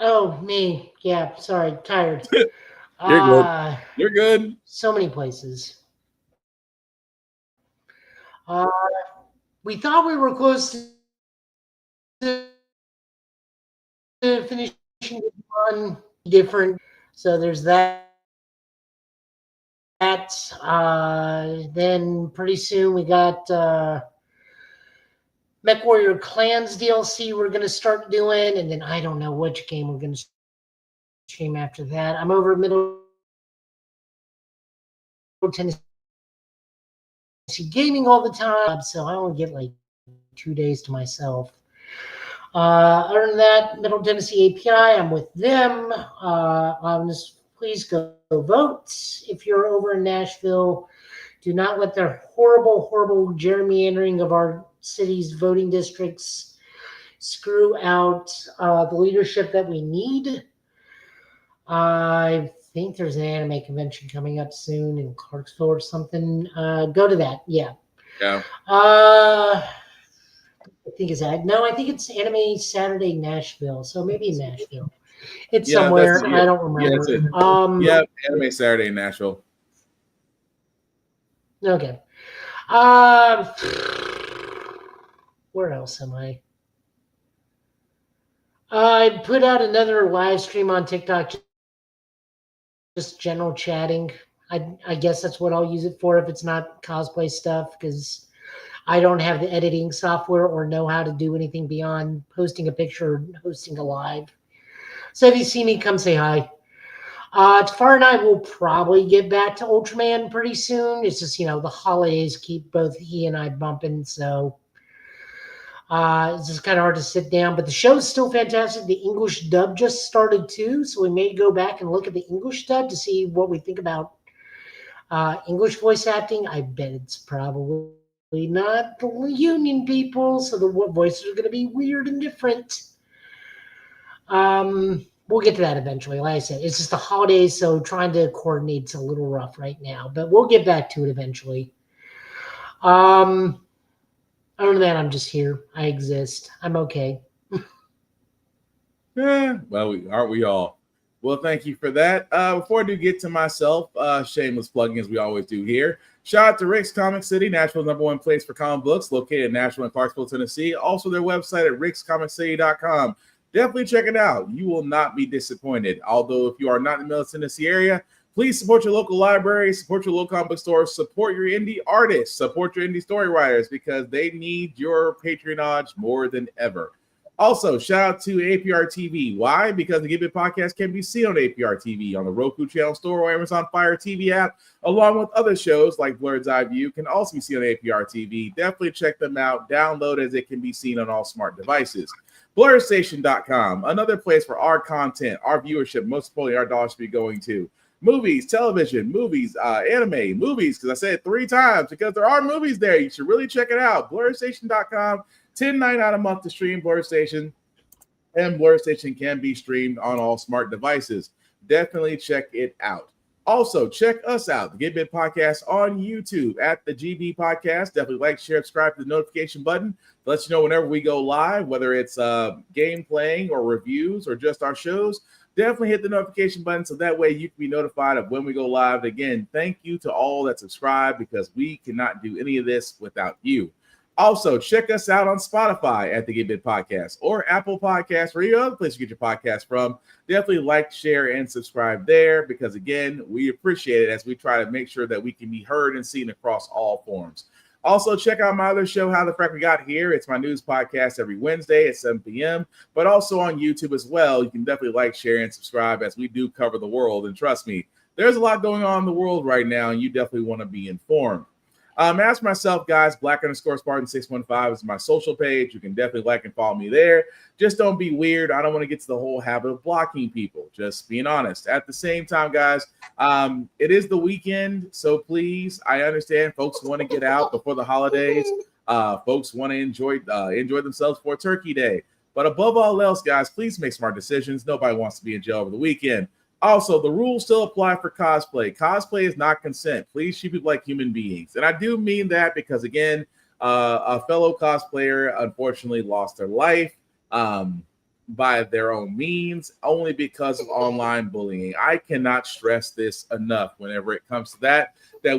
Oh, me. Yeah, sorry, tired. You're good. You're good. So many places. We thought we were close to finishing one different. So there's that. Then pretty soon we got Mech Warrior Clans DLC we're going to start doing, and then I don't know which game we're going to stream after that. I'm over at Middle Tennessee gaming all the time, so I only get like 2 days to myself. Other than that, Middle Tennessee API, I'm with them. Please go vote if you're over in Nashville. Do not let their horrible gerrymandering of our city's voting districts screw out the leadership that we need. I think there's an anime convention coming up soon in Clarksville or something. Go to that. Yeah. Yeah. I think it's that. No, I think it's Anime Saturday Nashville. So maybe in Nashville. It's somewhere. I don't remember. Yeah, Anime Saturday in Nashville. Okay. Where else am I? I put out another live stream on TikTok, just general chatting. I guess that's what I'll use it for if it's not cosplay stuff, because I don't have the editing software or know how to do anything beyond posting a picture or hosting a live. So if you see me, come say hi. Tafar and I will probably get back to Ultraman pretty soon. It's just, the holidays keep both he and I bumping, so it's just kind of hard to sit down. But the show's still fantastic. The English dub just started too, so we may go back and look at the English dub to see what we think about English voice acting. I bet it's probably not the union people, so the voices are going to be weird and different. We'll get to that eventually. Like I said, it's just the holidays, so trying to coordinate's a little rough right now, but we'll get back to it eventually. Other than that, I'm just here. I exist. I'm okay. Yeah, well, aren't we all? Well, thank you for that. Before I do get to myself, shameless plugging as we always do here. Shout out to Rick's Comic City, Nashville's #1 place for comic books, located in Nashville and Clarksville, Tennessee. Also, their website at rickscomiccity.com. Definitely check it out. You will not be disappointed. Although, if you are not in the Middle Tennessee area, please support your local library, support your local comic book stores, support your indie artists, support your indie story writers, because they need your patronage more than ever. Also, shout out to APR TV. Why? Because the Give It podcast can be seen on APR TV, on the Roku channel store or Amazon Fire TV app, along with other shows like Blurred's Eye View can also be seen on APR TV. Definitely check them out. Download as it can be seen on all smart devices. BlurredStation.com, another place for our content, our viewership, most importantly, our dollars should be going to. Movies, television, movies, anime, movies, because I said it 3 times, because there are movies there. You should really check it out. BlurredStation.com, $10.99 a month to stream Blurred Station, and Blurred Station can be streamed on all smart devices. Definitely check it out. Also, check us out, the Get Bit Podcast on YouTube at the GB Podcast. Definitely like, share, subscribe to the notification button to let you know whenever we go live, whether it's game playing or reviews or just our shows. Definitely hit the notification button so that way you can be notified of when we go live. Again, thank you to all that subscribe because we cannot do any of this without you. Also, check us out on Spotify at the Get Bit Podcast or Apple Podcasts or any other place you get your podcast from. Definitely like, share, and subscribe there because, again, we appreciate it as we try to make sure that we can be heard and seen across all forms. Also, check out my other show, How the Frack We Got Here. It's my news podcast every Wednesday at 7 p.m., but also on YouTube as well. You can definitely like, share, and subscribe as we do cover the world. And trust me, there's a lot going on in the world right now, and you definitely want to be informed. As for myself, guys, Black_Spartan615 is my social page. You can definitely like and follow me there. Just don't be weird. I don't want to get to the whole habit of blocking people. Just being honest. At the same time, guys, it is the weekend, so please, I understand folks want to get out before the holidays. Folks want to enjoy themselves for Turkey Day. But above all else, guys, please make smart decisions. Nobody wants to be in jail over the weekend. Also, the rules still apply for cosplay. Cosplay is not consent. Please treat people like human beings. And I do mean that because, again, a fellow cosplayer unfortunately lost their life by their own means only because of online bullying. I cannot stress this enough whenever it comes to that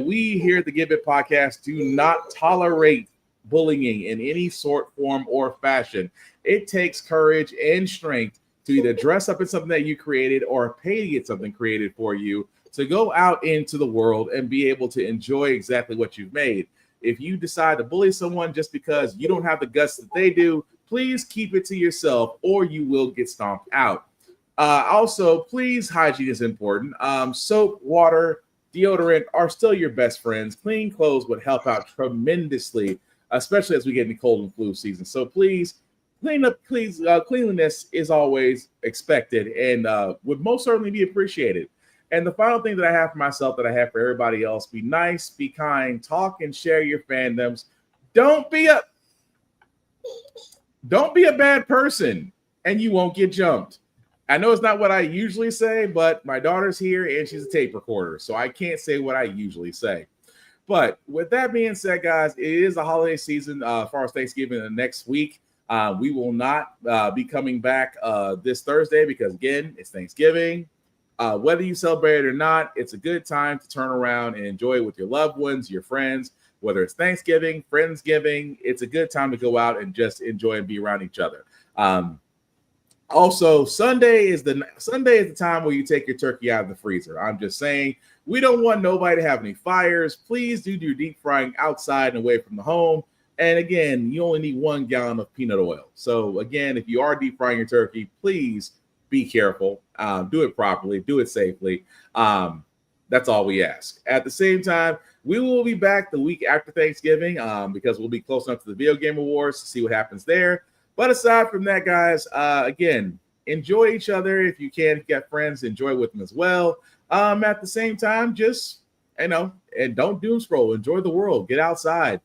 we here at the Give It Podcast do not tolerate bullying in any sort, form, or fashion. It takes courage and strength to either dress up in something that you created or pay to get something created for you to go out into the world and be able to enjoy exactly what you've made. If you decide to bully someone just because you don't have the guts that they do, please keep it to yourself or you will get stomped out. Also, please, hygiene is important. Soap, water, deodorant are still your best friends. Clean clothes would help out tremendously, especially as we get into cold and flu season. So please, cleanliness is always expected and would most certainly be appreciated. And the final thing that I have for myself that I have for everybody else, be nice, be kind, talk and share your fandoms. Don't be a bad person and you won't get jumped. I know it's not what I usually say, but my daughter's here and she's a tape recorder, so I can't say what I usually say. But with that being said, guys, it is the holiday season as far as Thanksgiving the next week. We will not be coming back this Thursday because, again, it's Thanksgiving. Whether you celebrate it or not, it's a good time to turn around and enjoy it with your loved ones, your friends. Whether it's Thanksgiving, Friendsgiving, it's a good time to go out and just enjoy and be around each other. Also, Sunday is the time where you take your turkey out of the freezer. I'm just saying, we don't want nobody to have any fires. Please do your deep frying outside and away from the home. And again, you only need 1 gallon of peanut oil. So again, if you are deep frying your turkey, please be careful. Do it properly. Do it safely. That's all we ask. At the same time, we will be back the week after Thanksgiving because we'll be close enough to the Video Game Awards to see what happens there. But aside from that, guys, again, enjoy each other. If you can, if you got friends, enjoy with them as well. At the same time, just, and don't doom scroll. Enjoy the world. Get outside.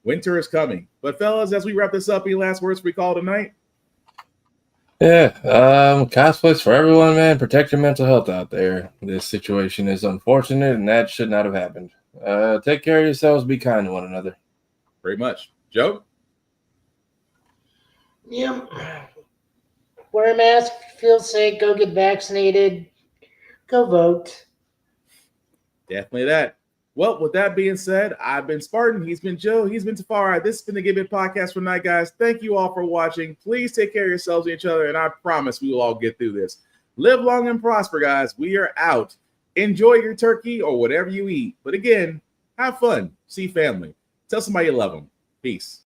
Winter is coming. But fellas, as we wrap this up, any last words we call tonight? Yeah, cosplay's for everyone, man. Protect your mental health out there. This situation is unfortunate, and that should not have happened. Take care of yourselves. Be kind to one another. Very much. Joe? Yep. Wear a mask. Feel sick. Go get vaccinated. Go vote. Definitely that. Well, with that being said, I've been Spartan. He's been Joe. He's been Tafara. This has been the Give It Podcast for tonight, guys. Thank you all for watching. Please take care of yourselves and each other, and I promise we will all get through this. Live long and prosper, guys. We are out. Enjoy your turkey or whatever you eat. But again, have fun. See family. Tell somebody you love them. Peace.